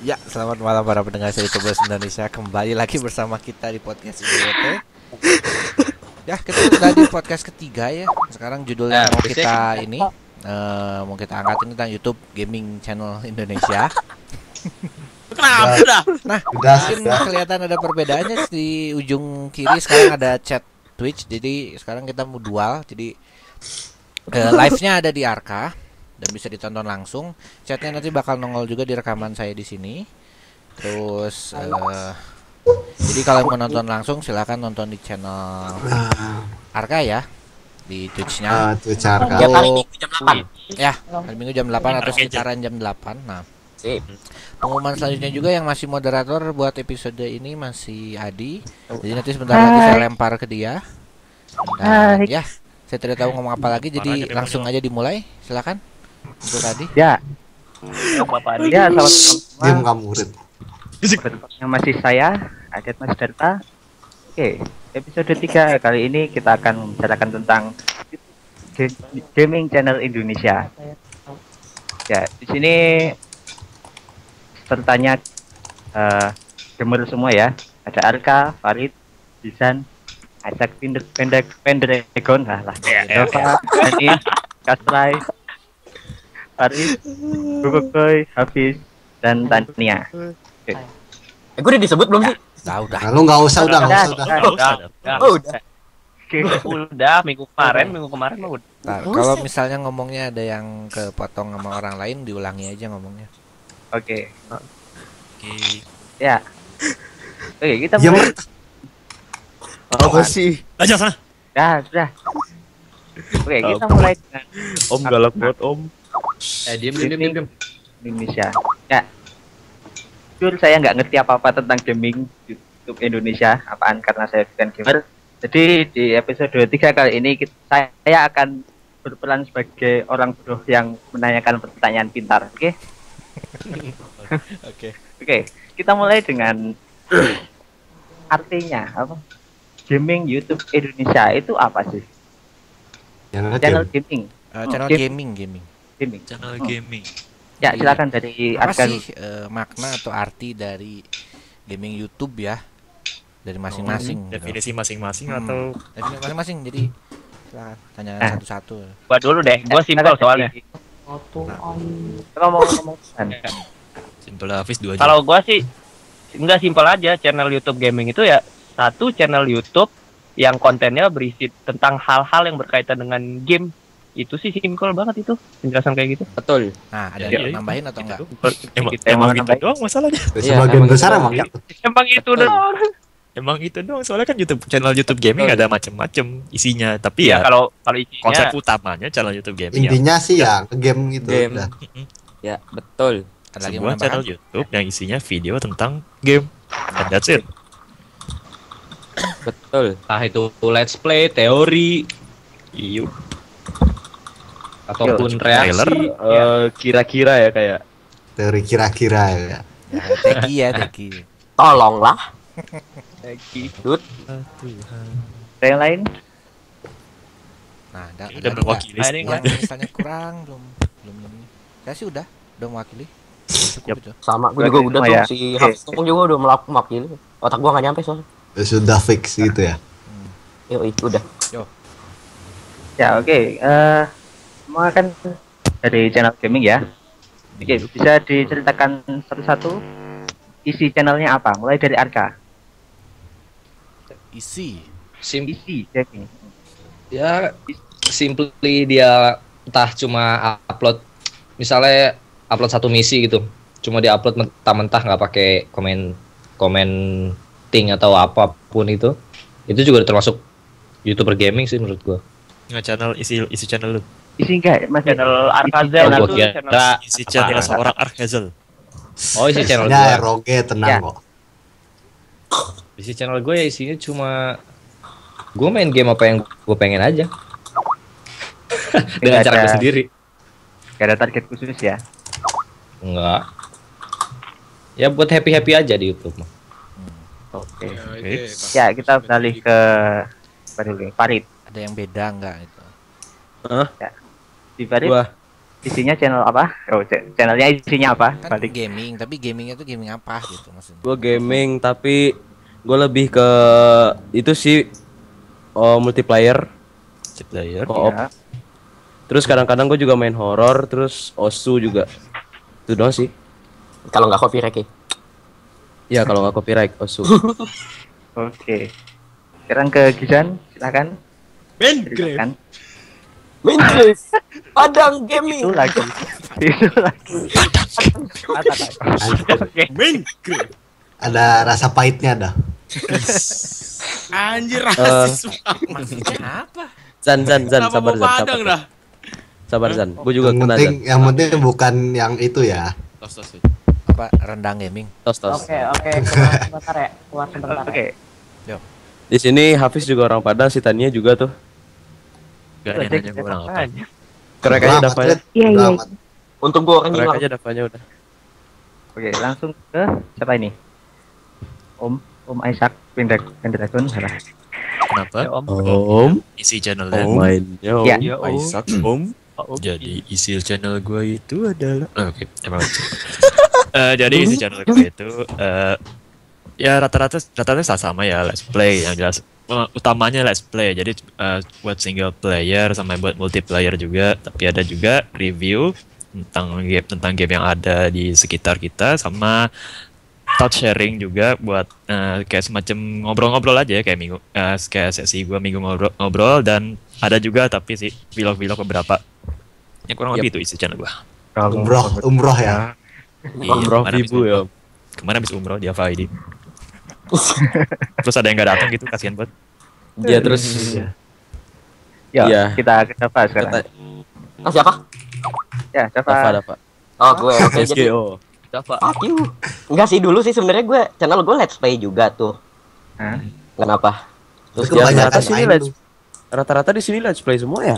Ya, selamat malam para pendengar YouTubers Indonesia. Kembali lagi bersama kita di podcast IWT. Ya, kita sudah di podcast ketiga ya. Sekarang judulnya mau kita ini mau kita angkat ini tentang YouTube Gaming Channel Indonesia. Kenapa udah? Nah, mungkin kelihatan ada perbedaannya di ujung kiri sekarang ada chat Twitch. Jadi sekarang kita mau dual. Jadi live-nya ada di Arka dan bisa ditonton langsung. Chatnya nanti bakal nongol juga di rekaman saya di sini. Terus jadi kalau mau nonton langsung silahkan nonton di channel Arka ya, di Twitch-nya. Twitch Arka. Ya kali Minggu jam 8. Ya, hari Minggu jam 8 atau sekitaran jam 8. Nah, pengumuman selanjutnya juga yang masih moderator buat episode ini masih Adi. Jadi nanti sebentar lagi saya lempar ke dia. Dan ya, saya tidak tahu ngomong apa lagi, jadi langsung aja dimulai. Silakan untuk Adi. Ya. Bapak Adi. Ya, selamat Diam malam. kamu murid. Yang masih saya, Adet Mas Darta. Oke, episode 3 kali ini kita akan membicarakan tentang gaming channel Indonesia. Ya, di sini sertanya gamer semua ya. Ada Arka, Farid, Disan, Isaac Pendragon, Nova, Ani, Kasrai, Farid, Bukoy, Hafiz, dan Tania. Gue udah disebut belum sih? Udah. Nah, lu nggak usah udah. Udah minggu kemarin mah udah. Nah, kalau misalnya ngomongnya ada yang kepotong sama orang lain, diulangi aja ngomongnya. Oke. Ya. Oke, kita Diam. mulai. Apa sih? Aja sana. Ya, sudah. Oke, kita mulai dengan Om galak buat Om. diam. Indonesia. Ya. Jujur saya nggak ngerti apa-apa tentang gaming YouTube Indonesia, apaan karena saya bukan gamer. Jadi di episode 3 kali ini saya akan berperan sebagai orang bodoh yang menanyakan pertanyaan pintar, oke? Oke, kita mulai dengan artinya apa? Gaming YouTube Indonesia itu apa sih? Channel gaming. Channel Game. gaming. Channel gaming. Ya, silakan dari Apa Arkan. sih makna atau arti dari gaming YouTube ya? Dari masing-masing. gitu. Definisi masing-masing atau Definisi masing-masing. Jadi silakan tanya satu-satu. Gua dulu deh, gua simpel soalnya. Ngomong-ngomong. simple Hafiz 2 aja. Kalau gua sih enggak simpel aja, channel YouTube gaming itu ya satu channel YouTube yang kontennya berisi tentang hal-hal yang berkaitan dengan game. Itu sih simpel banget itu penjelasan kayak gitu. Betul. Nah, ada Iya, yang nambahin atau enggak? Emang gitu doang masalahnya. Sebagian besar emang gitu. Emang itu doang. Emang itu doang soalnya kan channel YouTube gaming ada macem-macem isinya. Tapi Ya ya kalau isinya konsep utamanya channel YouTube gaming ya Intinya sih ya game gitu. Game. Udah. Ya, betul. Ada lagi sebuah mau channel nambahan? YouTube yang isinya video tentang game. And that's it. Betul. Entah itu let's play, teori, Iya. ataupun Trailer. reaksi kira-kira ya kayak Teori kira-kira ya. Ya, Teki ya, Teki. Tolonglah. gitu. Ada yang lain? Nah, ada Udah mewakili yang semua. misalnya kurang belum ini. Saya sih udah mewakili. Cukup itu. Sama gue Berarti juga udah semua tuh ya? si Oke. Hafiz tuh juga udah mewakili. Otak gua enggak nyampe soalnya. Sudah fix gitu ya. Yoi, udah. Ya, oke. Semua kan dari channel gaming ya. Oke, bisa diceritakan satu-satu isi channelnya apa? Mulai dari Arka. Isi. Isi gaming. Ya simply dia entah cuma upload misalnya upload satu misi gitu. Cuma dia upload mentah-mentah nggak pakai commenting atau apapun itu. Itu juga termasuk YouTuber gaming sih menurut gua. Nggak channel isi channel lu. Isi enggak? Mas channel Arkazel Gua itu kira channel Isi channel seorang Arkazel. oh isi channel Ya, gua. Roge tenang Ya. kok. Isi channel gue ya isinya cuma gue main game apa yang gue pengen aja. Dengan Nggak cara gue ada- sendiri. Gak ada target khusus ya. Enggak. Ya buat happy-happy aja di YouTube mah. Oke. Oke. Ya, kita beralih ke Farid. Ada yang beda enggak itu? Di Farid. Gua isinya channel apa? Oh, channelnya isinya apa? Kan Balik. gaming, tapi gamingnya tuh gaming apa gitu maksudnya. Gue gaming tapi gue lebih ke itu sih multiplayer, Player. co-op. Ya. Terus kadang-kadang gue juga main horror, terus osu juga. Itu doang sih. Kalau nggak copyright ya. Ya kalau nggak copyright osu. Oke. Sekarang ke Gizan, silakan. Silakan. Minecraft. Padang gaming. Itu lagi. Itu lagi. Oke. Ada rasa pahitnya dah. Anjir Maksudnya apa? Zan, Kenapa sabar mau Padang dah? Sabar Zan. Gue juga kena Zan. Yang penting bukan yang itu ya. Tos. Apa rendang gaming? Tos. Oke, keluar sebentar ya. Keluar sebentar. Oke. Di sini Hafiz juga orang Padang, si Tania juga tuh. Gak ada yang nanya gue orang apa. Kerek aja dafanya. Iya. Untung gua orang Kerek hilang. aja dafanya udah. Oke, langsung ke siapa ini? Om Isaac Pendragon salah. Kenapa? Om. Isi channelnya. Mainnya Om. Ya. Isaac Om. Jadi isi channel gue itu adalah oke, emang lucu. Jadi isi channel gue itu ya rata-rata sama ya, let's play yang jelas. Utamanya let's play. Jadi buat single player sama buat multiplayer juga, tapi ada juga review tentang game yang ada di sekitar kita, sama touch sharing juga buat kayak semacam ngobrol-ngobrol aja ya, kayak kayak sesi gue minggu ngobrol, dan ada juga tapi sih vlog beberapa. Ya kurang lebih itu isi channel gue. Umroh ya. Umroh Ibu ya. Kemarin habis umroh di FID. Terus ada yang gak datang gitu, kasihan banget. Dia terus Ya, Iya. kita ke siapa sekarang? Siapa? Ya, siapa? Dapat. Oh, gue. Oke, jadi SGO. Aku. Enggak sih, dulu sih sebenarnya gue channel gue let's play juga tuh. Hah? Kenapa? Terus Itu kebanyakan rata-rata sini main rata-rata di sini let's play semua ya.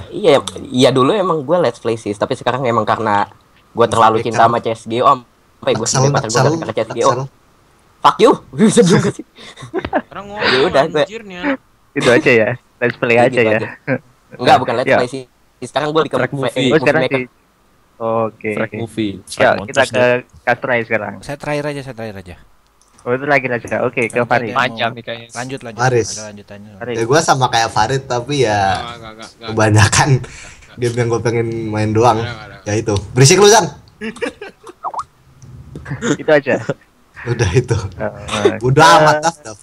Iya dulu emang gue let's play sih, tapi sekarang emang karena gue terlalu cinta sama CSGO, sampai gue sampai pacar gue gara-gara CSGO. Fuck you, bisa juga sih. Sekarang Ya udah, gue. anjirnya. Itu aja ya. Let's play aja Gitu ya. aja. Enggak, bukan let's Ya. play sih. Sekarang gue di Track movie. Oh, sekarang maker. sih. Oke. Track movie. Ya, kita ke Katrai sekarang. Saya terakhir aja. Oh, itu lagi aja. Oke, ke Farid. Panjang nih kayaknya. Lanjut. Faris. Ada lanjutannya. Farid. Ya gue sama kayak Farid tapi ya Enggak. kebanyakan game yang gue pengen main doang. Ada. Ya itu. Berisik lu Zan. Itu aja. Udah itu. Oh, Udah amat Daf.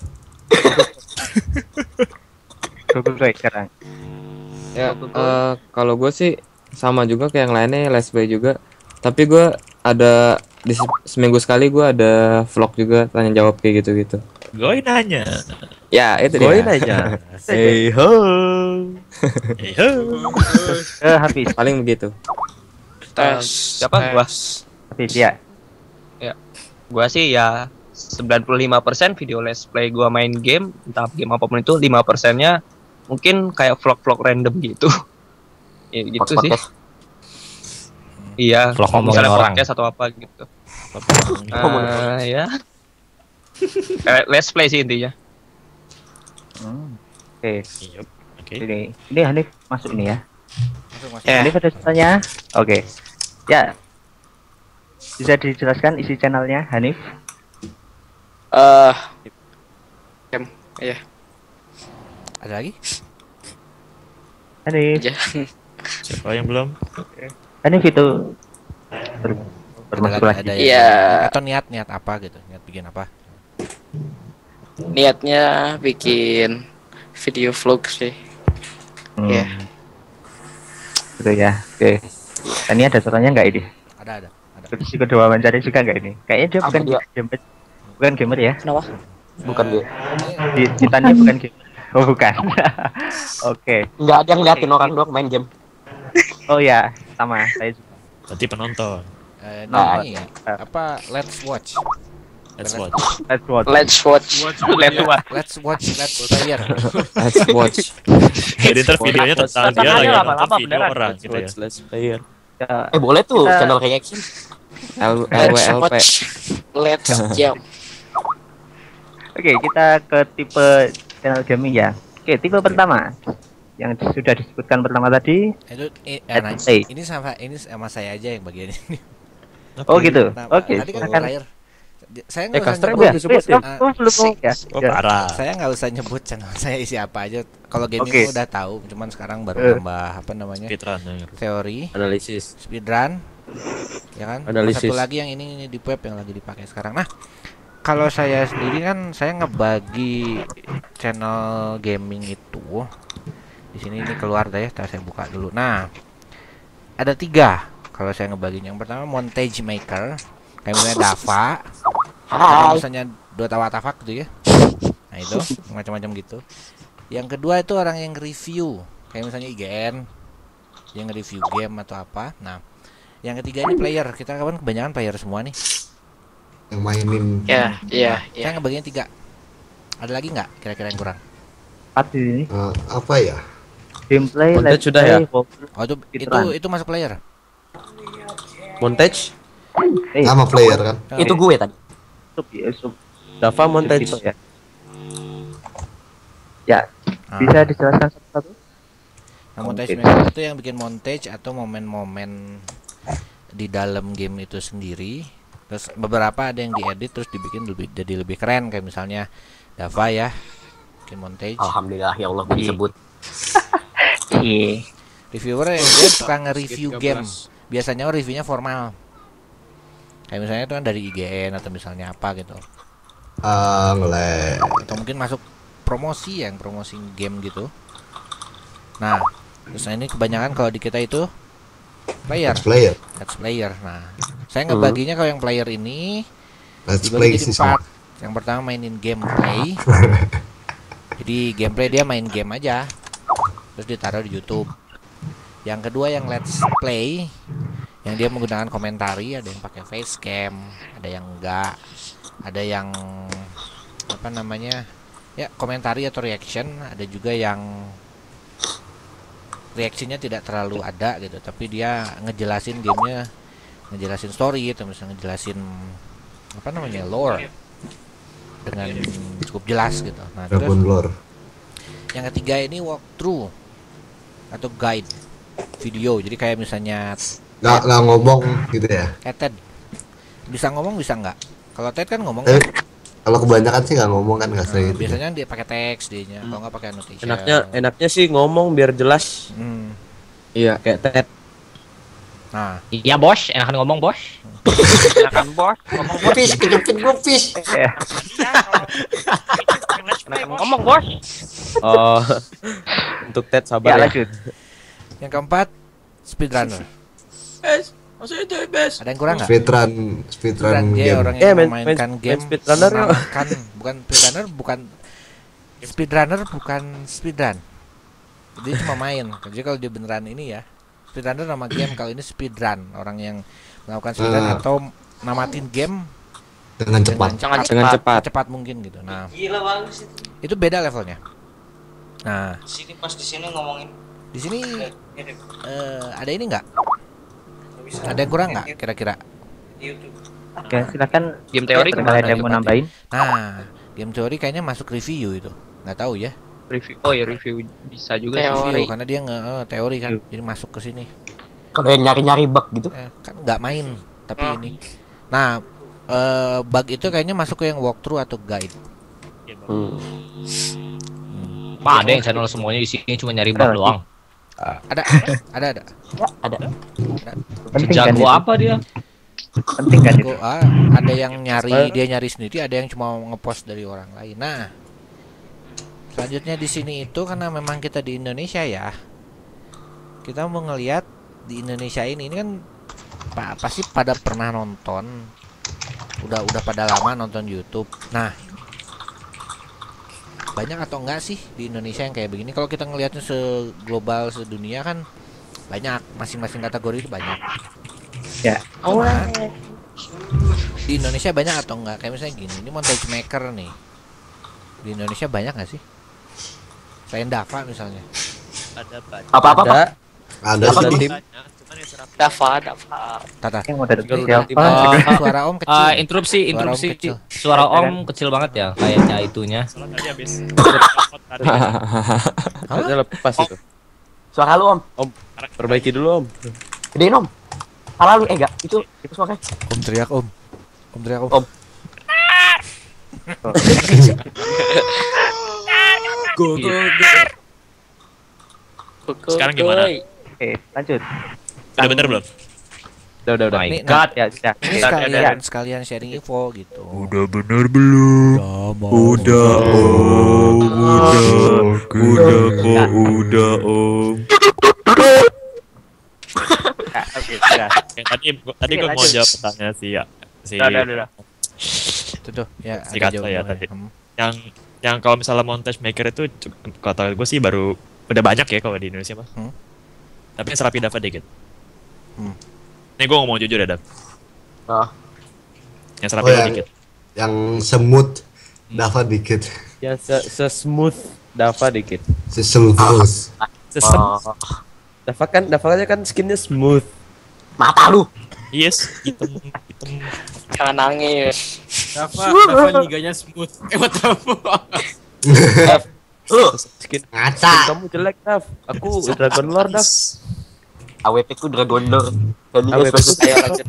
Gue sekarang. Ya, kalau gue sih sama juga kayak yang lainnya, let's play juga. Tapi gue ada di seminggu sekali gue ada vlog juga, tanya jawab kayak gitu. Gue nanya. Ya, itu Gue dia. nanya. Hey ho. Hey ho. Habis. Paling begitu. Siapa gua? Habis ya. Gua sih ya 95% video let's play gua main game, entah game apapun itu, 5%-nya mungkin kayak vlog-vlog random gitu. Ya gitu sih. Podcast. Iya, Vlog ngomongin misalnya orang. podcast atau apa gitu. Ya. Kayak let's play sih intinya. Oke. Oke. Ini Hanif masuk ini ya. Masuk. Hanif ada tanya. Oke. Ya. Bisa dijelaskan isi channelnya Hanif? Ada lagi? Hanif. Siapa yang belum? Hanif itu termasuk lagi. Ada Iya. Atau niat apa gitu? Niat bikin apa? Niatnya bikin video vlog sih. Iya. Gitu ya. Oke. Ini ada contohnya nggak ini? Ada. Terus kedua wawancara juga nggak ini? Kayaknya dia bukan dia? gamer, bukan gamer ya? Kenapa? Bukan gue. Ditanya bukan gamer. Oh bukan. Oke. Enggak ada yang liatin orang doang main game. Oh ya, sama saya juga. Berarti penonton. Ini apa? Let's watch. Let's watch. Let's watch. Let's watch. Let's player. Let's watch. Jadi ntar videonya tentang dia lagi lama-lama nonton video beneran. orang gitu ya. Let's player. Ya, Boleh tuh Kita- channel reaction. Let's LWLP. watch. Let's jump. Oke, kita ke tipe channel gaming ya. Oke, tipe pertama. yang sudah disebutkan pertama tadi. Itu Let's play. ini sama saya aja yang bagian ini. Oh gitu. Nah, Oke. tadi kan Silakan. terakhir. Saya nggak usah Kastra nyebut. belum disebut ya? Belum ya. Oh, parah. Saya nggak usah nyebut channel saya siapa aja. Kalau gaming Oke. udah tahu, cuman sekarang baru nambah apa namanya? Speedrunner. Teori, Analisis. speedrun, ya kan? Analisis. Satu lagi yang ini di web yang lagi dipakai sekarang. Nah, kalau saya sendiri kan saya ngebagi channel gaming itu. Di sini ini keluar deh, saya buka dulu. Nah, ada 3 kalau saya ngebaginya. Yang pertama montage maker, kayak misalnya Dava, atau misalnya Dota Watafak gitu ya. Nah itu macam-macam gitu. Yang kedua itu orang yang review, kayak misalnya IGN, yang review game atau apa. Nah, yang ketiga ini player. Kita kan kebanyakan player semua nih. Yang mainin. Ya. Saya ngebagiin 3. Ada lagi nggak kira-kira yang kurang? Ini Apa ya? gameplay, Montage let's sudah ya? play, Oh itu masuk player. Montage. Sama player kan? Itu gue tadi. Sub. Dava montage. Gitu ya. Ya, bisa dijelaskan satu-satu? Nah, montage maker itu yang bikin montage atau momen-momen di dalam game itu sendiri. Terus beberapa ada yang diedit terus dibikin jadi lebih keren, kayak misalnya Dava ya, bikin montage. Alhamdulillah ya Allah gue disebut. Reviewer yang dia suka nge-review game. Biasanya reviewnya formal. Kayak misalnya itu kan dari IGN atau misalnya apa gitu. Ngelag. Atau mungkin masuk promosi yang promosi game gitu. Nah, terus ini kebanyakan kalau di kita itu player. Let's player. Nah, saya ngebaginya kalau yang player ini Let's dibagi play jadi sih sama. 4. Yang pertama mainin gameplay. Jadi gameplay dia main game aja. Terus ditaruh di YouTube. Yang kedua yang let's play, yang dia menggunakan komentari, ada yang pakai facecam, ada yang enggak, ada yang apa namanya? Ya, komentari atau reaction, ada juga yang reaksinya tidak terlalu ada gitu, tapi dia ngejelasin gamenya, ngejelasin story atau misalnya ngejelasin apa namanya? Lore dengan cukup jelas gitu. Nah, terus yang ketiga ini walkthrough atau guide video. Jadi kayak misalnya nggak ngomong gitu ya. Ted bisa ngomong bisa nggak? Kalau Ted kan ngomong. Kalau kebanyakan sih nggak ngomong kan, nggak sering. Biasanya dia pakai teks dianya, kalau nggak pakai annotation. Enaknya sih ngomong biar jelas. Iya kayak Ted. Nah, iya bos, enakan ngomong bos. Enakan bos, ngomong bos. Fish, kejepit gue fish. Enakan ngomong bos. Oh, untuk Ted sabar ya. Lanjut. Yang keempat speedrunner. Ada yang kurang nggak? Speedrun dia game. orang yang memainkan game. Speedrunner kan bukan speedrunner bukan speedrun. Dia cuma main. Jadi kalau dia beneran ini ya, speedrunner nama game. Kalau ini speedrun, orang yang melakukan speedrun atau namatin game dengan cepat mungkin gitu. Nah, gila banget itu beda levelnya. Nah, sini pas di sini ngomongin. Di sini ada ini nggak? Ada yang kurang nggak kira-kira? Oke, silakan game teori kemarin ada yang mau nambahin. Nah, game teori kayaknya masuk review itu. Nggak tahu ya. Review. Oh ya review bisa juga review karena dia teori kan. Jadi masuk ke sini. Kalau yang nyari-nyari bug gitu. Kan nggak main, tapi ini. Nah, bug itu kayaknya masuk ke yang walkthrough atau guide. Pak, ada yang channel semuanya di sini cuma nyari bug doang. Ada. Jago apa dia? Penting kan itu? Ada yang dia nyari sendiri, ada yang cuma ngepost dari orang lain. Nah, selanjutnya di sini itu karena memang kita di Indonesia ya, kita mau ngelihat di Indonesia ini kan pasti pada pernah nonton, udah pada lama nonton YouTube. Nah, banyak atau enggak sih di Indonesia yang kayak begini? Kalau kita ngelihatnya seglobal sedunia kan banyak, masing-masing kategori itu banyak. Ya. Di Indonesia banyak atau enggak? Kayak misalnya gini, ini montage maker nih. Di Indonesia banyak nggak sih? Selain Dava misalnya. Apa-apa? Ada Dava. Tata. Yang mau dari Siapa? Suara Om kecil. Interupsi. Suara Om kecil. Suara Om kecil banget ya, kayaknya itunya. Soalnya tadi habis Kayaknya lepas itu. Suara lu Om. Om, perbaiki dulu Om. Gedein Om. Salah lu enggak? Itu suaranya. Om teriak Om. Om teriak Om. Om. Go. Sekarang gimana? Oke, lanjut. Udah bener belum? Udah. Nih, God ya, sudah. ini sekalian sharing info gitu. Udah bener belum? Udah Om. Udah Om. Oke, sudah. Tadi gue mau jawab pertanyaan si Udah. Itu tuh ya Si ada Kato ya tadi. jawabannya. Yang kalau misalnya montage maker itu kata gue sih baru udah banyak ya kalau di Indonesia mah. Tapi yang serapi dapat dikit. Nih gue ngomong jujur ya Dap. Yang serapi dikit. Yang semut Dava dikit. Yang se-smooth Dava dikit. Sesmooth. Dava aja kan skinnya smooth. Mata lu. Yes, hitam. Jangan nangis. Dava nyiganya smooth. What the fuck? Skin Ngaca. kamu jelek Dav. Aku Dragon Lord Dav. AWP ku Dragon Lord. AWP ku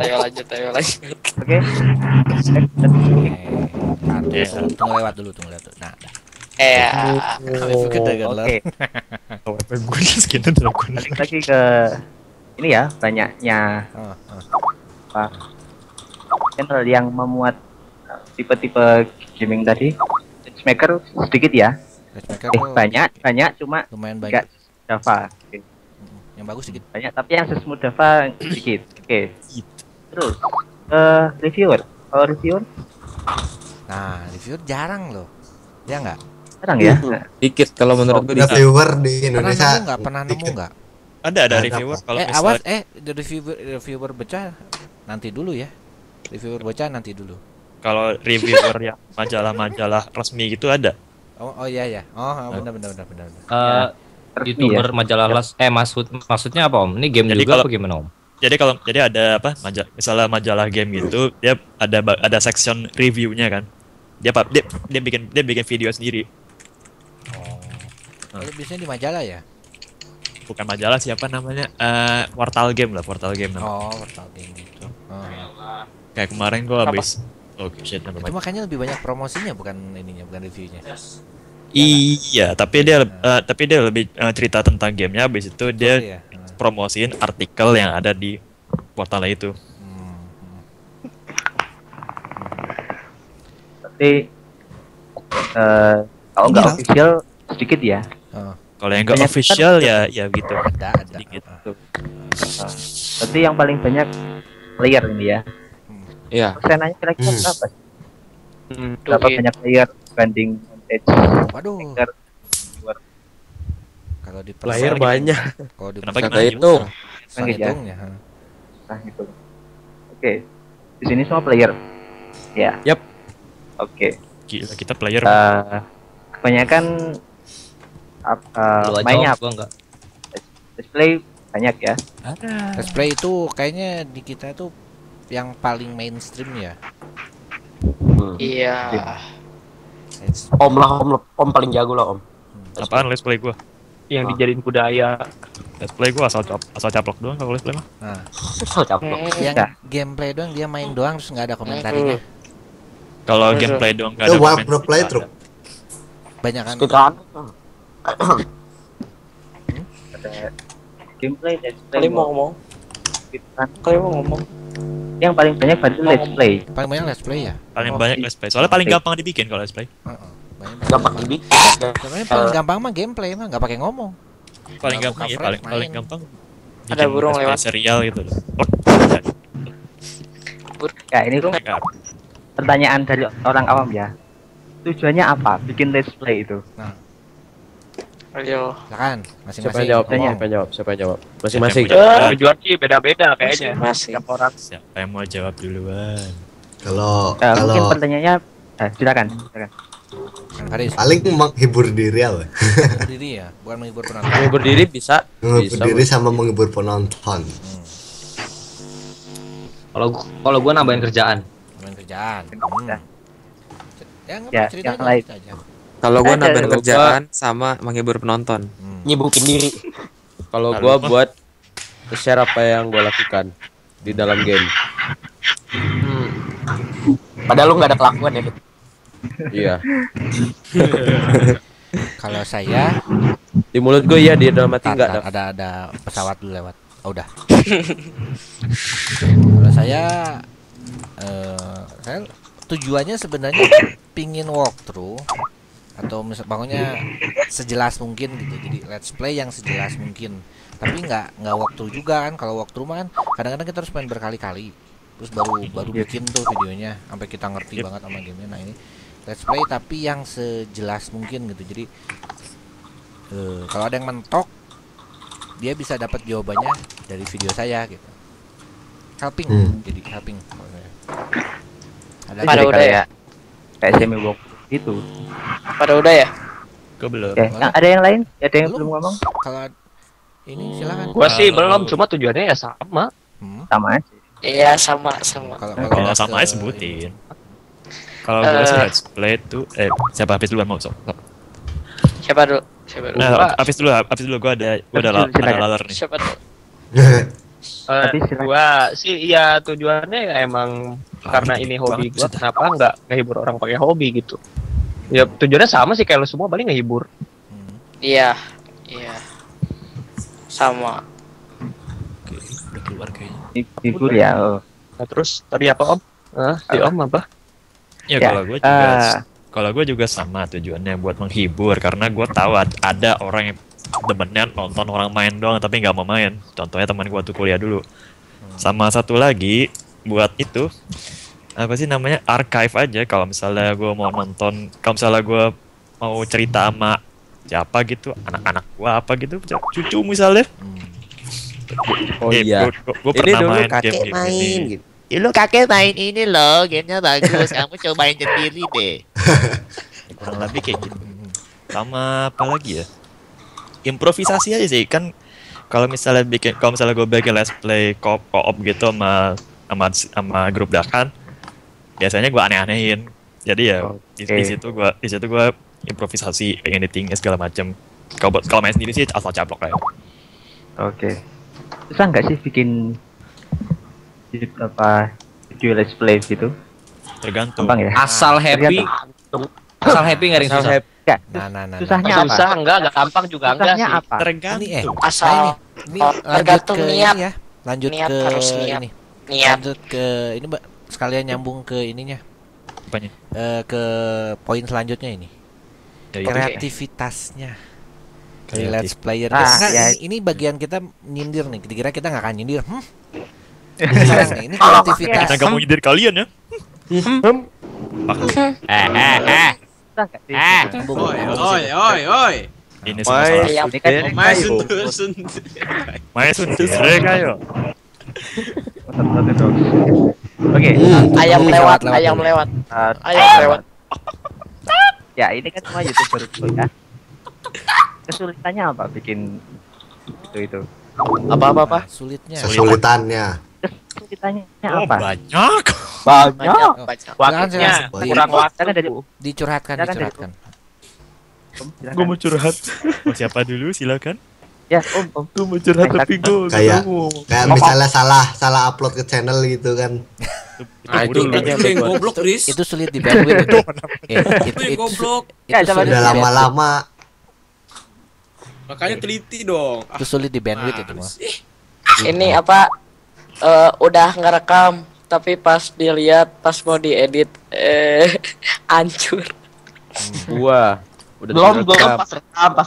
Ayo lanjut. Oke. Tunggu lewat dulu. Nah, Oke. AWP gue skinnya Dragon. Balik lagi ke ini ya, banyaknya channel yang memuat tipe-tipe gaming tadi. Matchmaker sedikit ya. Banyak cuma lumayan enggak banyak. Dava. Oke. Yang bagus sedikit. Banyak tapi yang sesmooth Dava sedikit. Oke. Terus reviewer. Kalau reviewer Nah, reviewer jarang loh. Ya enggak? jarang ya. Dikit kalau menurut gue dikit. Reviewer di Indonesia Pernah nemu enggak? Ada reviewer kalau Awas misalnya reviewer bocah nanti dulu ya. Reviewer bocah nanti dulu. kalau reviewer yang majalah-majalah resmi gitu ada. Oh iya. Oh benar. YouTuber majalah maksudnya apa Om? Ini game Jadi juga kalau- apa gimana Om? Jadi ada apa? Misalnya majalah game gitu, dia ada section reviewnya kan. Dia bikin video sendiri. Biasanya di majalah ya? Bukan majalah, siapa namanya? Portal game namanya. Oh, portal game gitu. Kayak kemarin gua habis shit Itu makanya lebih banyak promosinya bukan reviewnya. Iya, tapi dia lebih cerita tentang gamenya. Habis itu dia promosiin artikel yang ada di portalnya itu. Tapi kalau nggak official sedikit ya. Kalau yang nggak Banyak official ya gitu. Ada. Sedikit. Berarti yang paling banyak player ini ya. Iya. Persenanya kira-kira berapa? Berapa banyak player dibanding montage? Waduh. Maker, viewer? Kalau di Player banyak. Kalau di Kenapa Kata itu. hitungnya. Nah gitu. Oke. Di sini semua player. Ya. Yap. Oke. Gila, kita player. Kebanyakan Lu aja mainnya Om, gua enggak. display banyak ya. Let's play itu kayaknya di kita tuh yang paling mainstream ya. Iya. Om paling jago lah Om. Apaan let's play gua? Yang dijadiin budaya. Let's play gua asal caplok doang kalau let's play mah. Nah, Susah caplok. yang gameplay doang dia main doang terus nggak ada komentarnya. Kalau gameplay doang enggak Itu ada wild pro playthrough. Banyak kan? Speedrun. Ada gameplay, let's play. Kali mau ngomong. Yang paling banyak berarti let's play. Paling banyak let's play ya. Paling banyak let's play. Soalnya paling gampang dibikin kalau let's play. Gampang dibikin. Sebenarnya paling gampang mah gameplay mah nggak pakai ngomong. Paling Nggak gampang buka ya, frame, paling main. gampang. Ada bikin burung let's play lewat. serial gitu loh. Ya ini tuh pertanyaan dari orang awam ya. Tujuannya apa bikin let's play itu? Ayo. Silakan, Siapa masing-masing. yang jawab? ngomong. Siapa yang jawab? Masing-masing. Tujuan sih beda-beda kayaknya. Masih. Tiap orang. Siapa yang mau jawab duluan? Kalau Mungkin pertanyaannya silakan. Haris. paling menghibur diri apa? Menghibur diri ya, bukan menghibur penonton. Mau berdiri bisa. Menghibur diri sama menghibur penonton. Kalau gua nambahin kerjaan. Main kerjaan. Ya, nggak Ya, apa, cerita yang aja, lain. cerita aja. Kalau gua Ada. nambahin Kalau kerjaan sama menghibur penonton. Nyibukin diri. Kalau Lalu gua apa? buat share apa yang gua lakukan di dalam game. Padahal lu nggak ada kelakuan ya. Iya. Kalau saya Di mulut gue iya, di dalam hati enggak ada. ada pesawat dulu lewat. Oh, udah. Kalau saya tujuannya sebenarnya pingin walkthrough atau bangunnya sejelas mungkin gitu. Jadi let's play yang sejelas mungkin. Tapi nggak walkthrough juga kan. Kalau walkthrough mah kan kadang-kadang kita harus main berkali-kali. Terus baru bikin tuh videonya sampai kita ngerti banget sama gamenya. Nah, ini let's play tapi yang sejelas mungkin gitu. Jadi kalau ada yang mentok, dia bisa dapat jawabannya dari video saya gitu. Helping, jadi helping. Ada Pada udah ya? Kayak semi walk gitu. Pada udah ya? Gue belum. Oke, nah, ada yang lain? Ada yang belum ngomong? Kalau ini silakan. Gua sih belum, cuma tujuannya ya sama. Sama aja. Iya, sama. Kalau sama aja sebutin. Kalau gue sih let's play tuh siapa habis duluan mau sok. Siapa dulu? Nah, habis dulu gue ada laler nih. Siapa dulu? Gua sih iya tujuannya ya emang karena ini hobi gua, kenapa nggak ngehibur orang pakai hobi gitu. Ya tujuannya sama sih kayak lo semua, paling ngehibur. Iya. Sama. Oke, udah keluar kayaknya. Hibur ya. Nah, terus tadi apa Om? Si Om apa? Ya kalau gue juga sama tujuannya buat menghibur, karena gue tahu ada orang yang demennya nonton orang main doang tapi nggak mau main. Contohnya teman gue tuh kuliah dulu. Sama satu lagi buat itu apa sih namanya, archive aja. Kalau misalnya gue mau nonton, kalau misalnya gue mau cerita sama siapa gitu, anak-anak gue apa gitu, cucu misalnya. Oh iya. Gue Ini pernah dulu main kakek game main ini. gitu. Lu kakek main ini loh, gamenya bagus. Kamu cobain sendiri deh. Kurang lebih kayak gitu. Sama apa lagi ya? Improvisasi aja sih kan. Kalau misalnya gue bikin let's play co-op gitu sama grup dakan, biasanya gue aneh-anehin. Jadi ya di situ gue improvisasi, editing segala macam. Kalau main sendiri sih asal caplok kayak. Oke. Susah nggak sih bikin video let's play gitu? Tergantung. Gampang ya? Asal happy. Asal happy nggak ada yang susah. Nah. Susahnya apa? Susah enggak gampang juga enggak Susahnya sih. apa? Tergantung. Asal Ini lanjut tergantung ke niat. ini ya. Lanjut Niat ke harus niat. ini. Niat. Lanjut ke ini, Mbak. Sekalian nyambung ke ininya. Apanya? Ke poin selanjutnya ini. Ya, Kreativitasnya. Dari Kreatif. let's player. Ah, Nggak, ya. ini bagian kita nyindir nih. Dikira kita nggak akan nyindir. Sekarang nih, ini kreativitas. Kita nggak mau nyindir kalian ya. Oi. Ini semua salah. Ini kan Main suntus kayo. Oke. Ayam lewat. Ya, ini kan semua YouTuber tuh ya. Kesulitannya apa bikin itu? Apa? Sulitnya. Kesulitannya. Kesulitannya Oh, apa? banyak. Banyak. Waktunya kurang waktu. Silakan dari Dicurhatkan. Gue mau curhat. Mau siapa dulu silakan. ya, Om. Gue mau curhat tapi gue Kayak misalnya salah upload ke channel gitu kan. Nah, itu yang goblok, Riz. Itu sulit di bandwidth itu. Itu yang goblok. Ya, coba Udah lama-lama Makanya teliti dong. Itu sulit di bandwidth itu mah. Ini apa? Udah ngerekam, tapi pas dilihat, pas mau diedit, hancur. Gua udah Belum pas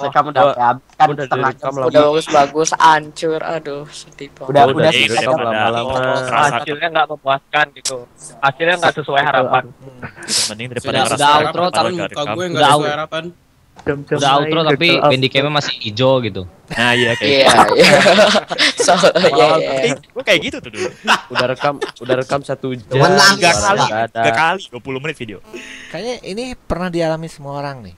rekam udah habis kan setengah jam. Udah bagus-bagus, hancur. Aduh, sedih banget. Udah direkam lama-lama. Hasilnya nggak memuaskan gitu. Hasilnya nggak sesuai harapan. Mending daripada Sudah outro Ntar tapi muka gue nggak Udah sesuai harapan. udah outro tapi bandicamnya masih hijau gitu. Nah iya kayak Iya. So, iya. gue kayak gitu tuh dulu. Udah rekam 1 jam. Cuman nangis, suara Pak. nggak ada. 3 kali 20 menit video. Kayaknya ini pernah dialami semua orang nih.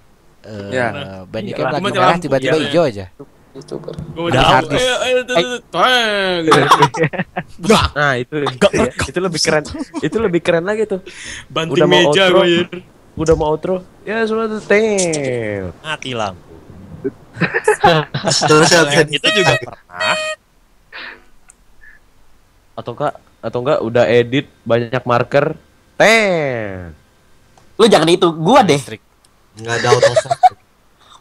Ya. Bandicam Iya, lagi mati merah lampu, tiba-tiba iya. hijau aja. YouTuber. Udah artis. Nah, itu lebih keren. Itu lebih keren lagi tuh. Banting meja outro, gue. udah mau outro. Ya, sudah tuh mati lampu. Terus Itu juga pernah. Atau enggak udah edit banyak marker. Lu jangan itu, gua deh. Enggak ada autosave.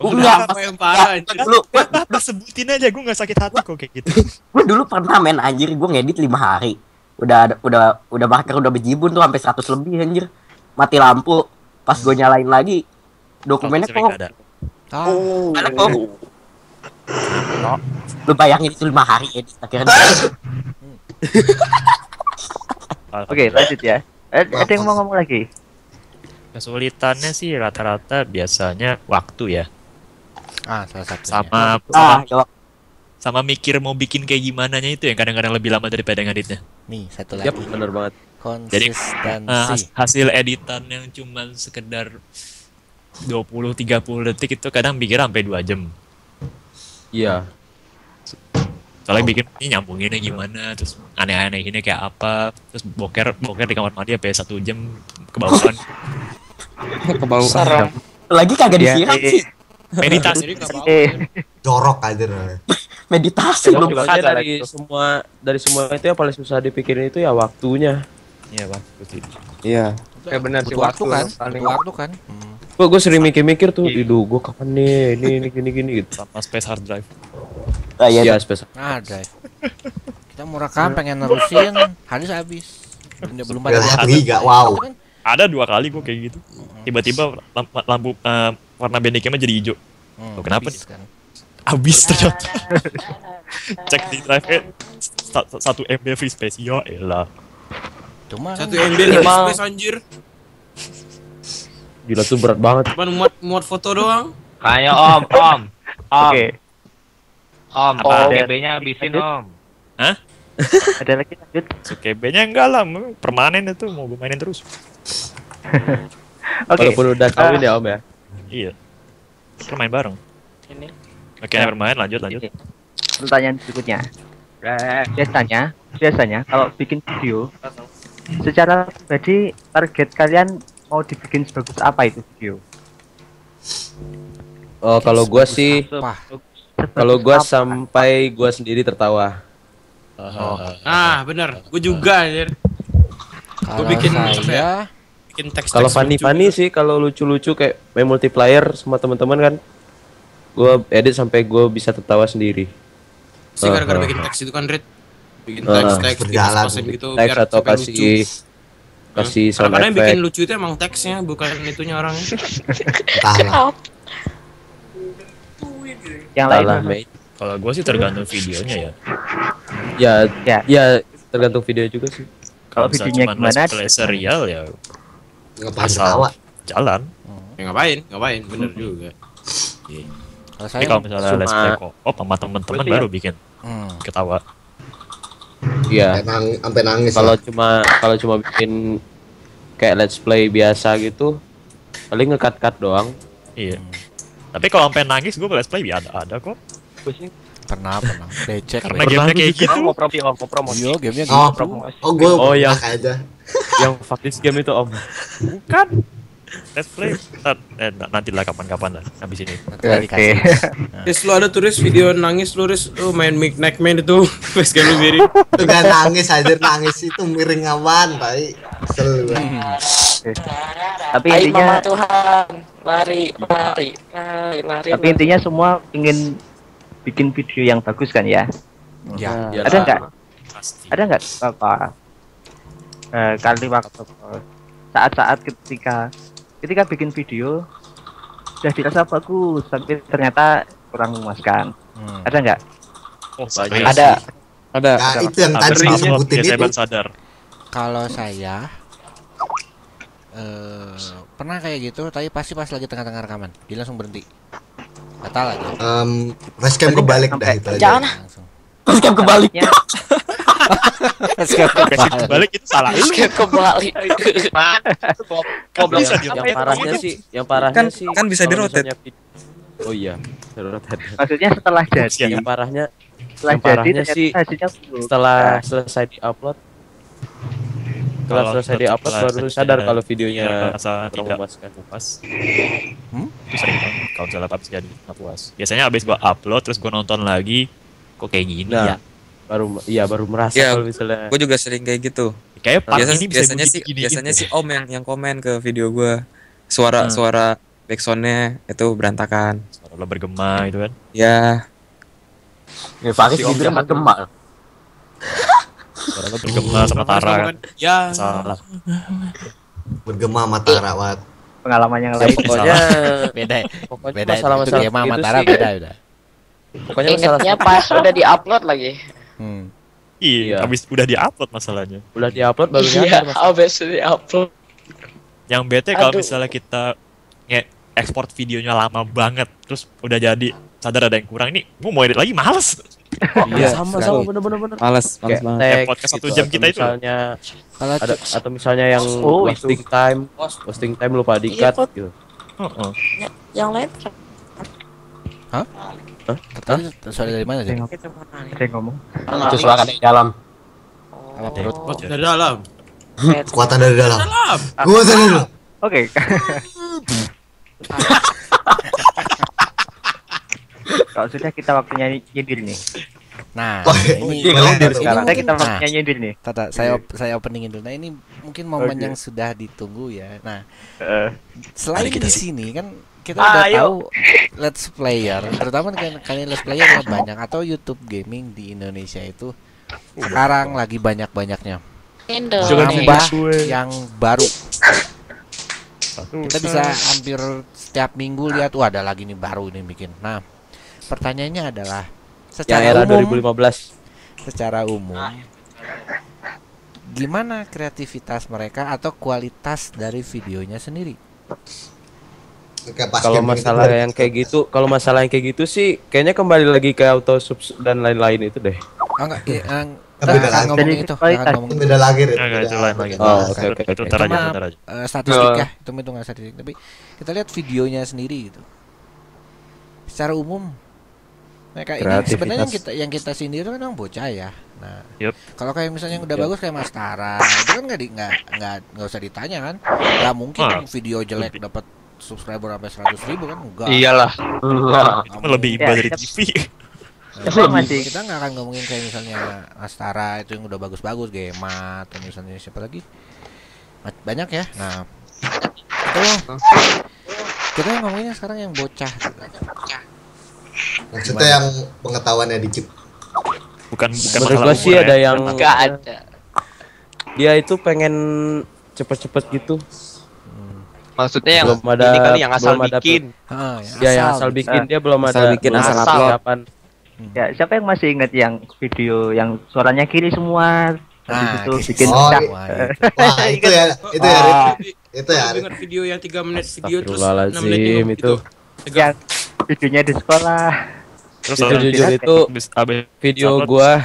Enggak, yang parah anjir. Udah sebutin aja, gue gak sakit hati kok kayak gitu. Gue dulu pernah main anjir, gue ngedit 5 hari. Udah marker udah bejibun tuh sampai 100 lebih anjir. Mati lampu. Pas gue nyalain lagi dokumennya kok. Mana kok? Lu bayangin itu 5 hari edit akhirnya. Oke, lanjut ya. Ada yang mau ngomong lagi? Kesulitannya sih rata-rata biasanya waktu ya. Salah satu. Sama mikir mau bikin kayak gimana nya itu yang kadang-kadang lebih lama daripada ngeditnya. Nih, satu lagi. Bener banget. Jadi Konsistensi. hasil editan yang cuman sekedar 20-30 detik itu kadang pikir sampai 2 jam. Iya. Soalnya bikin ini nyambunginnya gimana, terus aneh-aneh ini kayak apa, terus boker di kamar mandi sampai 1 jam kebauan. Kebauan. Lagi kagak disiram sih. Meditasi. Jorok aja. Meditasi belum Pokoknya dari semua itu yang paling susah dipikirin itu ya waktunya. Iya, waktu. Iya. Kayak benar sih Waktu kan? paling Waktu kan? Gue sering mikir-mikir tuh, gue kapan nih, ini gini gitu. Sama space hard drive. Iya, space. Drive. Kita mau rekam pengen nerusin, habis. Belum pada giga, wow. Ada 2 kali gue kayak gitu. Tiba-tiba lampu warna bandicamnya jadi hijau. Kenapa nih? Kan? Habis ternyata. Cek di drive 1 MB free space. Ya elah. Cuma 1 MB free space anjir. Gila tuh berat banget. Cuman muat foto doang. Kayak Om. Oke. Om, KB-nya habisin Om. Hah? Ada lagi lanjut. KB-nya enggak lah, permanen itu mau gue mainin terus. Oke. Walaupun udah kawin ya Om ya. Iya. Kita main bareng. Ini. Oke, bermain lanjut. Pertanyaan berikutnya. Biasanya kalau bikin video, secara pribadi target kalian mau dibikin sebagus apa itu video? Oh, kalau gua sih, kalau gua sampai gua sendiri tertawa. Bener. Gue juga anjir. Gue bikin bikin teks. Kalau funny sih, kalau lucu-lucu kayak main multiplayer sama teman-teman kan, gua edit sampai gua bisa tertawa sendiri. Si gara-gara bikin teks itu kan Red. Bikin teks berjalan gitu. Teks atau kasih sound Kadang-kadang effect. bikin lucu itu emang teksnya, bukan itunya orangnya. Entahlah. Yang lain Salah, Mas. mate. Kalau gue sih tergantung videonya ya. Ya, tergantung video juga sih. Kalau misalnya videonya cuman gimana? let's play serial ya Ngapain asal ketawa? jalan. Ya ngapain, bener juga. Kalau Tapi kalau misalnya cuma- let's play co-op sama temen-temen baru bikin ketawa. Iya. Sampai nangis. Kalau cuma bikin kayak let's play biasa gitu, paling nge-cut doang. Iya. Tapi kalau sampai nangis gue let's play ada kok. Pernah becek. Karena gamenya kayak gitu. Mau promosi. Iya, gamenya Oh, gue yang aja. yang fuck this game itu Om. Bukan. Let's play. Nantilah kapan-kapan lah habis ini. Oke. Terus lu ada tulis video nangis lu main Neckman itu facecam lu miring. Itu gak nangis aja, nangis itu miring awan, Pak. Kesel gue. Tapi Hai intinya Mama Tuhan, lari. tapi intinya semua ingin bikin video yang bagus kan ya? Ya. Ada nggak apa kali waktu saat-saat ketika bikin video sudah dirasa bagus tapi ternyata kurang memuaskan. Ada nggak? Oh, Ada. Nah, itu yang tadi disebutin itu. Sadar. Kalau saya pernah kayak gitu, tapi pasti pas lagi tengah-tengah rekaman, dia langsung berhenti. Batal aja. Facecam kebalik dah itu aja. Jangan. Facecam kebalik. Facecam Balik itu salah. Skip kembali. Kok bisa Yang parahnya sih Kan bisa di-rotate. Oh iya, darurat ada. Maksudnya setelah jadi. Yang parahnya Setelah yang parahnya jadi, sih hasilnya buruk. setelah Nah. selesai diupload selesai diupload baru sadar kalau videonya kurang memuaskan. Itu sering banget kalau misalnya habis jadi nggak puas. Biasanya habis gua upload terus gua nonton lagi, kok kayak gini ya. Baru merasa Ya, kalau misalnya. gue juga sering kayak gitu. Kayak part Biasa- ini bisa biasanya sih begini-gini biasanya gitu. sih Om yang komen ke video gue. Suara backsoundnya itu berantakan. Suara lo bergema itu kan. Ya. Ya Faris bibirnya bergema. Suara lo bergema sama Tara kan. Ya. Salah. Bergema sama Tara, Wat. Pengalaman yang Ya, lain. pokoknya Beda. pokoknya Beda. masalah-masalah Itu Gema sama gitu Tara sih. beda udah. Pokoknya masalah Ingatnya pas udah di-upload lagi. Iya, habis udah di-upload masalahnya. udah diupload baru Iya, nyadar Mas. habis di-upload. Yang bete kalau Aduh. misalnya kita ekspor videonya lama banget, terus udah jadi sadar ada yang kurang ini, gua mau edit lagi males. Iya, sama bener-bener. Males Kayak banget. tag podcast 1 gitu, jam atau kita itu. misalnya Kalau ada atau misalnya yang Oh, posting time lupa di-cut Iya, gitu. Yang lain tadi suara dari mana sih? Saya ngomong. Itu suara dari dalam. Apa perut? Dari dalam. Kekuatan dari dalam. Dalam. Kekuatan dari dalam. Oke. Kalau sudah kita waktunya nyindir nih. Nah, Wah, ini melendir Sekarang mungkin- kita nah, waktunya nyindir nih. Tata, saya openingin dulu. Nah, ini mungkin momen yang sudah ditunggu ya. Nah, selain di sini kan kita udah tahu let's player, terutama kalian let's player yang banyak atau YouTube gaming di Indonesia itu sekarang lagi banyak-banyaknya. Nambah yang baru. Kita bisa hampir setiap minggu lihat, wah ada lagi nih baru nih bikin. Nah, pertanyaannya adalah Yang secara era umum, 2015. secara umum gimana kreativitas mereka atau kualitas dari videonya sendiri? Kalau masalah yang kayak gitu, sih kayaknya kembali lagi ke auto sub dan lain-lain itu deh. Oh enggak, Beda lagi. ngomongin itu, jangan ngomongin Beda lagi, Rit. Enggak, itu lain lagi. Oh, oke. Itu ntar aja, ntar aja. Statistik ya, itu hitungan statistik. Tapi kita lihat videonya sendiri gitu. Secara umum mereka ini sebenarnya yang kita sindir kan memang bocah ya. Nah, kalau kayak misalnya yang udah bagus kayak Mas Tara, itu kan nggak usah ditanya kan. Nggak mungkin video jelek dapat subscriber sampai 100.000 kan enggak. Iyalah. Lebih iba dari TV. Kita nggak akan ngomongin kayak misalnya Astara itu yang udah bagus-bagus, Gema atau misalnya siapa lagi banyak ya. Nah itu kita yang ngomonginnya sekarang yang bocah. Maksudnya yang pengetahuannya dikit. Bukan Menurut gua sih ada yang Enggak ada. dia itu pengen cepet-cepet gitu. Maksudnya yang belum ada, ini kali yang asal belum ada bikin. Yang asal bikin dia belum asal ada bikin, belum asal ada upload. persiapan. Ya, siapa yang masih ingat yang video yang suaranya kiri semua? Habis itu bikin Oh, cak. wah, itu ya, Rit. Itu ya, Rit. Dengar video yang 3 menit video terus 6 Astagfirullahaladzim, menit itu. Yang videonya di sekolah. Terus Itu jujur itu video gua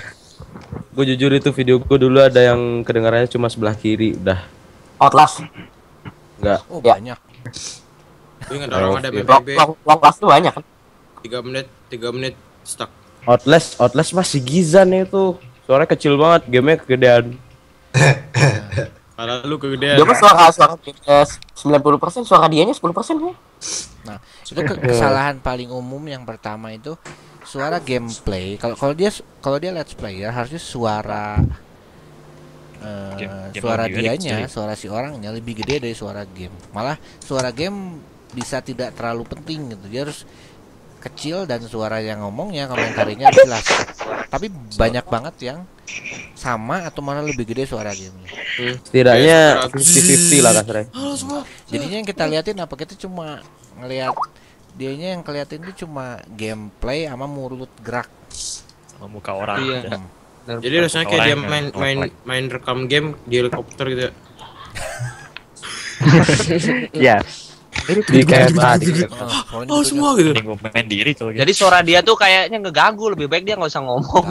jujur itu video gua dulu ada yang kedengarannya cuma sebelah kiri udah. Outlast. Enggak. Oh banyak. Gue ingat orang ada Long BBB Outlast tuh banyak kan. 3 menit stuck. Outlast masih Gizan itu. Suaranya kecil banget, gamenya kegedean. Kalau lu kegedean. Dia mah suara 90% suara dianya 10% ya. Nah, itu kesalahan paling umum yang pertama itu suara gameplay. Kalau dia let's player harusnya suara suara dianya, suara si orangnya lebih gede dari suara game. Malah suara game bisa tidak terlalu penting gitu. Dia harus kecil dan suara yang ngomongnya, komentarinya jelas. Tapi banyak banget yang sama atau malah lebih gede suara gamenya. Setidaknya 50-50 lah kasarnya. Jadinya yang kita liatin apa, kita cuma ngelihat dianya yang kelihatan itu cuma gameplay sama mulut gerak sama muka orang. Iya. Jadi rasanya kayak dia main rekam game di helikopter gitu. Ya. Di kayak tadi. Oh, semua gitu. Main diri tuh. Jadi suara dia tuh kayaknya ngeganggu, lebih baik dia nggak usah ngomong.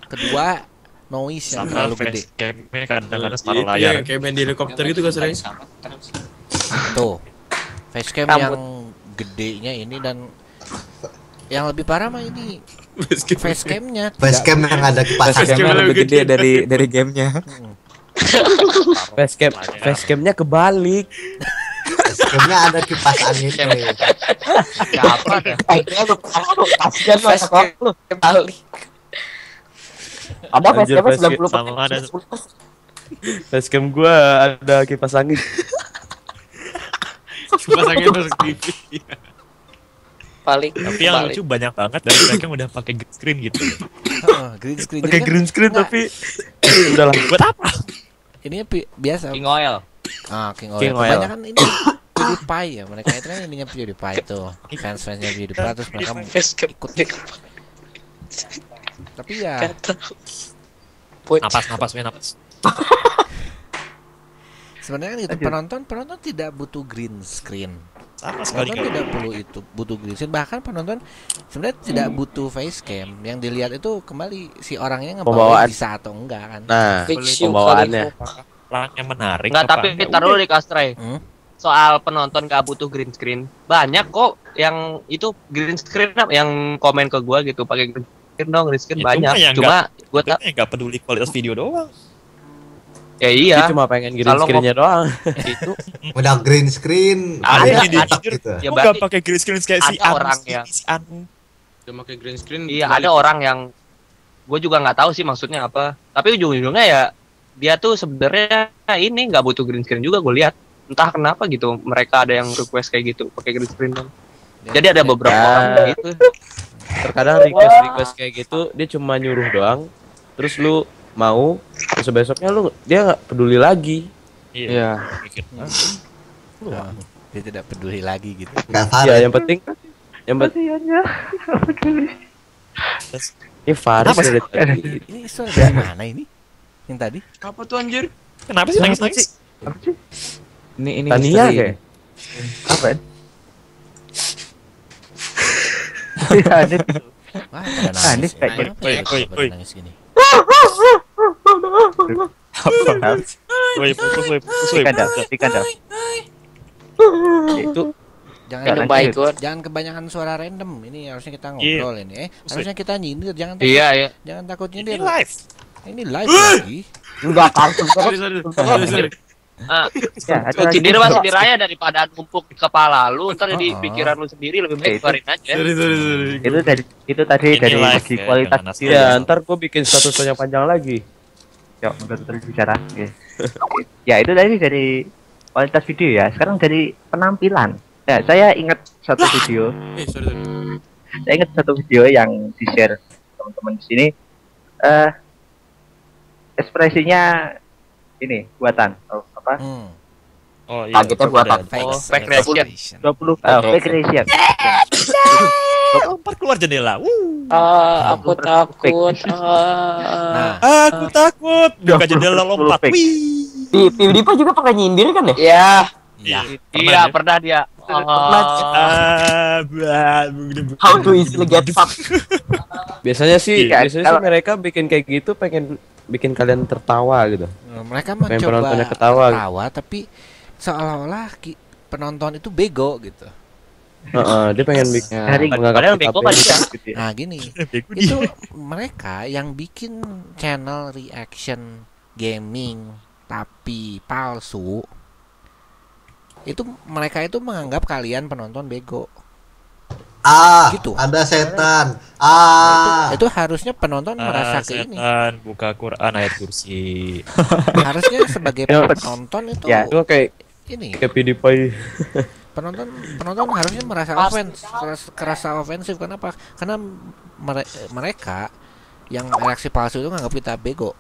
Kedua, noise yang terlalu gede. Game kadang-kadang separuh layar. Kayak main di helikopter gitu kan sering. Tuh, facecam yang gedenya ini, dan yang lebih parah mah ini facecamnya. Facecam yang ada kipas Facecamnya lebih gede dari gamenya. Facecamnya kebalik. Facecamnya ada kipas angin. Siapa dah? Kasihan lu sekolah lu. Kebalik. Ada Anjir, facecam 90%. sama ada. Facecam gua ada kipas angin. Kipas angin masuk TV. Balik. Tapi yang lucu banyak banget dari mereka yang udah pakai green screen gitu. Green screen. Pakai kan? green screen Nggak, tapi udahlah. Buat apa? ini biasa. King Oil. King Oil. King Oil. Kebanyakan ini PewDiePie ya, mereka itu kan ininya PewDiePie tuh, fans-fansnya PewDiePie, terus mereka ikut. Tapi ya Napas. sebenarnya kan gitu, penonton tidak butuh green screen. Sama sekali Penonton tidak perlu itu, butuh green screen. Bahkan penonton sebenarnya tidak butuh facecam. Yang dilihat itu kembali si orangnya ngebawa bisa atau enggak kan. Nah, pembawaannya. Orang yang menarik. Enggak, tapi taruh dulu di Kastray. Soal penonton gak butuh green screen, banyak kok yang itu green screen yang komen ke gua gitu, pakai green screen dong, green screen banyak. Cuma gua nggak peduli kualitas video doang. Ya iya. Dia cuma pengen green screen-nya doang. Itu udah green screen. Ada gitu. Ya nggak pakai green screen kayak si orang yang Dia pakai green screen. Iya, ada orang yang gue juga nggak tahu sih maksudnya apa. Tapi ujung-ujungnya ya dia tuh sebenarnya ini nggak butuh green screen juga, gue lihat. Entah kenapa gitu, mereka ada yang request kayak gitu pakai green screen dong. Jadi ada beberapa orang gitu. Terkadang request kayak gitu dia cuma nyuruh doang, terus lu mau, terus besoknya dia nggak peduli lagi. Iya. Dia tidak peduli lagi gitu. Iya, yang penting ini Faris dari tadi. Ini suara dari mana ini? Yang tadi? Apa tuh anjir? Kenapa sih nangis? Ini Tania kayak. Apa? Wah, pada nangis. Oi. Nangis gini. Itu Jangan kebanyakan suara random. Ini harusnya kita ngobrol ini. Harusnya kita nyindir, jangan takut. Iya. Jangan takut nyindir. Ini live lagi. Enggak kartu. Sorry. Sindir aja daripada numpuk di kepala lu, ntar jadi pikiran lu sendiri, lebih baik keluarin aja. Itu tadi dari segi kualitas video. Ya, ntar gua bikin statusnya panjang lagi. Yuk, udah terus bicara. Ya, itu tadi dari kualitas video ya. Sekarang dari penampilan. Ya, saya ingat satu video. Saya ingat satu video yang di-share teman-teman di sini. Ekspresinya ini buatan. Apa? Oh iya. Kita buatan fake reaction. 20 fake reaction. Lompat keluar jendela. Aku takut. Aku takut. Buka jendela lompat. PewDiePie juga pakai nyindir kan ya? Ya. Iya, pernah dia. How to easily get fucked. Biasanya sih mereka bikin kayak gitu pengen bikin kalian tertawa gitu. Mereka mencoba ketawa, tapi seolah-olah penonton itu bego gitu. Dia pengen bikin Padahal bego kan dia. Nah gini, itu mereka yang bikin channel reaction gaming tapi palsu. Itu mereka itu menganggap kalian penonton bego. Gitu. Ada setan. Itu harusnya penonton merasa ke ini. Buka Quran ayat kursi. Harusnya sebagai penonton itu ya, itu kayak ini. Kayak PewDiePie. Penonton harusnya merasa kerasa ofensif. Kenapa? Karena mereka yang reaksi palsu itu nganggap kita bego.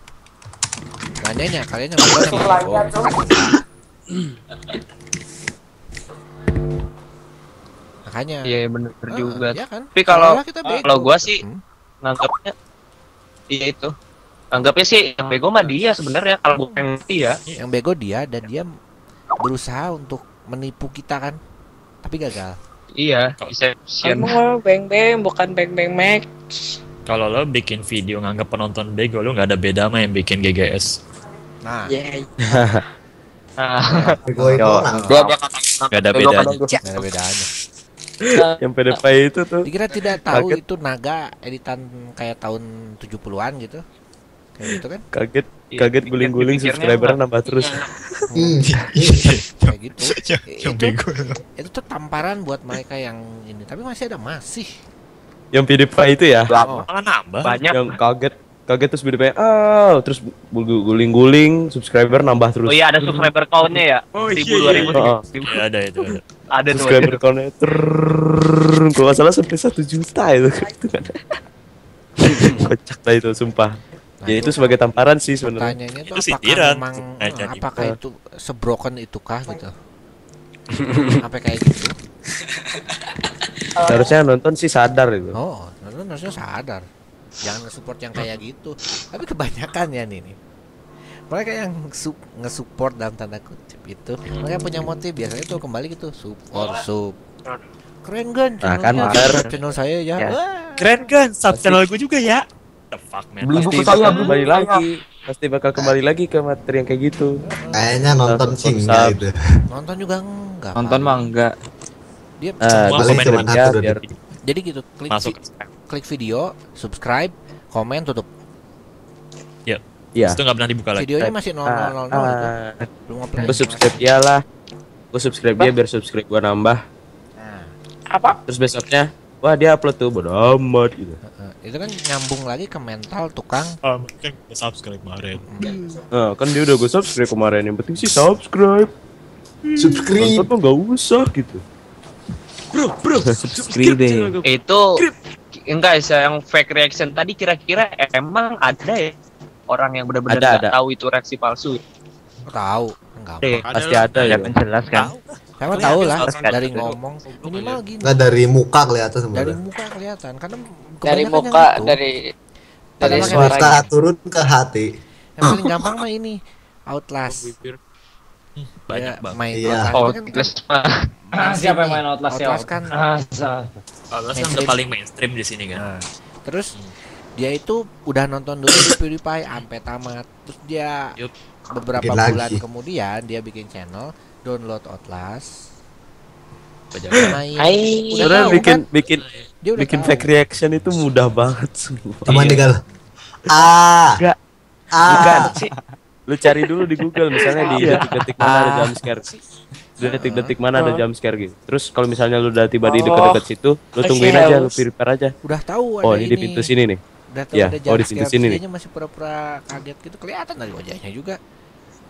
Nanyanya kalian yang bego. Makanya. Iya bener juga. Ya kan? Tapi kalau gua sih nganggapnya iya itu. Anggapnya sih yang bego mah dia sebenarnya, kalau bukan dia. Yang bego dia, dan dia berusaha untuk menipu kita kan. Tapi gagal. Iya, deception. Kamu beng bukan beng max. Kalau lo bikin video nganggap penonton bego, lo nggak ada beda sama yang bikin GGS. Nah. Bego itu nggak ada bedanya. Nggak ada bedanya. Yang PewDiePie itu tuh. Dikira tidak tahu Kaget. itu naga editan kayak tahun 70-an gitu. Kayak gitu kan? Kaget guling-guling subscriber nambah terus. Kayak gitu. Yang bego. Itu tuh tamparan buat mereka yang ini. Tapi masih. Yang PewDiePie itu ya. Malah nambah. Banyak. Yang kaget terus PewDiePie terus guling-guling subscriber nambah terus. Oh iya, ada subscriber count-nya ya. 1000 2000. Iya, ada itu ada. Ada tuh. Subscriber count-nya kalau nggak salah sampai 1 juta itu kan. Kocak lah itu sumpah. Ya itu sebagai tamparan sih sebenarnya. Pertanyaannya Itu tuh sindiran. apakah itu sebroken itukah gitu? Sampai kayak gitu. Harusnya nonton sih sadar itu. Oh, nonton harusnya sadar. Jangan support yang kayak gitu. Tapi kebanyakan ya nih. Mereka yang nge-support dalam tanda kutip itu, mereka punya motif biasanya tuh kembali gitu, support. Keren kan Nah, kan channel saya ya. Wah. Keren kan? Sub channel gue juga ya. The fuck man. Beli buku Pasti saya, bakal kembali lagi. Pasti bakal kembali lagi ke materi yang kayak gitu. Kayaknya nonton sih enggak itu. Nonton juga enggak. Nonton mah enggak. Dia Semua paling komen cuma aja atur biar jadi gitu, masuk. klik video, subscribe, komen, tutup. Ya. Iya. Itu nggak pernah dibuka lagi. Videonya masih 0000 gitu. Belum upload. Gue subscribe dia lah. Gue subscribe dia biar subscribe gue nambah. Apa? Terus besoknya, wah dia upload tuh bodo amat gitu. Itu kan nyambung lagi ke mental tukang. Kan udah subscribe kemarin. Nah, kan dia udah gue subscribe kemarin. Yang penting sih subscribe. Nonton tuh nggak usah gitu. Bro, subscribe deh. Itu enggak sih yang fake reaction tadi kira-kira emang ada ya orang yang benar-benar Ada. nggak tahu itu reaksi palsu. Tahu, enggak. Pasti ada ya. Jelas kan. Siapa tahu lah Kelihatan. dari ngomong minimal gini. Enggak dari muka kelihatan Dari sebenarnya. muka kelihatan karena Dari kebanyakan muka, yang itu. dari Pakai suaranya. Muka turun ke hati. Yang paling gampang mah ini Outlast. Banyak Ya, banget. main Iya. Outlast kan Siapa yang main Outlast ya? Outlast kan Outlast kan udah paling mainstream di sini kan. Nah, terus dia itu udah nonton dulu di PewDiePie sampai tamat. Terus dia Yup. beberapa Bikin bulan lagi. kemudian dia bikin channel, download Outlast, main. Hai. Udah Sebenarnya tahu kan? Dia udah bikin tahu. fake reaction itu mudah banget sumpah. Cuman Iya. tinggal Enggak. Bukan sih. Lu cari dulu di Google misalnya di detik-detik mana ada jump scare. Di detik-detik mana ada jump scare gitu. Terus kalau misalnya lu udah tiba di dekat-dekat situ, lu tungguin aja, lu prepare aja. Udah tahu Oh, ada ini di pintu sini nih. Udah tahu Ya, ada oh, di jump pintu scare, sini nih. dianya masih pura-pura kaget gitu, kelihatan dari wajahnya juga.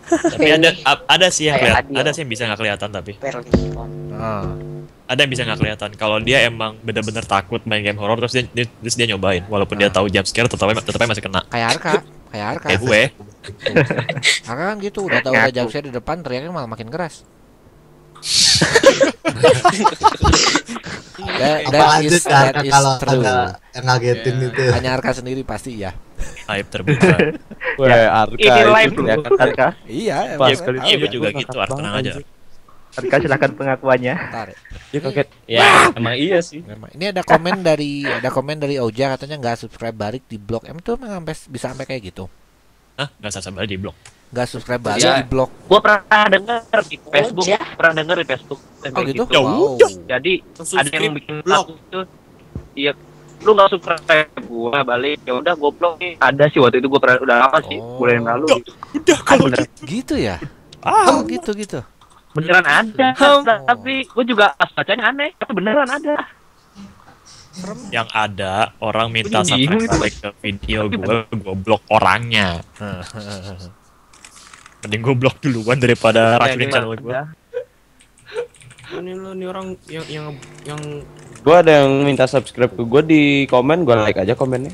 Tapi ada sih yang Kayak kelihatan, Adil. ada sih yang bisa nggak kelihatan tapi. Perlington. Nah, Ada yang bisa nggak kelihatan. Kalau dia emang bener-bener takut main game horror terus dia nyobain, walaupun dia tahu jump scare tetap masih kena. kayak Arka. Kayak gue. Arka kan gitu, udah tahu ada jump scare di depan, teriaknya malah makin keras. Lanjut That ya is kalau true. ada yang ngagetin itu. Hanya Arka sendiri pasti ya. Aib terbuka. Wah, Arka Ini itu live kelihatan Arka, Iya, Pas emang sekali tahu Iya, ya. gue juga gitu. Tenang aja. Arka silakan pengakuannya. Ntar. Dia kaget. Ya, emang iya sih. Memang. Ini ada komen dari Oja katanya nggak subscribe Barik di blog. Emang tuh emang bisa sampai kayak gitu? Hah? Nggak usah sampai di blok. Nggak subscribe Barik Ya. di blog. Gua pernah denger di Facebook, ya. pernah denger di Facebook. Oh gitu? Ya Wow. Jadi ada yang bikin blog. itu, iya, lu nggak subscribe gua balik, ya udah gua blok nih. Ada sih waktu itu gua pernah, udah lama sih, Oh. bulan yang lalu. Gitu. Udah kalau Gitu ya? Ah. Oh gitu. Beneran ada, tapi gua juga pas bacanya aneh, tapi beneran ada. yang ada orang minta Ini bingung subscribe ke video gue blok orangnya. Mending gue blok duluan daripada racunin channel gue. Ini lo nih orang yang Gua ada yang minta subscribe ke gua di komen, gua like aja komennya.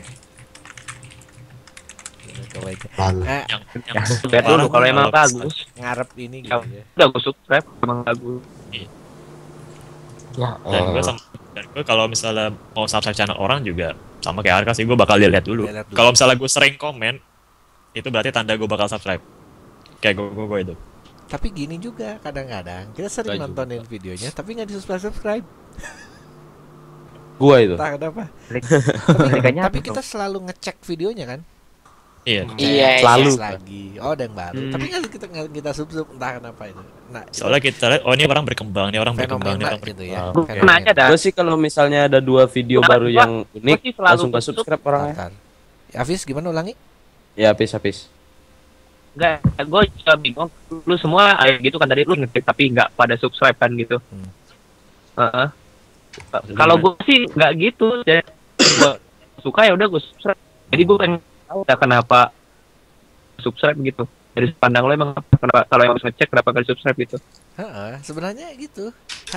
Lihat dulu kalau emang bagus. Ngarep ini gitu ya. Udah gua subscribe, emang bagus. Ya, Dan gue kalau misalnya mau subscribe channel orang juga sama kayak Arka sih, gue bakal lihat dulu. Lihat dulu. Kalau misalnya gue sering komen, itu berarti tanda gue bakal subscribe. Kayak gue itu. Tapi gini juga kadang-kadang kita sering Gak juga. nontonin videonya tapi nggak di subscribe. Gua itu. Entah kenapa. Kliknya Tapi kita selalu ngecek videonya kan. Iya. Selalu lagi. Oh, ada yang baru. Tapi kan kita sub entah kenapa itu. Nah, soalnya kita lihat oh ini orang berkembang, ini orang berkembang, ini orang gitu ya. Nanya dah. Gue sih kalau misalnya ada 2 video baru yang unik langsung ke subscribe orangnya. Hafiz gimana ulangi? Ya, habis. Enggak, gue juga bingung. Lu semua gitu kan tadi lu ngecek tapi nggak pada subscribe kan gitu. Kalau gue sih nggak gitu. Jadi gue suka ya udah gue subscribe. Jadi gue pengen tahu ya kenapa subscribe gitu. Dari pandang lo emang kenapa kalau yang ngecek kenapa nggak subscribe gitu? Sebenarnya gitu.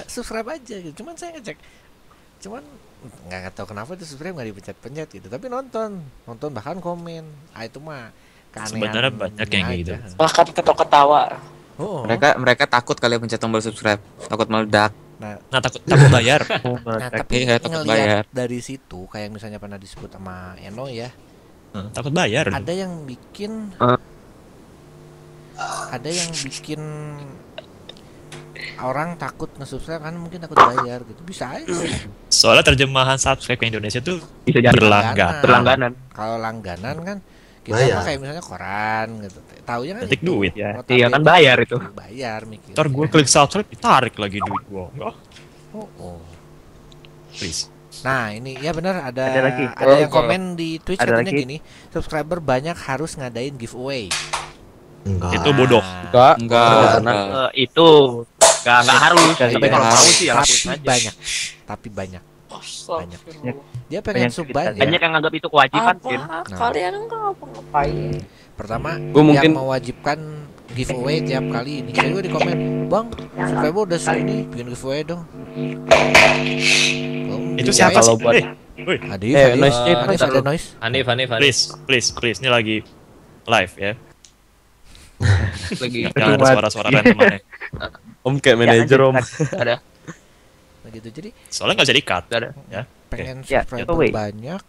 Subscribe aja gitu. Cuman saya ngecek. Cuman nggak tahu kenapa itu subscribe nggak dipencet-pencet gitu. Tapi nonton bahkan komen. Itu mah sebenarnya banyak yang gitu. Bahkan ketawa-ketawa. Mereka takut kali pencet tombol subscribe, takut meledak. Nah takut bayar. Tapi ngelihat dari situ kayak misalnya pernah disebut sama Eno ya. Takut bayar. Ada yang bikin orang takut nge-subscribe kan mungkin takut bayar gitu. Bisa aja. Soalnya terjemahan subscribe ke Indonesia tuh bisa jadi berlangganan. Kalau langganan kan kita kayak misalnya koran gitu. Taunya kan ketik duit ya. Iya kan bayar itu. Bayar mikir. Ntar gue klik subscribe ditarik lagi duit gue. Please. Nah ini ya benar ada yang komen di Twitch katanya gini, subscriber banyak harus ngadain giveaway. Enggak. Itu bodoh. Enggak. Itu enggak harus. Tapi kalau mau sih ya langsung aja. Tapi banyak. Dia pengen sub banyak. Banyak yang anggap itu kewajiban. Kalian enggak ngapain? Pertama, mungkin yang mewajibkan giveaway tiap kali ini. Saya juga di komen, "Bang, subscriber udah segini, bikin giveaway dong." Itu siapa kalau buat noise. Hanif. Please, ini lagi live ya. Lagi jangan ada suara-suara random aneh. Om kayak manajer om. Ada. Begitu jadi. Soalnya nggak jadi cut. Ada. Ya. Pengen subscriber banyak.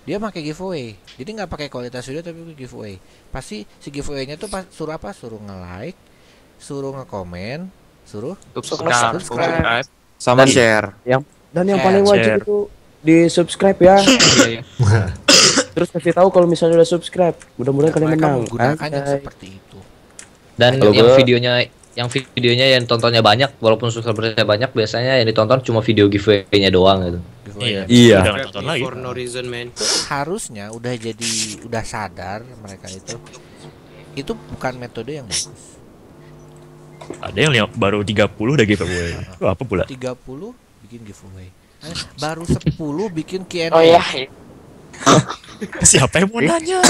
Dia pakai giveaway. Jadi nggak pakai kualitas video tapi giveaway. Pasti si giveaway-nya tuh suruh apa? Suruh nge-like, suruh nge-komen, suruh subscribe. Sama share. Dan yang paling wajib itu di subscribe ya. Terus kasih tahu kalau misalnya udah subscribe. Mudah-mudahan kalian menang. Menggunakannya seperti itu. Dan yang videonya yang tontonnya banyak, walaupun subscribernya banyak, biasanya yang ditonton cuma video giveaway-nya doang gitu. Iya. For no reason, man. Harusnya udah sadar mereka itu bukan metode yang bagus. Ada yang baru 30 udah giveaway. Apa pula? 30 bikin giveaway. Baru 10 bikin Q&A. Oh iya. Siapa yang mau nanya?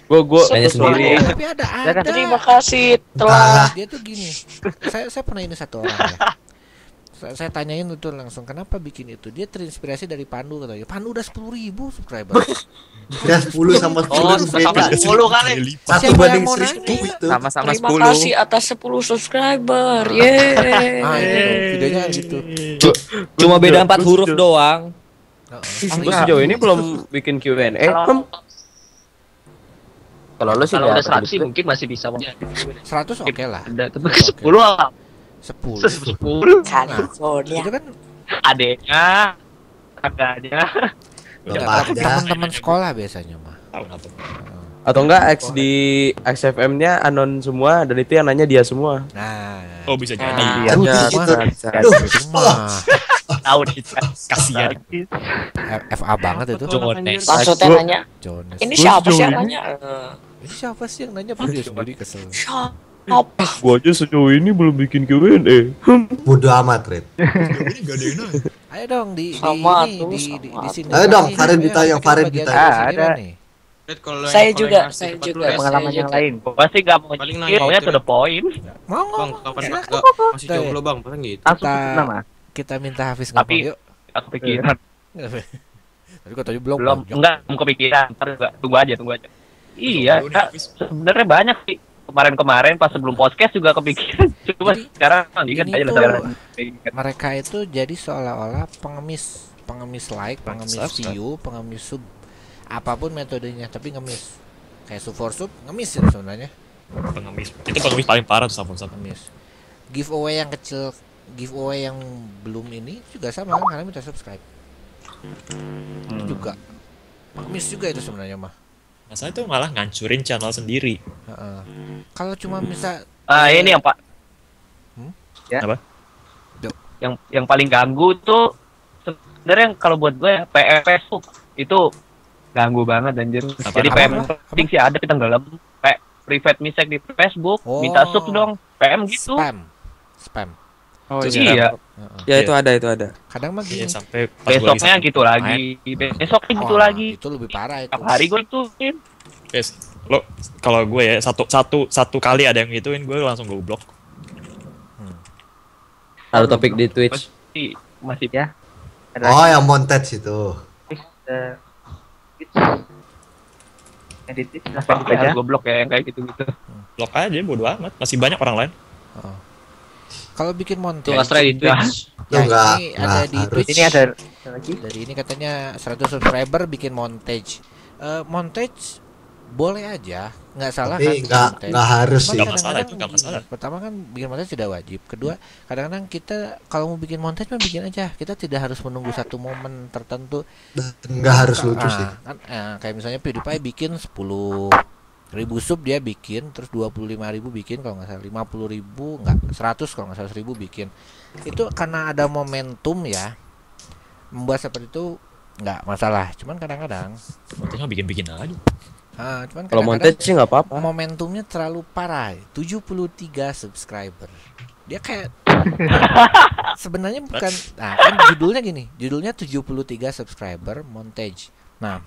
Gue nanya sendiri. Tapi ada. Terima kasih telah. Dia tuh gini. Saya pernah ini satu orang ya. Saya tanyain itu langsung kenapa bikin itu. Dia terinspirasi dari Pandu katanya. Pandu udah 10.000 subscriber. Udah 10 sama 10 sama 10 kali. 1 banding 1.000 itu. Sama-sama 10. Terima kasih atas 10 subscriber. Yeay. Videonya gitu. Cuma beda 4 huruf doang. Gue sejauh ini belum bikin Q&A. Kalau lu sih kalau udah 100 sih mungkin masih bisa. 100 oke lah. Tapi 10 lah. 10. Itu kan adeknya, kakaknya, teman-teman sekolah biasanya mah. Atau enggak X di XFM-nya anon semua dan itu yang nanya dia semua. Nah. Oh bisa jadi. Iya. Tahu nih. Kasihan. FA banget itu. Maksudnya nanya. Ini siapa sih yang nanya? Ini siapa sih yang nanya? Dia sendiri kesel. Gua aja sejauh ini belum bikin Q&A. Bodoh amat, Red. Ayo dong di sini. Ayo dong, Farid ditanya. Ada. Saya juga. Pengalaman yang lain. Pasti nggak mau maunya to the point. Mau. Masih jomblo bang, paling gitu. Kita minta Hafiz ngomong yuk. Aku pikiran. Tapi katanya belum. Enggak, mau kepikiran. Tunggu aja. Iya, sebenarnya banyak sih. Kemarin pas sebelum podcast juga kepikiran. Cuma sekarang ingat aja lah. Mereka itu jadi seolah-olah pengemis like, pengemis view, pengemis sub, apapun metodenya, tapi ngemis. Kayak sub for sub, ngemis ya sebenarnya. Pengemis. Itu pengemis paling parah tuh sama ngemis. Giveaway yang kecil, giveaway yang belum ini juga sama kan, kalian minta subscribe. Itu juga Miss juga itu sebenarnya mah. Masalah itu malah ngancurin channel sendiri. Kalau cuma bisa ini yang Pak. Ya. Apa? Yang paling ganggu tuh sebenarnya kalau buat gue ya Facebook itu ganggu banget anjir. Jadi PM penting sih ada kita tenggelam kayak private message di Facebook, minta sub dong, PM gitu. Spam. Oh iya. Ya itu ada. Kadang mah gini. Sampai besoknya gitu lagi, besoknya gitu lagi. Itu lebih parah itu. Tiap hari gue ituin. Guys, lo kalau gue ya satu kali ada yang gituin gue langsung gue blok. Ada topik di Twitch. Masih ya. Oh, yang montage itu. Edit gue blok ya yang kayak gitu-gitu. Blok aja bodo amat, masih banyak orang lain. Kalau bikin montage di Twitch. Ini ada di Twitch. Ini ada lagi. Dari ini katanya 100 subscriber bikin montage. Montage boleh aja, nggak salah tapi kan? Nggak harus sih. Nggak masalah. Pertama kan bikin montage tidak wajib. Kedua, kadang-kadang kita kalau mau bikin montage mah bikin aja. Kita tidak harus menunggu satu momen tertentu. Nggak harus lucu sih. Kan, kayak misalnya PewDiePie bikin 10.000 sub dia bikin, terus 25.000 bikin kalau nggak salah, 50.000 nggak 100 kalau nggak salah 1.000 bikin. Itu karena ada momentum ya. Membuat seperti itu nggak masalah. Cuman kadang-kadang montage bikin aja. Cuman kalau montage sih nggak apa-apa. Momentumnya terlalu parah. 73 subscriber. Dia kayak sebenarnya bukan. Nah, kan judulnya gini. Judulnya 73 subscriber montage. Nah,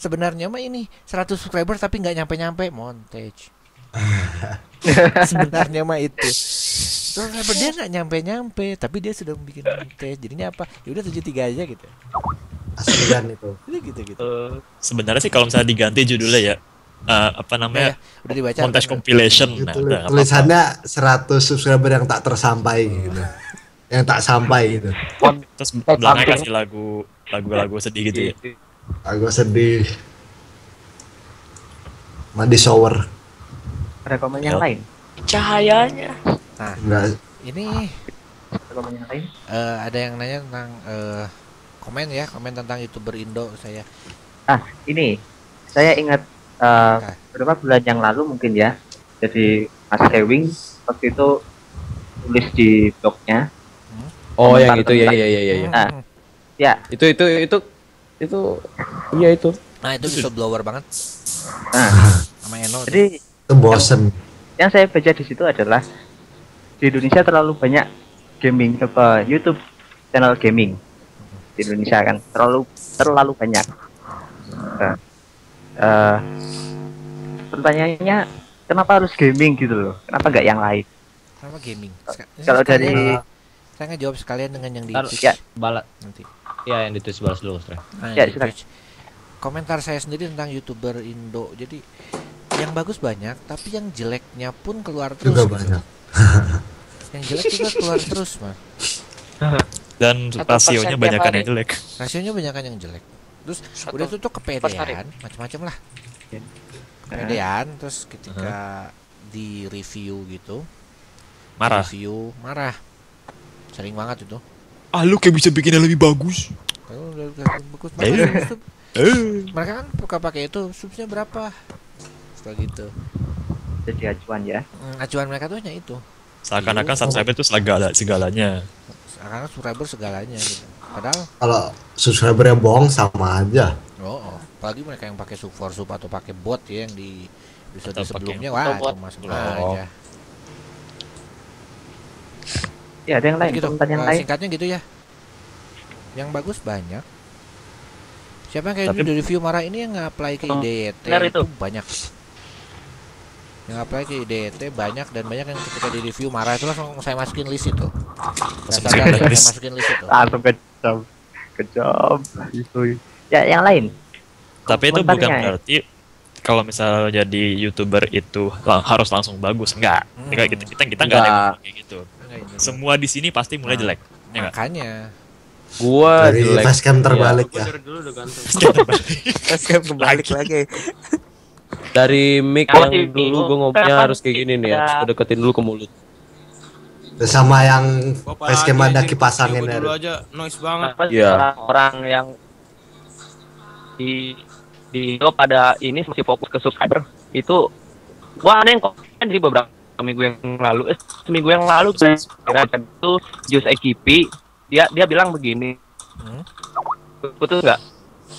sebenarnya mah ini 100 subscriber tapi nggak nyampe-nyampe montage. Sebenarnya mah itu. Subscriber dia nggak nyampe-nyampe tapi dia sudah bikin montage. Jadinya apa? Ya udah 73 aja gitu. Aslian itu. Gitu. Sebenarnya sih kalau misalnya diganti judulnya ya apa namanya? Udah dibaca. Montage compilation. Tulisannya 100 subscriber yang tak tersampai gitu. Yang tak sampai gitu. Terus belakangnya kasih lagu sedih gitu ya. Lagu sedih. Mandi shower. Ada komen yang lain? Cahayanya. Nah, enggak. Ini ada komen yang lain? Ada yang nanya tentang komen tentang YouTuber Indo saya. Ini saya ingat beberapa bulan yang lalu mungkin ya. Jadi Mas Kevin waktu itu tulis di blognya. Oh, yang itu ya. Ya. Itu iya itu. Nah, itu whistleblower banget. Sama Eno. Jadi itu bosen. Yang saya baca di situ adalah di Indonesia terlalu banyak gaming YouTube channel gaming. Di Indonesia kan terlalu banyak. Pertanyaannya kenapa harus gaming gitu loh? Kenapa nggak yang lain? Kenapa gaming? Kalau dari saya ngejawab sekalian dengan yang di Twitch. Ya, balas nanti. Ya, yang di Twitch balas dulu, Ya, Twitch. Komentar saya sendiri tentang YouTuber Indo. Jadi yang bagus banyak, tapi yang jeleknya pun keluar terus. Juga banyak. Yang jelek juga keluar terus, Mas. Dan rasionya banyakan yang jelek. Rasionya banyakan yang jelek. Terus udah itu tuh kepedean, macam-macam lah. Kepedean, terus ketika di review gitu, marah. Sering banget itu. Lu kayak bisa bikin yang lebih bagus. Bagus. Mereka kan suka pakai itu, subsnya berapa? Setelah gitu. Jadi acuan ya. Acuan mereka tuh hanya itu. Seakan-akan subscriber itu segalanya. Seakan-akan subscriber segalanya gitu. Padahal kalau subscriber yang bohong sama aja. Apalagi mereka yang pakai sub atau pakai bot ya yang di episode sebelumnya, wah itu aja. Ya, ada yang lain, gitu, yang lain. Singkatnya gitu ya. Yang bagus banyak. Siapa yang kayak di review marah ini yang nge-apply ke IDT itu banyak. Yang apply ke IDT banyak dan banyak yang ketika di review marah itu langsung saya masukin list itu. Saya masukin list itu. Langsung kejam. Itu. Ya, yang lain. Tapi itu bukan berarti kalau misalnya jadi YouTuber itu harus langsung bagus, enggak. Kita enggak ada kayak gitu. Semua di sini pasti mulai jelek. Ya makanya gua dari facecam terbalik ya. Facecam kebalik lagi. Dari mic yang dulu gue ngomongnya harus kayak gini nih ya, harus deketin dulu ke mulut. Sama yang facecam ada kipas angin dulu aja noise banget. Iya. Orang yang di di YouTube ada ini masih fokus ke subscriber itu. Wah, ada yang komen sih beberapa seminggu yang lalu kira itu Jus EKP dia bilang begini. Putus nggak?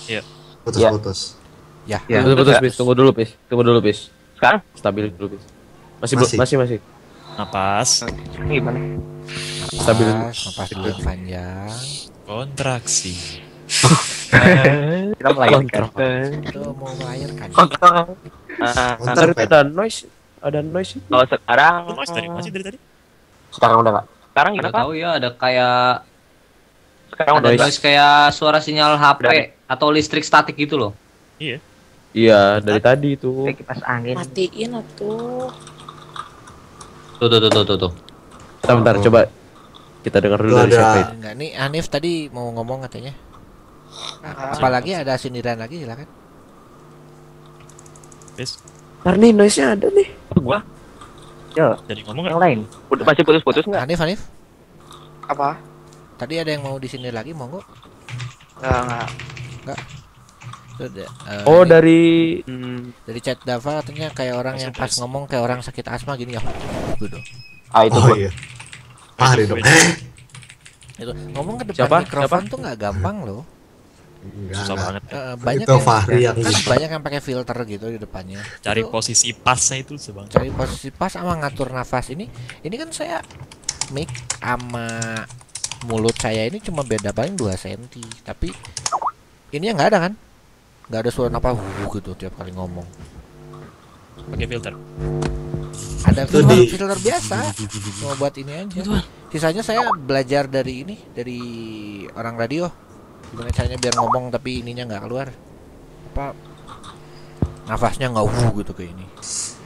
Iya. Putus. Ya. Putus, Bis. Tunggu dulu, Bis. Sekarang? Stabil dulu, Bis. Masih. Napas. Gimana? Stabil. Napas dulu panjang. Kontraksi. Kita melahirkan. Itu mau melahirkan. Ntar ada noise. Kalau sekarang Noise dari masih dari tadi. Sekarang udah nggak? sekarang Nggak gimana Pak? tahu ya, ada kayak Sekarang ada udah noise kayak suara sinyal HP atau listrik statik gitu loh. Iya, dari tadi itu. Kipas angin. Matiin atuh. Tuh. Bentar, coba kita dengar dulu dari siapa itu. Enggak nih, Hanif tadi mau ngomong katanya. Apalagi ada sindiran lagi, silakan. Ntar nih noise-nya ada nih. Gua. Ya, jadi ngomong yang lain. Masih putus-putus enggak? Hanif. Apa? Tadi ada yang mau disindir lagi, monggo. Enggak. Oh, dari chat Dava katanya kayak orang yang pas ngomong kayak orang sakit asma gini ya. Gitu. Itu iya. Mari dong. Itu ngomong ke depan mikrofon tuh nggak gampang loh. Susah banget. Banyak itu Fahri yang banyak yang pakai filter gitu di depannya. Cari posisi pasnya itu sebang. Cari posisi pas sama ngatur nafas ini kan saya mic sama mulut saya ini cuma beda paling 2 cm, tapi ini yang nggak ada kan? Nggak ada suara apa gitu tiap kali ngomong. Pakai filter. Ada filter biasa. Mau buat ini aja. Sisanya saya belajar dari orang radio. Gimana caranya biar ngomong tapi ininya nggak keluar. Apa nafasnya nggak gitu kayak ini.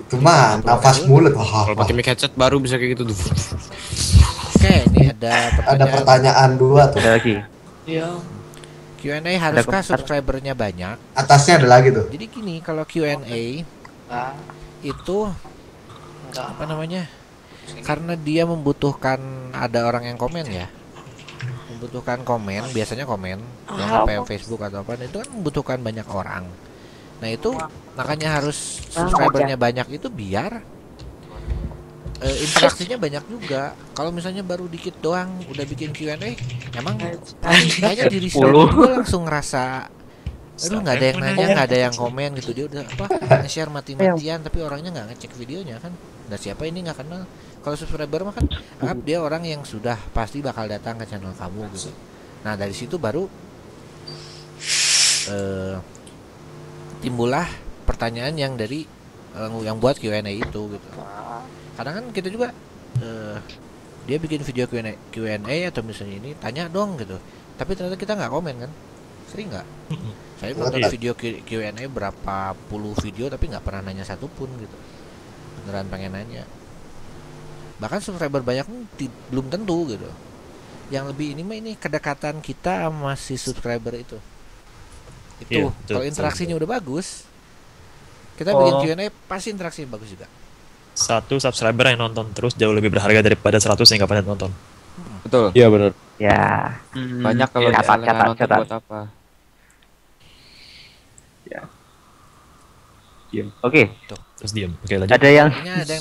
Itu mah nafas mulut. Kalau pakai mic headset baru bisa kayak gitu tuh. Oke, ini ada pertanyaan 2 tuh. Ada lagi. Iya. Q&A haruskah subscribernya banyak? Atasnya ada lagi tuh. Jadi gini, kalau Q&A itu apa namanya? Karena dia membutuhkan ada orang yang komen ya. Membutuhkan komen, biasanya komen yang apa Facebook atau apa itu kan membutuhkan banyak orang. Nah, itu makanya harus subscribernya banyak itu biar interaksinya banyak juga. Kalau misalnya baru dikit doang udah bikin Q&A, emang kayaknya diri sendiri juga langsung ngerasa aduh nggak ada yang nanya, nggak ada yang komen gitu. Dia udah nge-share mati-matian tapi orangnya nggak ngecek videonya kan. Dan siapa ini nggak kenal. Kalau subscriber mah kan anggap dia orang yang sudah pasti bakal datang ke channel kamu gitu. Nah, dari situ baru timbullah pertanyaan yang dari yang buat Q&A itu gitu. Kadang kan kita juga dia bikin video Q&A atau misalnya ini tanya dong gitu, tapi ternyata kita nggak komen kan, sering nggak? Saya nonton video Q&A berapa puluh video tapi nggak pernah nanya satu pun gitu, beneran pengen nanya. Bahkan subscriber banyak belum tentu gitu. Yang lebih ini mah ini kedekatan kita sama si subscriber itu. Kalau interaksinya udah bagus, kita bikin Q&A pasti interaksi bagus juga. Satu subscriber yang nonton terus jauh lebih berharga daripada 100 yang gak pernah nonton. Betul. Iya benar. Ya. Banyak kalau nggak nonton buat apa? Ya. Diam. Oke. Terus diam. Oke, lanjut. Ada yang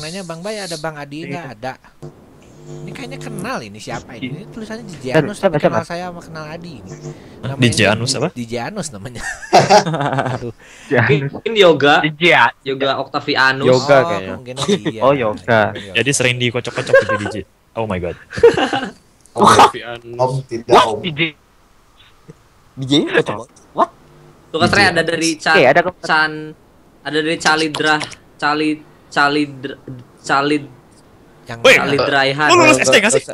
nanya Bang Bay, ada Bang Adi nggak ada? Ini kayaknya kenal ini siapa ini? Ini tulisannya DJ Anus, tapi kenal saya sama kenal Adi ini. DJ Anus apa? DJ Anus namanya. Aduh. Mungkin yoga Octavianus. Yoga kayaknya. Oh, yoga. Jadi sering dikocok-kocok gitu DJ. Oh my god. Om tidak om. DJ kocok. What? Tuh katanya ada dari ada dari Calidra yang Calidraihan. Lu lulus SD nggak sih?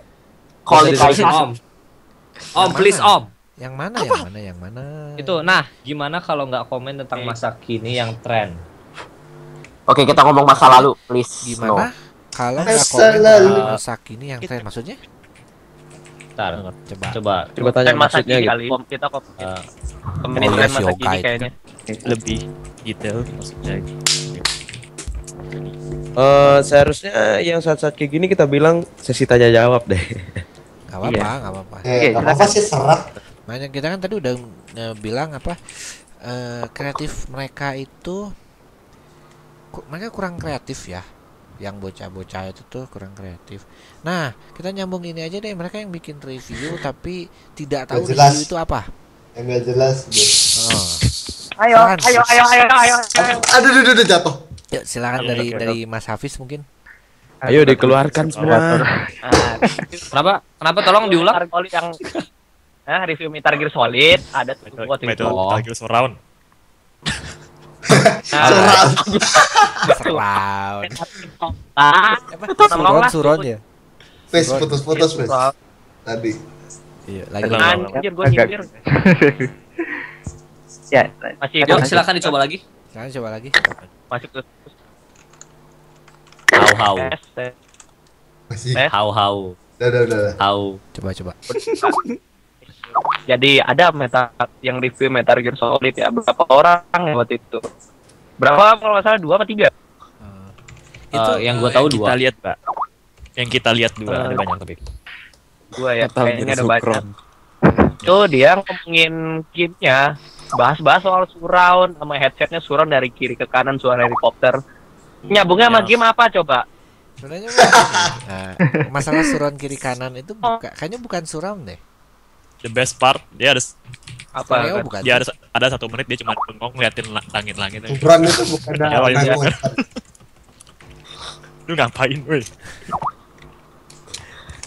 Om, please Om. Yang mana? Itu, nah, gimana kalau nggak komen tentang masa kini yang tren? Oke, kita ngomong masa lalu, please. Gimana kalau nggak komen tentang masa kini yang tren? Maksudnya? Ntar, coba tanya maksudnya gitu. Kita komenin tren masa kini kayaknya. Lebih detail maksudnya. Seharusnya yang saat-saat kayak gini kita bilang sesi tanya jawab deh. Gak apa-apa. Gak apa-apa sih, serah. Makanya kita kan tadi udah bilang apa kreatif mereka itu mereka kurang kreatif ya. Yang bocah-bocah itu tuh kurang kreatif. Nah, kita nyambung ini aja deh, mereka yang bikin review tapi tidak tahu review itu apa. Yang nggak jelas. Ayo. Aduh, jatuh. Yuk, silakan dari Mas Hafiz mungkin. Ayo dikeluarkan semua. Kenapa tolong diulang? Yang review Metal Gear Solid ada tuh waktu itu. Metal Gear Surround. Suron ya. Face putus face. Tadi. Iya, lagi. Anjir gua nyindir. Ya, masih. Silakan dicoba lagi. Silakan coba lagi. Masuk ke How. Masih. How. Udah. How. Coba. Jadi ada yang review Metal Gear Solid ya, berapa orang waktu itu? Berapa kalau nggak salah 2 apa 3? Itu yang gua tahu 2. Kita lihat, Pak. Yang kita lihat 2 ada banyak tapi. Gua ya kayaknya ada banyak. Tuh dia ngomongin gamenya, bahas-bahas soal surround sama headsetnya surround dari kiri ke kanan suara helikopter. Nyambungnya sama game apa coba? Sebenarnya masalah surround kiri kanan itu kayaknya bukan surround deh. The best part dia ada apa? Bukan. Dia ada 1 menit dia cuma bengong ngeliatin langit-langit. Surround itu bukan ada. Lu ngapain, woi?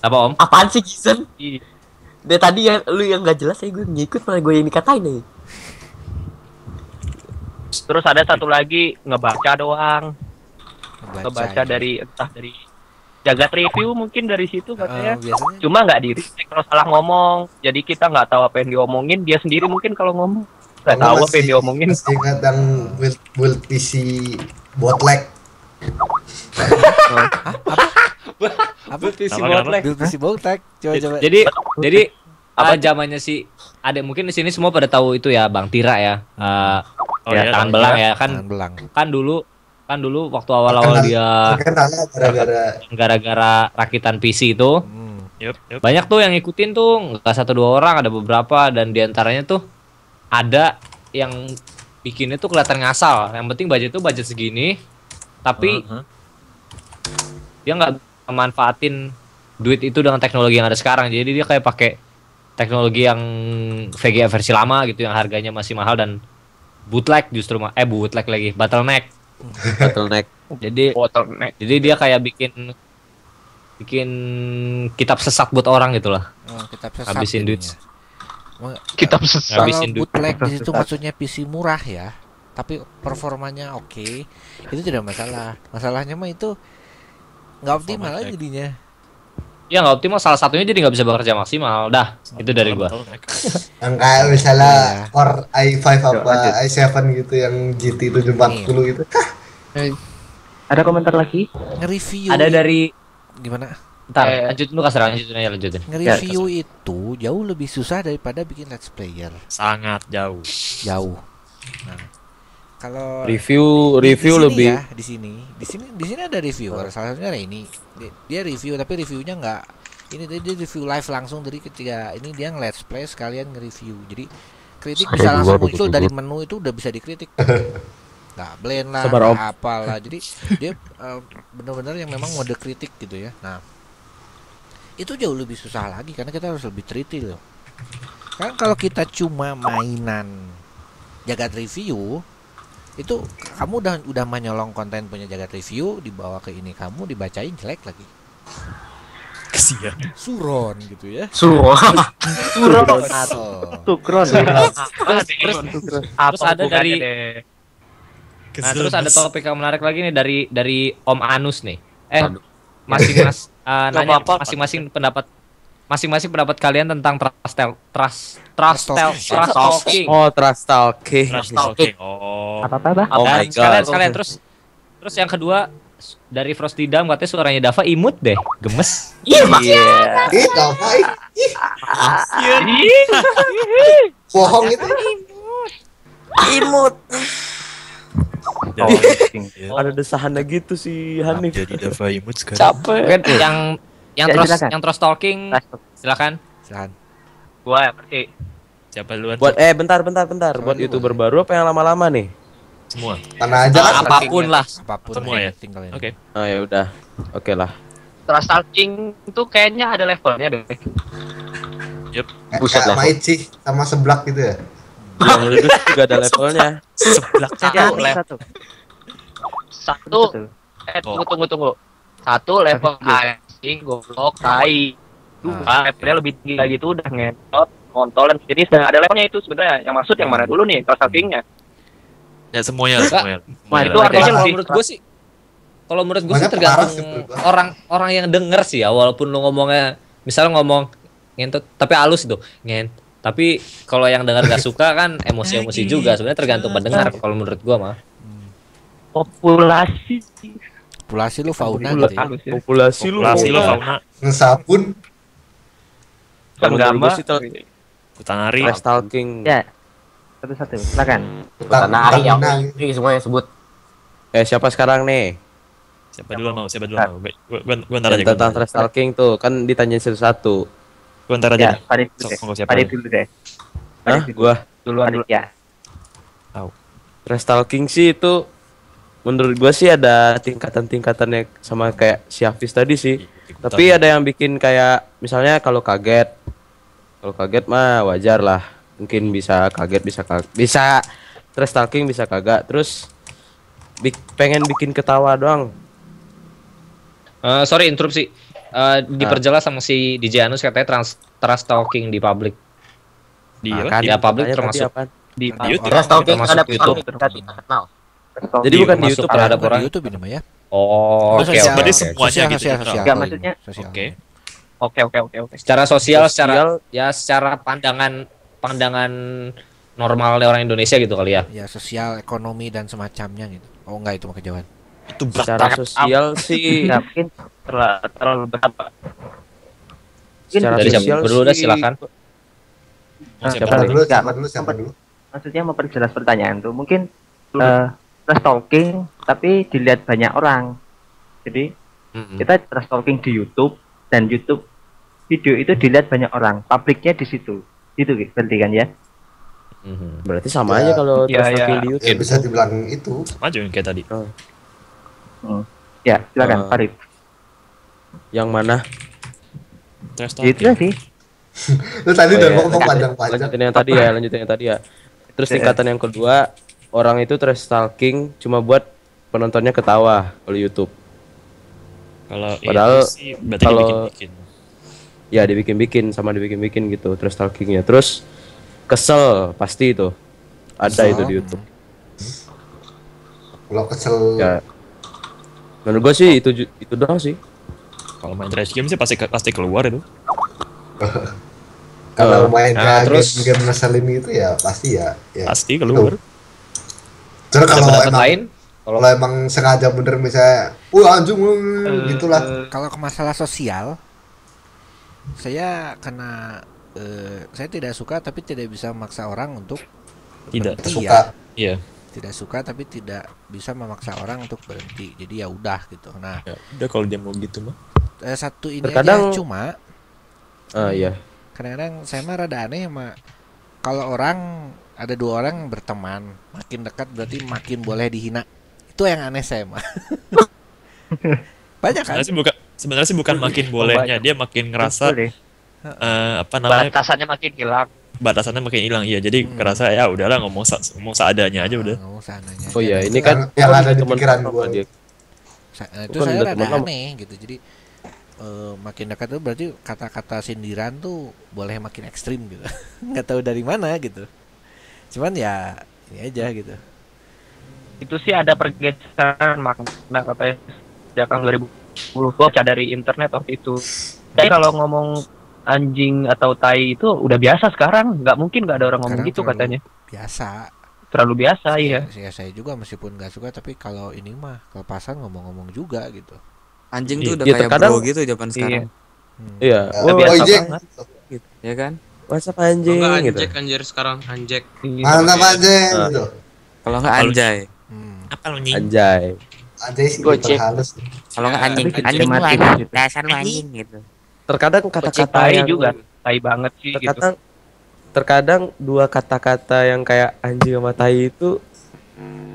Apa Om? Apaan sih Jason? Dari tadi ya lu yang gak jelas ya gue ngikut malah gue yang dikatain nih. Terus ada satu lagi ngebaca doang. Ngebaca ya. dari entah dari jagat review mungkin dari situ katanya. Biasanya. Cuma nggak di-retake kalau salah ngomong. Jadi kita nggak tahu apa yang diomongin, dia sendiri mungkin kalau ngomong nggak tahu apa yang diomongin. Masih ingat yang build PC bootleg. Apa PC bootleg? PC bootleg. Coba. Jadi apa zamannya sih? Ada mungkin di sini semua pada tahu itu ya, Bang Tira ya. Tangan belang ya kan. Kan dulu waktu awal-awal dia gara-gara rakitan PC itu. Yep. Banyak tuh yang ngikutin tuh, nggak 1-2 orang, ada beberapa dan diantaranya tuh ada yang bikinnya tuh kelihatan ngasal. Yang penting budget segini, tapi dia nggak manfaatin duit itu dengan teknologi yang ada sekarang. Jadi dia kayak pakai teknologi yang VGA versi lama gitu, yang harganya masih mahal dan bootleg justru bootleg lagi, bottleneck. Jadi dia kayak bikin kitab sesat buat orang gitu lah. Kitab sesat. Habisin duit. Kitab sesat. Habisin duit. Bootleg di situ maksudnya PC murah ya, tapi performanya oke. Itu tidak masalah. Masalahnya mah itu nggak optimal aja jadinya. Ya nggak optimal, salah satunya jadi nggak bisa bekerja maksimal. Dah, itu dari gua. Yang kayak misalnya Core i5 apa i7 gitu yang GT 740 gitu. Ada komentar lagi? Nge-review. Ada dari gimana? Ntar lanjutin. Nge-review itu jauh lebih susah daripada bikin let's player. Sangat jauh. Nah, kalau review lebih ya, di sini ada reviewer. Salah satunya ini. Dia review tapi reviewnya nggak ini, dia review live langsung dari ketika ini dia nge-let's play sekalian nge-review. Jadi kritik bisa langsung muncul dari menu itu udah bisa dikritik. Nggak blend lah, nggak apalah. Jadi dia benar-benar yang memang mode kritik gitu ya. Nah, itu jauh lebih susah lagi karena kita harus lebih teliti loh. Kan kalau kita cuma mainan jagat review itu kamu udah menyolong konten punya jagat review, dibawa ke ini kamu dibacain jelek lagi. Kesian. Suron gitu ya. Suron. Terus ada dari terus ada topik yang menarik lagi nih dari Om Anus nih. Masing-masing pendapat kalian tentang trust talking. Oh, trust talking. Apa? Oh my god. Sekalian terus yang kedua dari Frosty Dam katanya suaranya Dava imut deh, gemes. Iya. Dava. Bohong itu. Imut. Ada desahannya gitu sih Hanif. Jadi Dava imut sekarang. Capek. Yang trust talking silakan. Gua ngerti. Siapa duluan? Buat bentar. Buat YouTuber baru apa yang lama-lama nih? Semua. Mana aja lah. Apapun lah. Apapun Semua ya. tinggalin. Oke. Oh ya udah. Oke lah. Trust Talking itu kayaknya ada levelnya deh. Yup. Buset lah. Maici sama seblak gitu ya. Yang Ludus juga ada levelnya. Satu. Tunggu. Satu level anjing, goblok, tai. Dua levelnya lebih tinggi lagi tuh udah ngetot, kontol dan sejenis. Dan ada levelnya itu sebenarnya. Yang maksud yang mana dulu nih? Trust Talking-nya. Ya semuanya. Itu artinya kalau menurut gue sih. Kalau menurut gue sih tergantung orang yang denger sih ya. Walaupun lu ngomongnya, misalnya ngomong ngentot, tapi halus itu ngent. Tapi kalau yang dengar gak suka kan emosi-emosi juga. Sebenarnya tergantung pendengar kalau menurut gue mah. Populasi lu fauna gitu ya. Populasi lu fauna. Ngesabun. Gambar. Kutanari. Trust Talking. Ya. Satu-satu. Silakan. Kutanari yang ini semuanya sebut. Siapa sekarang nih? Siapa dulu mau? Gua ntar aja. Tentang Trust Talking tuh kan ditanyain satu-satu. Gua ntar aja. Farid dulu deh. Gua Duluan ya. Trust Talking sih itu menurut gua sih ada tingkatan-tingkatannya sama kayak si Hafiz tadi sih. Tapi ada yang bikin kayak misalnya kalau kaget mah wajar lah. Mungkin bisa kaget, bisa Trust Talking, bisa kagak. Terus pengen bikin ketawa doang. Sorry interupsi. Diperjelas sama si DJ Anus katanya Trust Talking di public. Di public termasuk di YouTube. Trust Talking ada YouTube. kita tidak kenal. Jadi bukan di YouTube terhadap orang di YouTube ini mah ya. Oh, oke. Berarti semuanya gitu. Enggak maksudnya. Oke. Secara sosial, secara pandangan normal orang Indonesia gitu kali ya. Ya, sosial, ekonomi dan semacamnya gitu. Oh enggak, itu mah kejauhan. Itu secara sosial sih mungkin terlalu berat, Pak. Secara dari sosial dulu dah silakan. Siapa dulu? Maksudnya memperjelas pertanyaan tuh mungkin Trust Talking tapi dilihat banyak orang. Jadi kita Trust Talking di YouTube dan YouTube video itu dilihat banyak orang. Publiknya di situ. Itu berarti kan ya? Berarti sama aja kalau Trust Talking di YouTube. Ya, bisa dibilang itu. Sama aja kayak tadi. Ya, silakan Farid. Yang mana? Trust Talking. Itu sih. Lu tadi udah ngomong panjang-panjang. Lanjutin yang tadi ya. Terus tingkatan yang kedua, orang itu Trust Talking cuma buat penontonnya ketawa kalau YouTube. Padahal sih, berarti dibikin-bikin. Ya dibikin-bikin gitu Trust Talking-nya. Terus kesel pasti itu. Ada itu di YouTube. Kalau kesel ya. Menurut gue sih itu doang sih. Kalau main trash game sih pasti keluar itu. Kalau main terus game ngeselin itu ya pasti ya. Pasti keluar. Terus kalau emang sengaja bener misalnya, anjing gitulah. Kalau ke masalah sosial, saya tidak suka tapi tidak bisa memaksa orang untuk berhenti. Iya. Tidak suka tapi tidak bisa memaksa orang untuk berhenti. Jadi ya udah gitu. Nah, udah kalau dia mau gitu mah. Satu ini terkadang, aja cuma. Iya. Kadang-kadang saya mah rada aneh sama kalau ada dua orang berteman, makin dekat berarti makin boleh dihina. Itu yang aneh saya mah. Banyak kan? Sebenarnya sih bukan makin bolehnya, dia makin ngerasa batasannya makin hilang. Iya, jadi ngerasa ya udahlah ngomong seadanya aja udah. Ngomong seadanya. Oh iya, ini kan yang ada di pikiran gua. Itu saya rada aneh gitu. Jadi makin dekat itu berarti kata-kata sindiran tuh boleh makin ekstrim gitu. Nggak tahu dari mana gitu. Cuman ya ini aja gitu. Itu sih ada pergeseran makna katanya sejak tahun 2010 baca dari internet waktu itu. Jadi kalau ngomong anjing atau tai itu udah biasa sekarang, nggak mungkin nggak ada orang ngomong gitu katanya. Terlalu biasa ya. Saya juga meskipun nggak suka tapi kalau ini mah kelepasan ngomong-ngomong juga gitu. Anjing tuh udah kayak bro gitu zaman sekarang. Iya. Udah biasa banget. Ya kan? WhatsApp anjing gitu. Anjek sekarang anjek. Mantap anjing gitu. Kalau nggak anjay. Apa lo anjing? Anjay sih halus. Kalau nggak anjing mati. Dasar lu anjing gitu. Terkadang kata-kata tai yang juga tai banget sih terkadang, gitu. terkadang dua kata-kata yang kayak anjing sama tai itu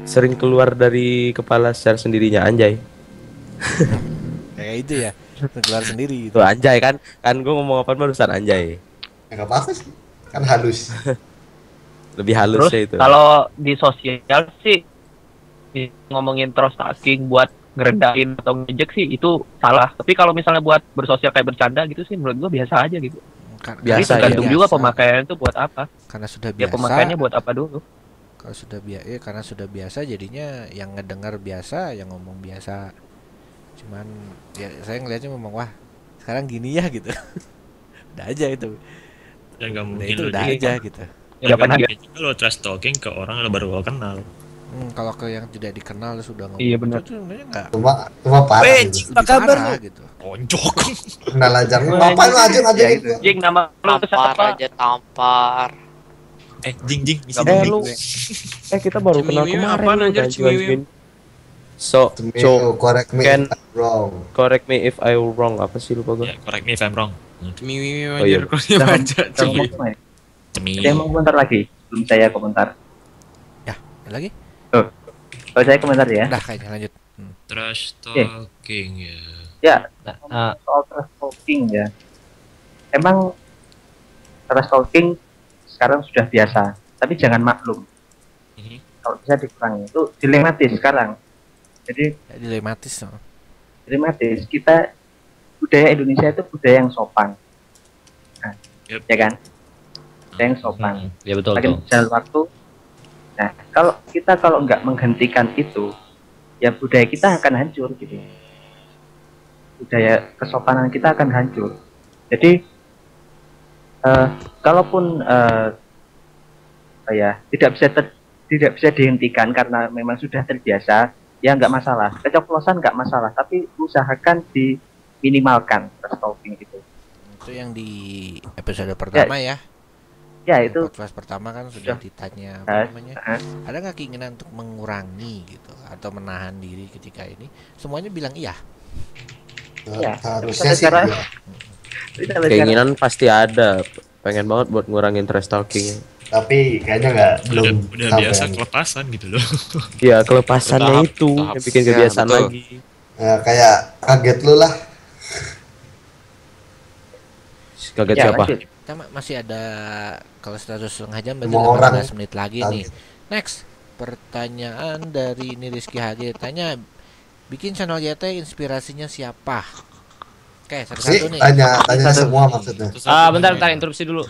sering keluar dari kepala secara sendirinya, anjay. Kayak itu ya, keluar sendiri gitu. Tuh anjay kan gue ngomong apa barusan anjay. Ya nggak apa-apa sih, kan halus. Lebih halus Terus ya itu. kalau di sosial sih ngomongin trust talking buat ngerendahin atau ngejek sih itu salah. Tapi kalau misalnya buat bersosial kayak bercanda gitu sih menurut gua biasa aja gitu. Biasa, tergantung ya. juga Biasa. pemakaian itu buat apa. Karena sudah Ya biasa. pemakaiannya buat apa dulu. Kalau sudah karena sudah biasa jadinya yang ngedengar biasa, yang ngomong biasa. Cuman ya saya ngelihatnya memang wah sekarang gini ya gitu. Udah aja itu. Ya nggak mungkin itu lo udah aja gitu. Ya nggak mungkin juga lo trash talking ke orang yang baru lo kenal. Kalau ke yang tidak dikenal sudah ngomong. Iya benar. Itu sebenarnya enggak. Cuma parah gitu. Apa kabar gitu. Ponjok. Kenal aja. Ngapain lu aja gitu. Jing nama lu Tampar aja tampar. Jing lu kita baru kenal kemarin anjing. So correct me if I'm wrong. Correct me if I wrong. Apa sih lupa gue? Ya, correct me if I'm wrong. Cemi anjir kok dia baca Cemi. Saya mau komentar lagi, belum saya komentar. Ya, lagi? Oh. Kalau saya komentar ya. Udah kayaknya lanjut. Trash talking ya. Ya, soal trash talking ya. Emang trash talking sekarang sudah biasa, tapi jangan maklum. Kalau bisa dikurangi itu dilematis sekarang. Jadi dilematis. Dilematis. Kita budaya Indonesia itu budaya yang sopan. Nah, ya kan? Budaya yang sopan. Ya betul. Makin berjalan waktu. Nah, kalau nggak menghentikan itu, ya budaya kita akan hancur gitu. Budaya kesopanan kita akan hancur. Jadi kalaupun tidak bisa dihentikan karena memang sudah terbiasa, ya nggak masalah. Keceplosan nggak masalah, tapi usahakan diminimalkan trash talking itu. Itu yang di episode pertama ya. Ya itu. Podcast pertama kan sudah ditanya apa namanya. Ada nggak keinginan untuk mengurangi gitu atau menahan diri ketika ini? Semuanya bilang iya. Ya, harusnya sih. Keinginan pasti ada. Pengen banget buat ngurangin trash talking. Tapi kayaknya belum udah biasa kelepasan gitu loh. Iya, kelepasannya itu yang bikin kebiasaan lagi. Ya, kayak kaget lu lah. Kaget siapa? Kita masih ada kalau 100 setengah jam berarti 15 menit lagi nih. Next, pertanyaan dari ini Rizky HG tanya, bikin channel YT inspirasinya siapa? Oke, satu-satu nih. Tanya semua maksudnya. Bentar, interupsi dulu.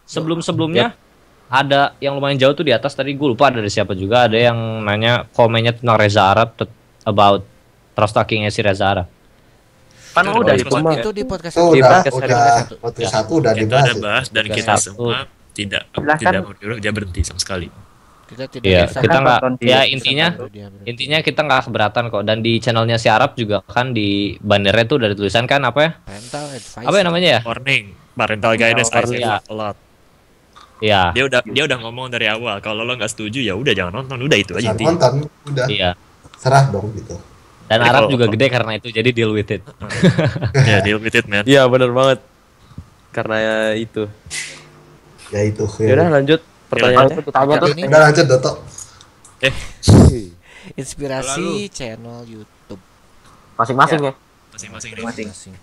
Sebelumnya ada yang lumayan jauh tuh di atas tadi gue lupa dari siapa juga, ada yang nanya komennya tentang Reza Arab about trust talking-nya si Reza Arab. Kan udah itu di podcast satu udah dibahas dan kita semua tidak menyuruh dia berhenti sama sekali. Kita nggak ya intinya kita nggak keberatan kok, dan di channelnya si Arab juga kan di bannernya tuh udah tulisan kan apa ya? Apa ya namanya ya? Warning, parental guidance I say a lot. Iya. Dia udah ngomong dari awal kalau lo nggak setuju ya udah jangan nonton, udah itu aja. Nonton, udah. Iya. Serah dong gitu. Dan Arab juga gede karena itu, jadi deal with it. Ya deal with it man. Iya benar banget. Karena itu. Ya itu. Ya udah lanjut pertanyaannya. Udah lanjut Doto. Inspirasi channel YouTube. Masing-masing ya. Masing-masing.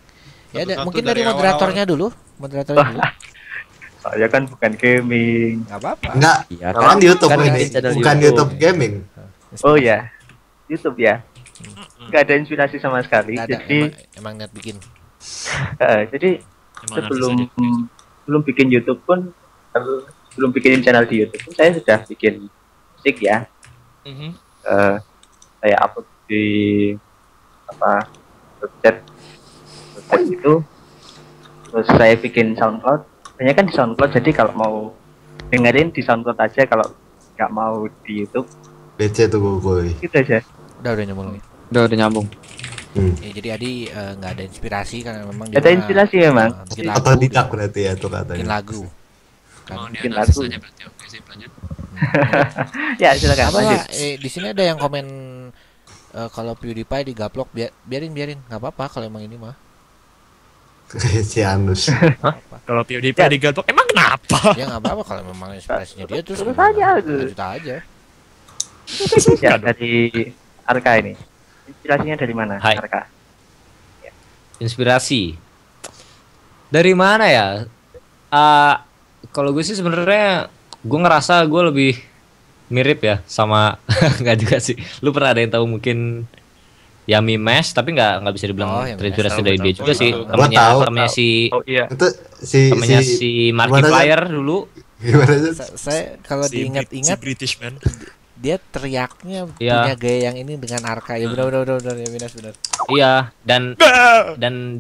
Ya ada mungkin dari moderatornya dulu. Moderatornya dulu. Saya kan bukan gaming. Enggak apa-apa. Enggak. Iya, kan YouTube kan ini, bukan YouTube gaming. Oh ya. YouTube ya. Nggak ada inspirasi sama sekali. Jadi emang niat bikin. Jadi sebelum bikin YouTube pun, belum bikin channel di YouTube pun saya sudah bikin musik ya. Saya upload di website itu. Terus saya bikin SoundCloud. Banyak kan di SoundCloud, jadi kalau mau dengerin di SoundCloud aja, kalau nggak mau di YouTube. BC tuh gue. Gitu aja. Udah nyambung. Udah nyambung. Ya, jadi Adi nggak ada inspirasi karena memang ada inspirasi memang. Atau tidak berarti ya tuh katanya. Bikin lagu. Bikin lagu. Oke, sih, lanjut. Ya silakan lanjut. Di sini ada yang komen kalau PewDiePie digaplok biarin nggak apa-apa kalau emang ini mah. Si Anus. Kalau PewDiePie digalbok emang kenapa? Ya nggak apa-apa kalau memang inspirasinya dia terus aja. lanjut aja. Ya dari Arka ini. Inspirasinya dari mana? Hai. Arka. Inspirasi dari mana ya? Kalau gue sih sebenarnya gue ngerasa gue lebih mirip ya sama nggak juga sih. Lu pernah ada yang tahu mungkin Yummy Mesh, tapi nggak bisa dibilang terinspirasi dari dia juga sih. Temennya si temennya si Markiplier dulu. Saya kalau diingat-ingat British man. Dia teriaknya punya gaya yang ini dengan Arka ya benar ya benar. Iya, dan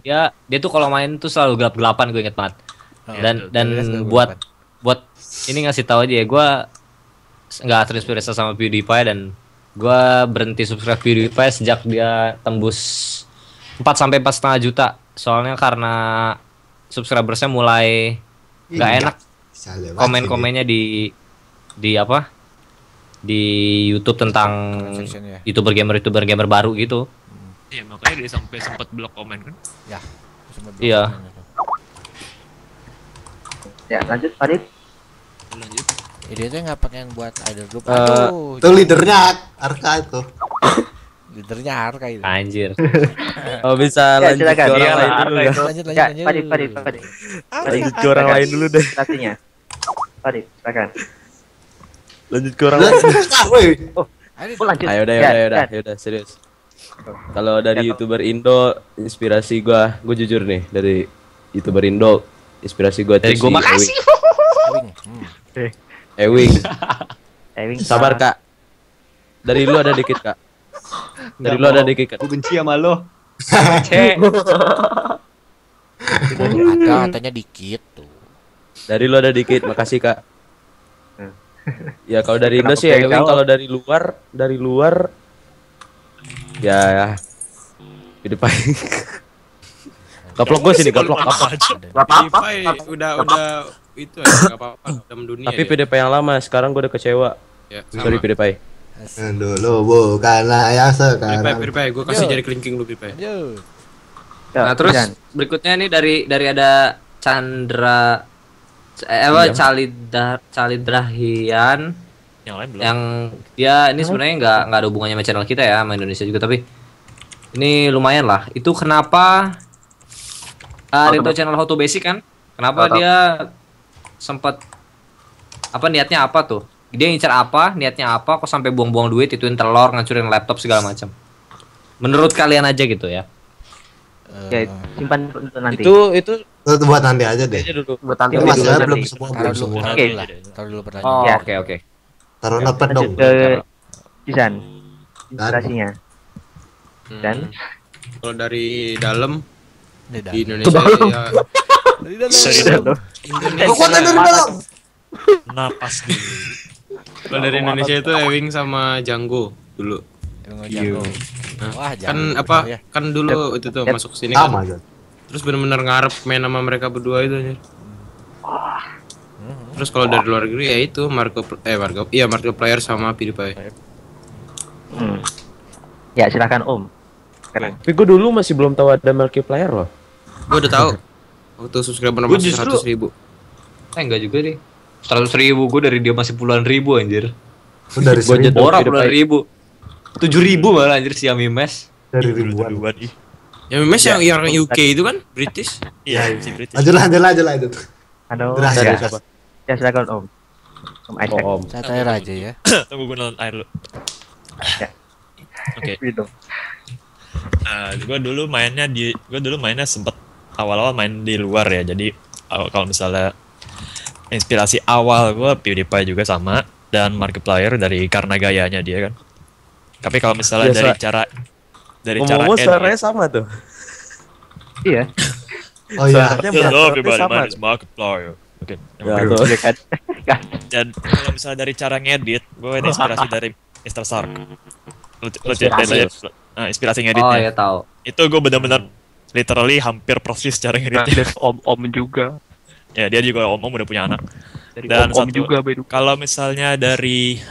dia tuh kalau main tuh selalu gelap-gelapan, gue inget banget. Dan buat ini ngasih tahu aja ya, gue nggak terinspirasi sama PewDiePie dan gue berhenti subscribe PewDiePie sejak dia tembus 4-4,5 juta. Soalnya karena subscribersnya mulai nggak enak komen-komennya di YouTube tentang YouTuber gamer baru gitu. Iya, makanya dia sampai sempat blok komen kan? Ya. Iya. Ya, lanjut Farid. Lanjut. Dia tuh nggak pengen buat idol group. Itu leadernya Arka itu. Leadernya Arka itu. Anjir. Oh bisa lanjut ke orang lain dulu ya. Lanjut. Farid. Lanjut ke orang lain dulu deh. Inspirasinya. Farid, silakan. Lanjut ke orang lain. Lanjut. Ayo udah serius. Kalau dari YouTuber Indo, inspirasi gue jujur nih dari YouTuber Indo, inspirasi gue tuh si makasih. Ewing. Sabar Kak. Dari lu ada dikit Kak. Dari lu ada dikit Kak. Gue benci sama lo. Ada katanya dikit tuh. Dari lu ada dikit, makasih Kak. Ya kalau dari Indo sih Ewing, kalau dari luar ya PewDiePie. Gaplok gue sini, gaplok apa? PewDiePie udah itu ya, enggak apa-apa, udah mendunia. Tapi PewDiePie yang lama, sekarang gue udah kecewa. Ya, sorry PewDiePie. Dulu bukanlah yang sekarang. PewDiePie, gue kasih jari kelingking lu PewDiePie. Nah, terus berikutnya nih dari ada Chandra Calidrahian yang lain belum. Yang dia ini sebenarnya nggak ada hubungannya sama channel kita ya, sama Indonesia juga, tapi ini lumayan lah. Itu kenapa itu channel How to Basic kan? Kenapa dia sempat niatnya apa tuh? Dia ngincar apa? Niatnya apa? Kok sampai buang-buang duit, ituin telur, ngancurin laptop segala macam. Menurut kalian aja gitu ya. Ya, simpan untuk nanti. Itu buat nanti aja deh. Buat nanti. Belum semua. Taruh dulu pertanyaan. Oke. Taruh notepad dong. Ke Kisan. Inspirasinya. Dan kalau dari dalam di Indonesia ya dari dalam. Kekuatan dari dalam. Napas dulu. Kalau dari Indonesia itu Ewing sama Django dulu. Wah, kan dulu itu tuh masuk sini kan. Terus benar-benar ngarep main sama mereka berdua itu aja. Terus kalau dari luar negeri ya itu Markiplier sama PewDiePie. Ya silakan Om. Tapi gue dulu masih belum tahu ada Markiplier loh. Gue udah tahu. Waktu subscriber nomor 100.000. Enggak juga deh. 100.000 gue dari dia masih puluhan ribu anjir. Dari orang puluhan ribu. 7.000 malah anjir si Yummy Mesh. Dari ribuan. Yummy Mesh yang UK itu kan British. Iya, si British. Lanjut. Halo. Ya silakan Om. Om Isaac. Saya air aja ya. Tunggu gue nonton air lu. Ya. Oke. Gue dulu mainnya sempet awal-awal main di luar ya. Jadi kalau misalnya inspirasi awal gue PewDiePie juga sama, dan Markiplier karena gayanya dia kan. Tapi kalau misalnya dari cara suaranya sama tuh. Iya. Oh iya. Hello everybody, my name is Markiplier. Oke. Dan kalau misalnya dari cara ngedit, gue inspirasi dari Mr. Sark. Inspirasi ngeditnya. Oh ya tahu. Itu gue benar-benar literally hampir persis cara ngeditnya. Om juga. Ya dia juga om udah punya anak. Dan om juga kalau misalnya dari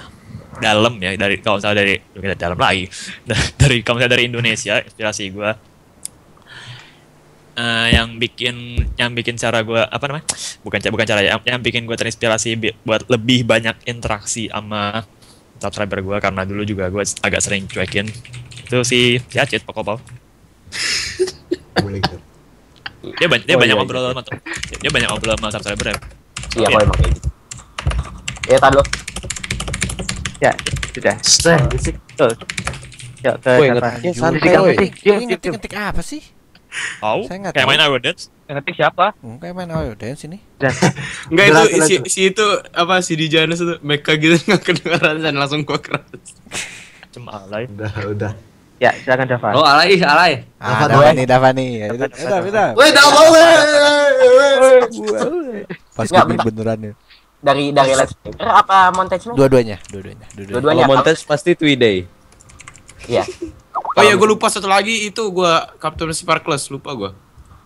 dalam ya, kalau misalnya dari dalam lagi, kalau misalnya dari Indonesia, inspirasi gue yang bikin cara gue apa namanya, bukan cara ya, yang bikin gue terinspirasi buat lebih banyak interaksi sama subscriber gue, karena dulu juga gue agak sering cuekin itu si Acit Pokopal. Dia banyak ngobrol sama subscriber ya. Iya, kok emang kayak gitu. Ya, tadi lo. Ya, sudah. Betul. Ya, ngetik apa sih? Kayak main Ayo Dance. Ngetik siapa? Kayak main Ayo Dance ini. Enggak, itu si itu apa si Dijanus itu Meka gitu nggak kedengeran dan langsung gua keras. Cuma alay. Udah. Ya, silakan Dava. Oh, alay. Davani. Ya, udah. Woi, Dava. Pas gue beneran ya. Dari Let's Player apa montage? Dua-duanya. Kalau montage pasti Twiday. Iya. Oh iya, gue lupa satu lagi itu gue Captain Sparkles, lupa gue.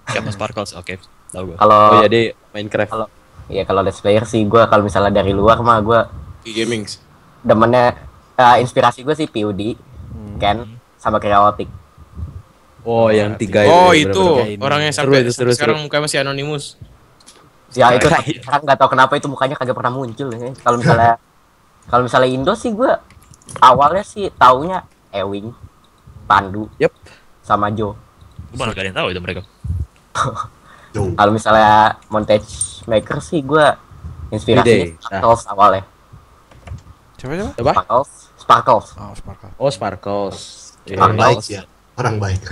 Captain Sparkles, oke. Tahu gue. Kalau jadi Minecraft. Kalau Let's Player sih gue kalau misalnya dari luar mah gue gaming. Demennya inspirasi gue sih PUD, Ken sama Chaotic. Oh, yang 3 Oh, itu orangnya sampai sekarang mukanya masih anonimus. Ya itu sekarang nggak tahu kenapa itu mukanya kagak pernah muncul ya. Kalau misalnya Indo sih gue awalnya sih taunya Ewing, Pandu, sama Jo. Gue malah gak ada yang tahu itu mereka. Kalau misalnya montage maker sih gue inspirasi Sparkles awalnya. Coba? Sparkles. Oh, Sparkles. Orang baik ya. Orang baik.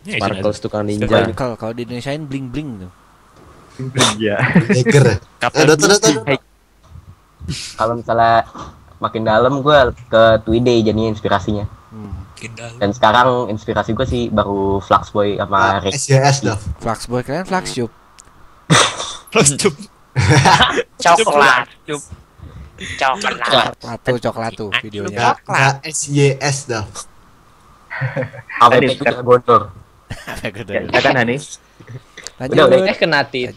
Sparkles tukang ninja. Kalau di Indonesiain bling tuh. Iya. Hacker. Kalau misalnya makin dalam gue ke Twiday jadinya inspirasinya. Dan sekarang inspirasi gue sih baru Fluxboy sama Rick. SJS dah. Fluxboy kalian Fluxcube. Coklat. Coklat tuh videonya. SJS dah. Apa itu Gondor? Ya kan Hanif. Lanjut. Kena tit.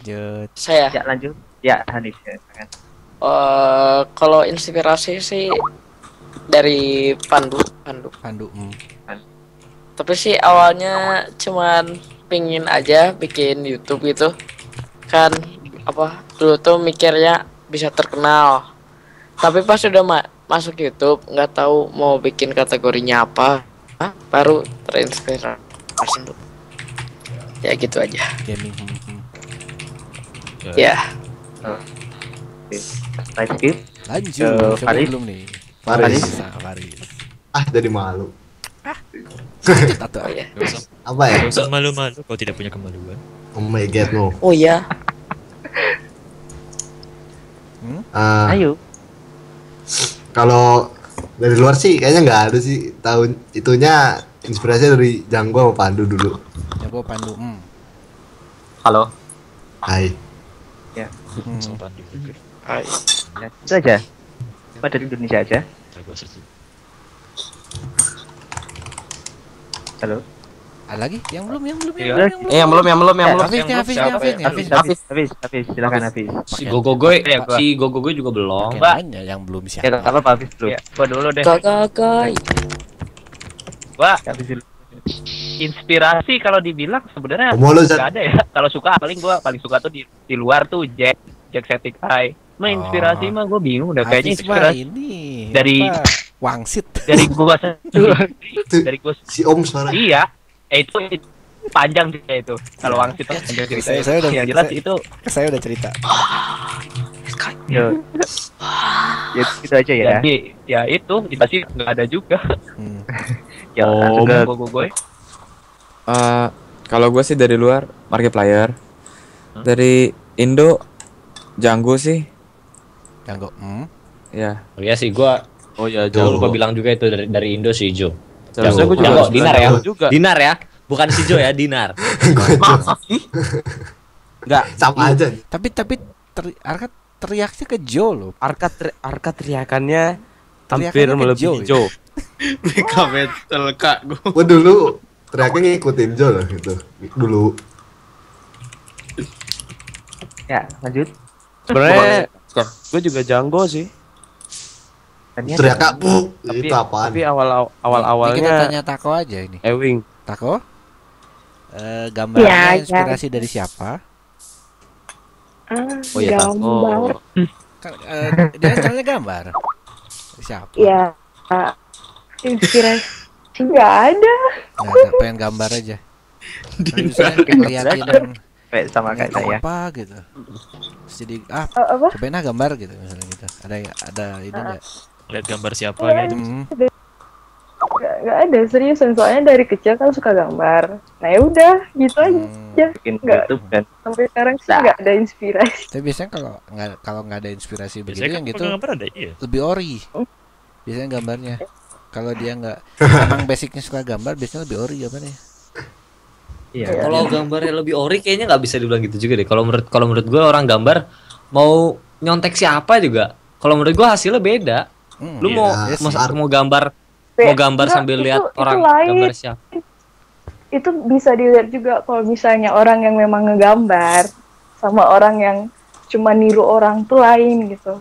Saya. Ya lanjut. Ya Hanif. Kalau inspirasi sih dari Pandu. Tapi sih awalnya cuman pingin aja bikin YouTube gitu. Kan dulu tuh mikirnya bisa terkenal. Tapi pas udah masuk YouTube nggak tahu mau bikin kategorinya apa. Baru terinspirasi. Ya gitu aja. Gaming. Ya. Lanjut. Siapa belum nih? Faris. Jadi malu. Apa ya? Gak usah malu-malu kalau tidak punya kemaluan. Oh my god, no. Oh iya. Ayo. Kalau dari luar sih kayaknya nggak ada sih. Tahun itunya inspirasi dari Janggo sama Pandu dulu. Janggo Pandu. Halo. Hai. Ya. Hai. Ya, itu aja. Cuma dari Indonesia aja. Halo. Ada lagi? Yang belum. Yang belum. Hafiz, silakan Hafiz. Si Gogogoy juga belum. Yang belum siapa? Ya apa Hafiz dulu. Ya, gua dulu deh. Gogogoy. Wah, inspirasi kalau dibilang sebenarnya nggak ada ya. Kalau suka paling suka tuh di luar tuh Jacksepticeye Eye. Inspirasi mah gue bingung udah kayaknya inspirasi ini dari Wangsit. Dari gua si Om suara. Iya. Itu panjang cerita itu. Kalau Wangsit panjang cerita. Saya udah yang jelas itu saya udah cerita. Ya itu aja ya. Jadi ya itu pasti nggak ada juga. Ya gue. Kalau gue sih dari luar Markiplier. Dari Indo Janggo sih. Janggo. Ya. Oh iya sih gue. Oh ya, Jangan lupa bilang juga itu dari Indo si Jo. Janggo Dinar ya. Dinar ya. Bukan si Jo ya, Dinar. Masa sih? Enggak, sama aja. Tapi Arka teriaknya ke Jo loh. Arka teriakannya hampir melebihi Jo. Mega Battle Kak gua. Gua dulu teriaknya ngikutin Jo loh gitu. Dulu. Ya, lanjut. Sebenarnya gue juga Janggo sih. Teriak bu, itu apaan? Tapi awal-awalnya kita tanya Tako aja ini. Ewing. Tako? Gambarnya inspirasi dari siapa? Oh ya, gambar. Dia channelnya gambar. Siapa? Ya, inspirasi nggak ada. Pengen gambar aja. Bisa ngeliatin sama kayak saya. Apa gitu. Jadi apa? cobain gambar gitu misalnya gitu. Ada ini enggak? Lihat gambar siapa gitu. Gak ada, seriusan, soalnya dari kecil kan suka gambar. Nah ya udah gitu aja. Bikin Nggak, YouTube kan. sampai sekarang sih nggak ada inspirasi. Tapi biasanya kalau nggak ada inspirasi begitu yang gitu gambar ada, iya. lebih ori. Biasanya gambarnya. Kalau dia nggak emang basicnya suka gambar, biasanya lebih ori gambarnya. Iya. Kalau gambarnya lebih ori kayaknya nggak bisa dibilang gitu juga deh. Kalau menurut gue orang gambar mau nyontek siapa juga. Kalau menurut gue hasilnya beda. Lu mau gambar sambil lihat orang gambar siapa. Itu bisa dilihat juga kalau misalnya orang yang memang ngegambar sama orang yang cuma niru orang tuh lain gitu.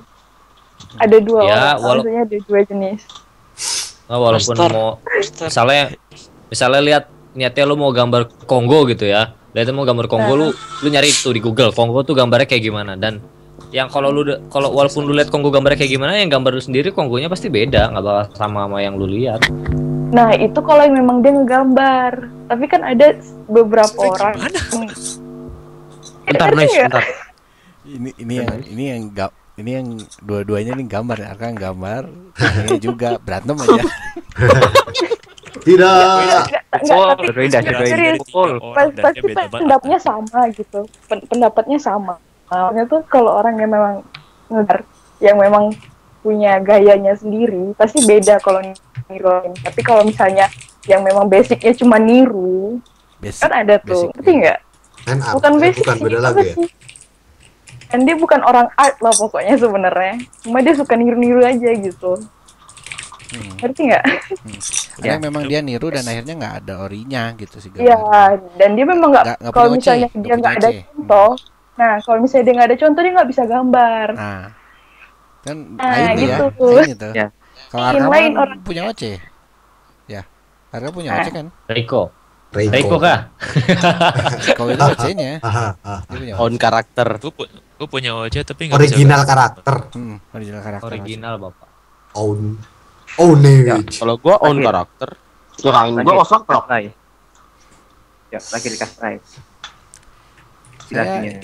Ada dua orang, maksudnya ada dua jenis. Nah, walaupun mau misalnya lihat niatnya lu mau gambar Kongo gitu ya. Lihatnya mau gambar Kongo, lu nyari itu di Google. Kongo tuh gambarnya kayak gimana, dan yang kalau walaupun lu lihat Kongo gambarnya kayak gimana, yang gambar lu sendiri Kongonya pasti beda, nggak bakal sama yang lu lihat. Nah itu kalau yang memang dia ngegambar. Tapi kan ada beberapa orang. Bentar, bentar. Ini yang dua-duanya nih gambar, Arka gambar, ini juga berantem aja. Tidak. Pasti pendapatnya sama gitu. Pendapatnya sama. Maksudnya tuh kalau orang yang memang ngegambar, yang memang punya gayanya sendiri, pasti beda kalau niruin. Tapi kalau misalnya yang memang basicnya cuma niru, kan ada tuh, ngerti nggak? Bukan basic bukan beda lagi ya? Dan dia bukan orang art lah pokoknya sebenarnya. Cuma dia suka niru-niru aja gitu. Ngerti nggak? Ada yang memang dia niru dan akhirnya nggak ada orinya gitu sih. Iya, dan dia memang nggak kalau misalnya dia nggak ada contoh. Nah, kalau misalnya dia nggak ada contoh, dia nggak bisa gambar. Nah, kan gitu. Ya. Kalau Arka kan punya OC. Ya, Arka punya OC kan? Reiko kah? Kau itu OC-nya. On karakter. Gue punya OC tapi nggak original karakter. Original karakter. Original bapak. Own ya, kalau gua own karakter. Kirain gua osok loh. Ya, lagi dikasih price.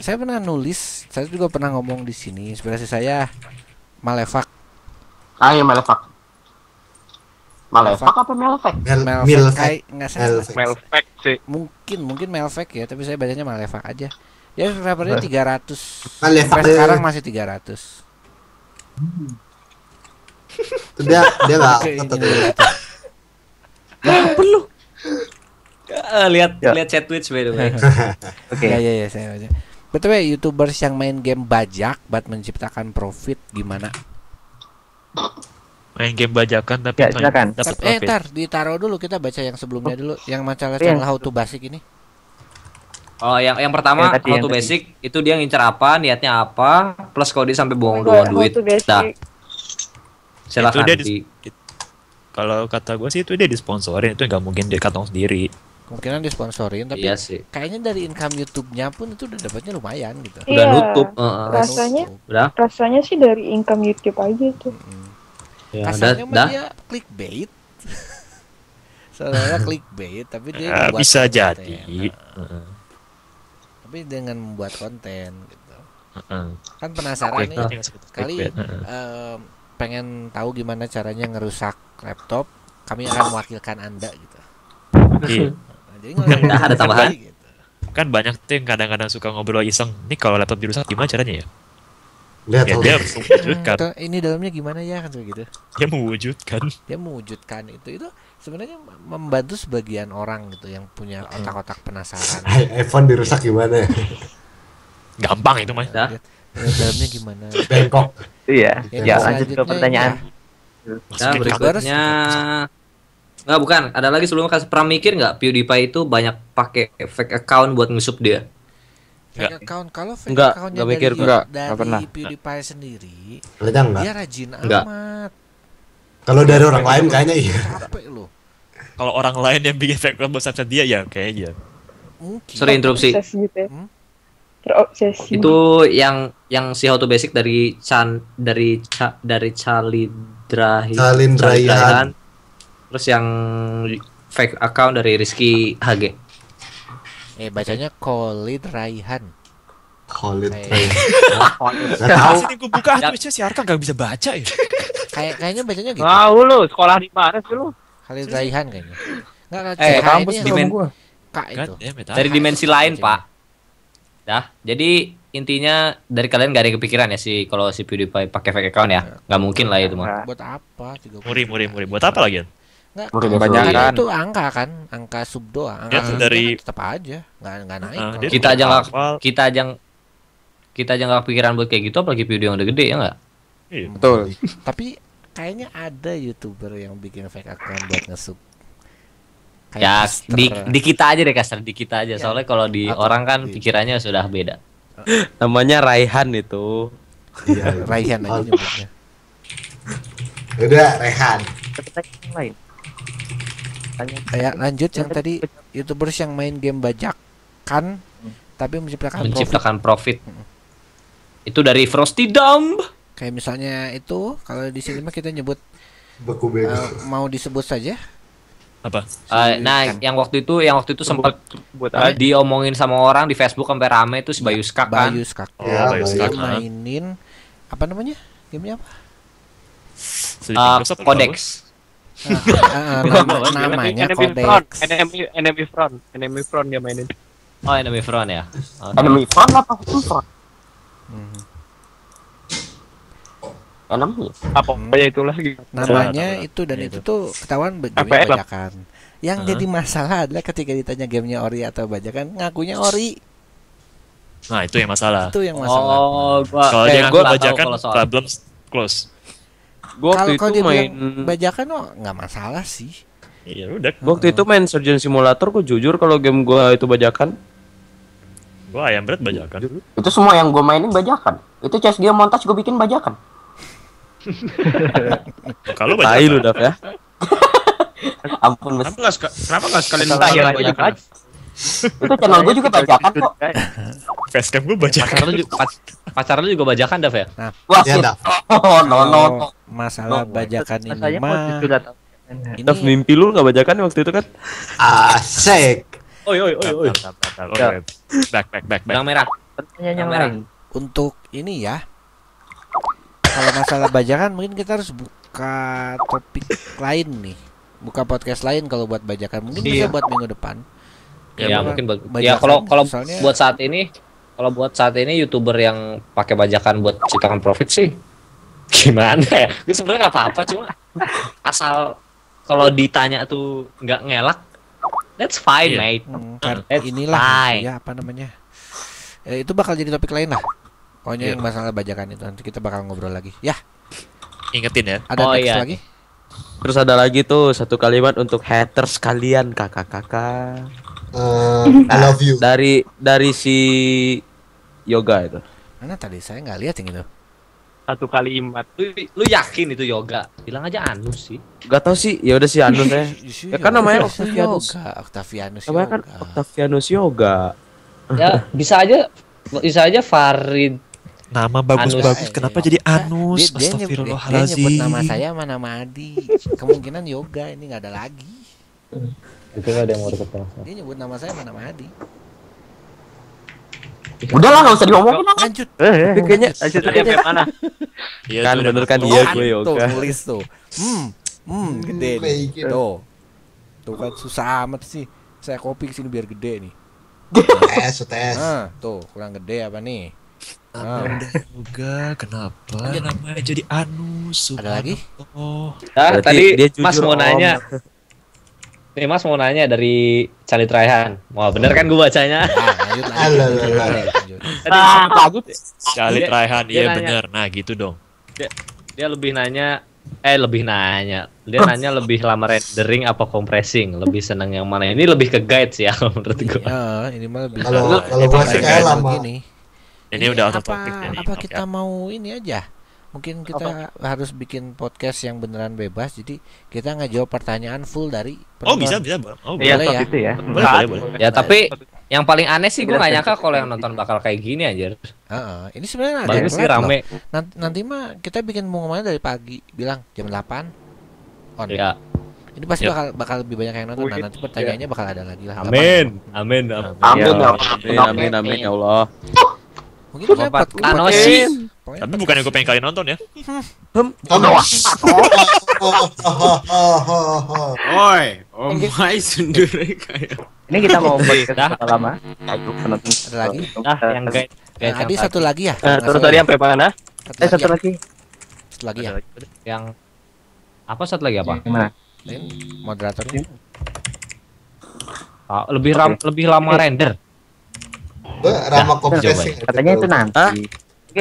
Saya pernah nulis, saya juga pernah ngomong di sini. Inspirasi saya Malefak. Iya Malefak. Malefak apa Melfek? Melfek sih. Mungkin Melfek ya, tapi saya bacanya Malefak aja. Dia subscribernya 300. Malefak sekarang masih 300. Dia enggak apa lu? Lihat chat Twitch by the way. Oke. Ya saya baca. Betul ya, YouTubers yang main game bajak buat menciptakan profit gimana? Main game bajakan tapi silakan. Dapat profit. Tar, ditaruh dulu, kita baca yang sebelumnya dulu, yang masalah channel How to Basic ini. Oh, yang pertama How to Basic itu dia ngincar apa, niatnya apa, plus kalau dia sampai bohong-bohong duit. Dah. Silakan. Kalau kata gue sih itu dia disponsorin, itu nggak mungkin dia kantong sendiri. Kemungkinan disponsorin, tapi iya sih. Kayaknya dari income YouTube-nya pun itu udah dapatnya lumayan gitu. Udah nutup. Rasanya sih dari income YouTube aja tuh. Ya, kasarnya dia clickbait. Soalnya clickbait, tapi dia bisa jadi. Tapi dengan membuat konten gitu. Kan penasaran nih sekali pengen tahu gimana caranya ngerusak laptop, kami akan mewakilkan Anda gitu. Jadi ada tambahan. Gitu. Kan banyak tuh yang kadang-kadang suka ngobrol iseng. Nih kalau laptop dirusak gimana caranya ya? Dia mewujudkan. Ini dalamnya gimana ya kan gitu. Dia mewujudkan itu sebenarnya membantu sebagian orang gitu yang punya otak-otak penasaran. iPhone dirusak gimana ya? Gampang itu Mas. Dalamnya gimana? Bengkok. Iya. Ya, lanjut ke pertanyaan. Nah, berikutnya nggak, bukan, ada lagi sebelumnya. Pernah mikir nggak PewDiePie itu banyak pakai fake account buat nge-sub dia? Fake account, kalau fake accountnya dari PewDiePie sendiri, dia rajin amat. Kalau dari orang lain kayaknya iya. Capek loh. Kalau orang lain yang bikin fake account buat Snapchat dia ya kayaknya. Sorry interupsi. Gitu ya. Terobsesi. Itu yang si How to Basic dari Calindrahihan. Terus yang fake account dari Rizky HG. Bacanya Khalid Raihan. Khalid Tahu sini gue buka Twitch-nya si Arka gak bisa baca ya. Kayaknya bacanya gitu. Lu sekolah di mana sih lu? Khalid Raihan kayaknya. Enggak kampus Kak itu. Dari dimensi lain, Pak. Dah, jadi intinya dari kalian gak ada kepikiran ya sih kalau si PewDiePie pakai fake account ya? Nggak mungkin lah itu mah. Buat apa? Muri. Buat apa lagi? Enggak, kebanyakan itu angka kan, angka sub doang. Angka dari tetap aja, enggak naik. Kita aja nggak kepikiran buat kayak gitu, apalagi video yang udah gede ya nggak? Iya. Betul. Tapi kayaknya ada YouTuber yang bikin fake account buat nge-sub. Ya di kita aja deh kasar, di kita aja. Soalnya kalau di orang kan pikirannya sudah beda. Namanya Raihan itu. Iya, Raihan aja nyebutnya. Udah Rehan. Lain. Kayak lanjut yang tadi YouTubers yang main game bajakan tapi menciptakan profit. Itu dari Frosty Dumb. Kayak misalnya itu kalau di sini mah kita nyebut mau disebut saja apa? Yang waktu itu sempat diomongin sama orang di Facebook sampai rame itu si Bayu Skak kan. Bayu Skak. Mainin apa namanya? Gamenya apa? Codex. Namanya Codex. Enemy Front dia mainin. Oh, Enemy Front ya. Enemy Front apa Front? Apa ya itulah gitu. Namanya itu dan itu tuh ketahuan bajakan. Yang jadi masalah adalah ketika ditanya gamenya ori atau bajakan ngakunya ori. Nah itu yang masalah. Kalau dia ngaku bajakan problem close. Kalau dia main bajakan nggak masalah sih. Iya udah. Waktu itu main Surgeon Simulator gue jujur kalau game gue itu bajakan. Gue ayam berat bajakan. Itu semua yang gue mainin bajakan. Itu CSGO montage gue bikin bajakan. Kalau bajakan. Lu Dav ya. Ampun mas. Kenapa nggak sekalian bajakan? Itu channel gue juga bajakan kok. Facecam gue bajakan. Pacar lu juga bajakan Dav ya? Nah, wah ya no. Masalah bajakan ini mah. Dav mimpi lu nggak bajakan waktu itu kan? Asik. Oi. Back. Yang merah. Yang lain. Untuk ini ya. Kalau masalah bajakan mungkin kita harus buka topik lain nih. Buka podcast lain kalau buat bajakan. Mungkin bisa buat minggu depan. Ya mungkin buat bajakan, ya kalau buat saat ini YouTuber yang pakai bajakan buat ciptakan profit sih gimana ya? Itu sebenarnya nggak apa-apa, cuma asal kalau ditanya tuh nggak ngelak, that's fine, mate. Inilah fine. Ya apa namanya? Itu bakal jadi topik lain lah. Pokoknya yang masalah bajakan itu nanti kita bakal ngobrol lagi. Ya. Ingetin ya. Ada next lagi? Terus ada lagi tuh satu kalimat untuk haters kalian kakak-kakak. I love you. Dari si Yoga itu. Mana tadi saya nggak lihat yang itu. Satu kalimat. Lu yakin itu Yoga? Bilang aja Anus sih. Gak tau sih. Ya udah si Anus ya. Ya kan namanya Octavianus. Namanya kan Octavianus Yoga. Ya bisa aja Farid. Nama bagus-bagus. Kenapa jadi Anus? Dia Astagfirullahaladzim. nyebut nama saya sama nama Adi. Kemungkinan Yoga ini nggak ada lagi. Itu ada yang mau diketahui. Dia nyebut nama saya sama nama Adi. Udah lah nggak usah diomongin. Lanjut. Kayaknya lanjut sampai mana? Iya kan bener kan dia gue Yoga. Tulis tuh. Gede nih. Tuh kan susah amat sih. Saya copy kesini biar gede nih. Tes. Tuh kurang gede apa nih? Yoga, kenapa namanya jadi Anus? Ada lagi? Tadi Mas mau nanya. Nih Mas mau nanya dari Calindrahihan. Wah bener kan gue bacanya? Lanjut. Calindrahihan, iya bener. Nah gitu dong. Dia lebih nanya. Dia nanya lebih lama rendering apa compressing. Lebih seneng yang mana? Ini lebih ke guide sih ya menurut gue. Ini mah lebih. Kalau gue sih kayak lama. Ini udah auto topic. Apa kita mau ini aja? Mungkin kita harus bikin podcast yang beneran bebas. Jadi kita ngejawab pertanyaan full dari penonton. Bisa. Iya, boleh ya? Itu ya. Boleh. Ya tapi Yang paling aneh sih gue gak nyangka kalau yang nonton bakal kayak gini aja. Ini sebenarnya ada bagus sih, rame. Nanti mah kita bikin pengumumannya dari pagi, bilang jam 8 on. Ya. Ini pasti bakal lebih banyak yang nonton. Nah, nanti pertanyaannya bakal ada lagi lah. Amin ya Allah. Mungkin dapat Anosi. Tapi bukan yang gue pengen kalian nonton ya. Oi, Om Mai sundur kayak. Ini kita mau podcast berapa lama? Penonton. Ada lagi? Yang guide. Tadi satu lagi ya? Terus tadi sampai mana? Satu lagi. Satu lagi ya? Yang apa satu lagi apa? Gimana? Moderatornya. Lebih lama render. Rama kompresi. Katanya itu nanti.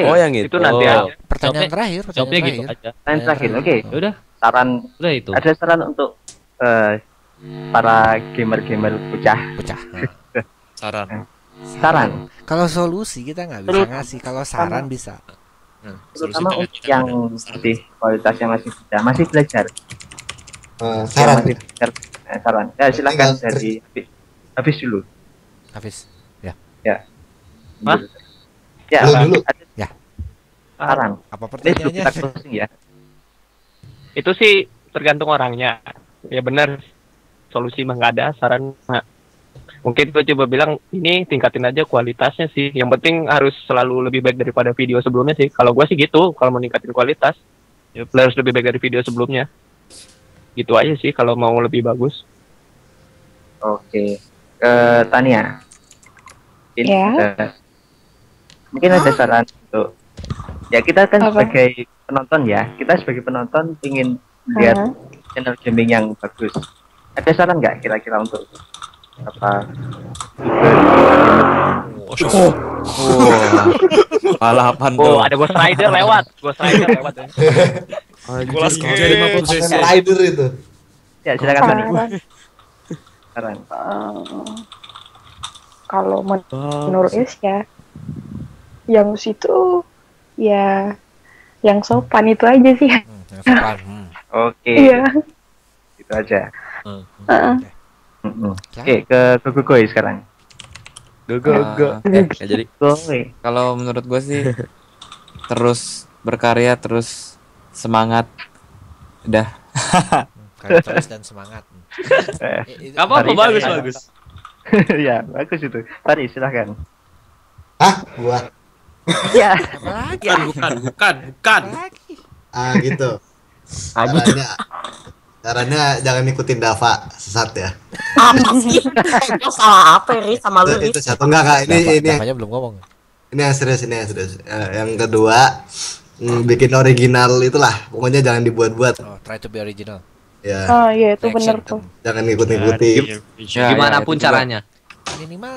Oh yang itu nanti aja. Pertanyaan terakhir. Jawabnya gitu aja. Pertanyaan terakhir. Oke. Udah. Saran. Udah itu. Ada saran untuk para gamer-gamer bocah. Saran. Kalau solusi kita nggak bisa ngasih. Kalau saran bisa. Terutama untuk yang masih kualitasnya masih belajar. Saran. Saran. Ya silakan dari habis dulu. Hafiz. Ya. Hah? Ya, dulu. Ya. Saran. Apa pertanyaannya? Kita closing ya. Itu sih tergantung orangnya. Ya benar. Solusi mah nggak ada, saran mah. Mungkin gue coba bilang ini tingkatin aja kualitasnya sih. Yang penting harus selalu lebih baik daripada video sebelumnya sih. Kalau gue sih gitu, kalau mau ningkatin kualitas, harus lebih baik dari video sebelumnya. Gitu aja sih kalau mau lebih bagus. Oke. Tania. Mungkin ada saran untuk ya kita kan sebagai penonton ya, kita sebagai penonton ingin lihat channel gaming yang bagus. Ada saran nggak kira-kira untuk apa? Balapan tuh. Ada Ghost Rider lewat. Kelas kerja 50 cc. Rider itu. Ya silakan Tani. Saran. Kalau menurut ya yang situ ya yang sopan itu aja sih. Yang sopan. Oke. Iya. Itu aja. Oke, ke Gogoy sekarang. Jadi kalau menurut gue sih terus berkarya, terus semangat. Udah. Karya terus dan semangat. Apa bagus. Ya, bagus itu. Tadi silahkan. Hah? Gua. Ya. Bukan. Gitu. Caranya jangan ikutin Dava sesat ya. Apa sih? Salah apa Riz sama lu Riz? Itu satu enggak ini Namanya belum ngomong. Ini yang serius. Yang kedua bikin original itulah. Pokoknya jangan dibuat-buat. Try to be original. Ya. Oh iya itu benar tuh. Jangan ikut-ikuti. Gimana pun caranya. Minimal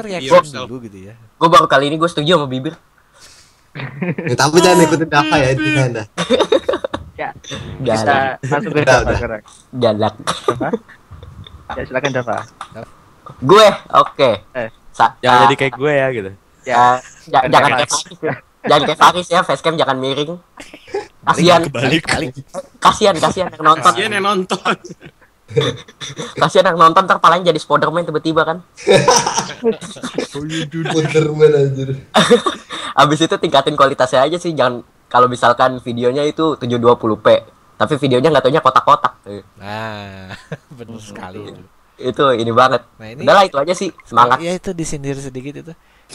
reaksi dulu gitu ya. Gue baru kali ini gue setuju sama Bibir. Tapi jangan ikutin Dava ya itu Anda. Ya. Kita langsung ke Dava sekarang. Galak. Ya silakan Dava. Gue oke. Jangan jadi kayak gue ya gitu. Ya jangan kayak Faris ya. Jangan kayak Faris ya, facecam jangan miring. Kasihan yang nonton. Kasihan yang nonton terpalanya jadi Spiderman tiba-tiba kan. Spiderman anjir. Abis itu tingkatin kualitasnya aja sih, jangan kalau misalkan videonya itu 720p, tapi videonya nggak taunya kotak-kotak. Nah, benar sekali. Itu ini banget. Nah, ini udahlah itu aja sih, semangat. Ya itu disindir sedikit itu.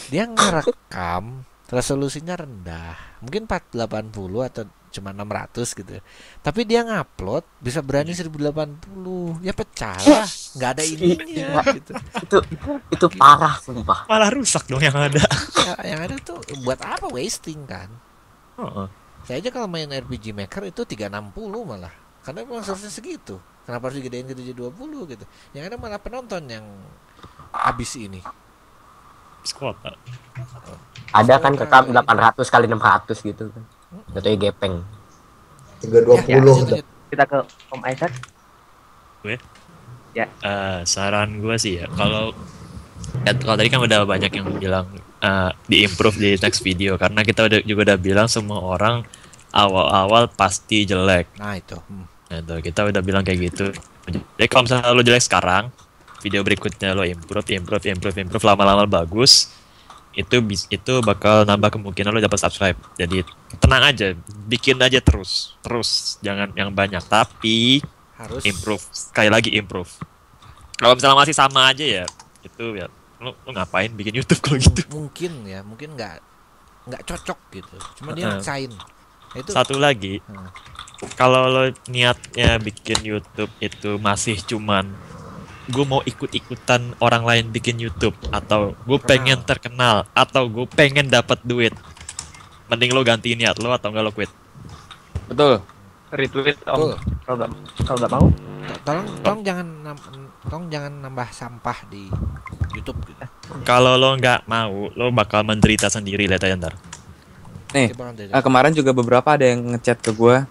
Dia ngerekam resolusinya rendah, mungkin 480 atau cuma 600 gitu. Tapi dia ngupload bisa berani 1080. Ya pecah lah, nggak ada ininya gitu. Itu parah sumpah. Malah rusak dong yang ada. Yang ada tuh buat apa wasting kan? Saya aja kalau main RPG Maker itu 360 malah. Karena memang seharusnya segitu. Kenapa harus digedein ke 720 gitu? Yang ada malah penonton yang habis ini. Kuota. Ada kan rekam 800 kali 600 gitu kan. Jatuhnya gepeng. 320. Kita ke Om Isaac. Gue? Ya. Saran gue sih ya, kalau tadi kan udah banyak yang bilang di-improve di next video, karena kita juga udah bilang semua orang awal-awal pasti jelek. Nah itu. Nah, itu kita udah bilang kayak gitu. Jadi kalau misalnya lo jelek sekarang, video berikutnya lo improve lama-lama bagus, itu bakal nambah kemungkinan lo dapat subscribe. Jadi tenang aja, bikin aja terus, jangan yang banyak, tapi harus improve, sekali lagi improve. Kalau misalnya masih sama aja ya, itu ya lo ngapain bikin YouTube kalau gitu? Mungkin nggak cocok gitu, cuma dia maksain. Itu satu lagi, kalau lo niatnya bikin YouTube itu masih cuman gue mau ikut-ikutan orang lain bikin YouTube, atau gue pengen terkenal, atau gue pengen dapat duit, mending lo ganti niat lo atau enggak lo quit. Betul. Retweet om. Kalau nggak mau, tolong jangan nambah sampah di YouTube gitu. Kalau lo nggak mau, lo bakal menderita sendiri, lihat aja ntar. Nih, kemarin juga beberapa ada yang ngechat ke gue,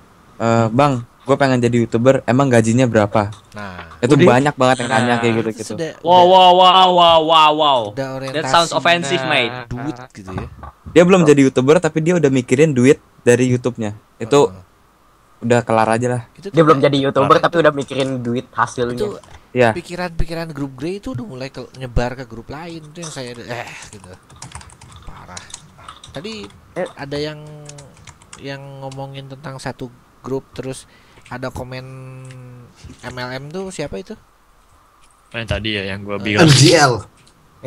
bang, gue pengen jadi YouTuber, emang gajinya berapa? Nah, itu banyak banget yang nanya kayak gitu. Wow. That sounds offensive, mate. Duit gitu ya. Dia belum jadi YouTuber, tapi dia udah mikirin duit dari YouTube-nya. Itu udah kelar aja lah. Dia belum jadi YouTuber, tapi udah mikirin duit hasilnya. Itu ya. Pikiran grup Grey itu udah mulai nyebar ke grup lain. Itu yang saya gitu. Parah. Tadi ada yang ngomongin tentang satu grup, terus ada komen MLM tuh, siapa itu? Yang tadi ya yang gua bilang. MGL.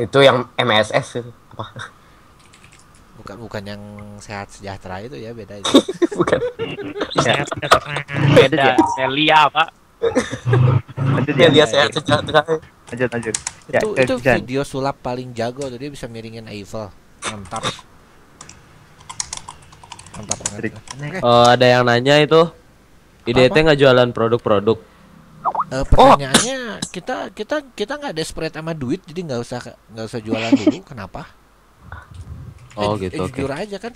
Itu yang MSS itu. Apa? Bukan yang sehat sejahtera itu ya, beda itu. Bukan. Beda ya. Celia Pak. Celia sehat sejahtera. Lanjut. Itu video sulap paling jago tuh, dia bisa miringin Eiffel. Mantap banget. Ada yang nanya itu IDT nggak jualan produk-produk. Pertanyaannya kita nggak desperate sama duit, jadi nggak usah jualan dulu. Kenapa? Gitu. Jujur aja kan,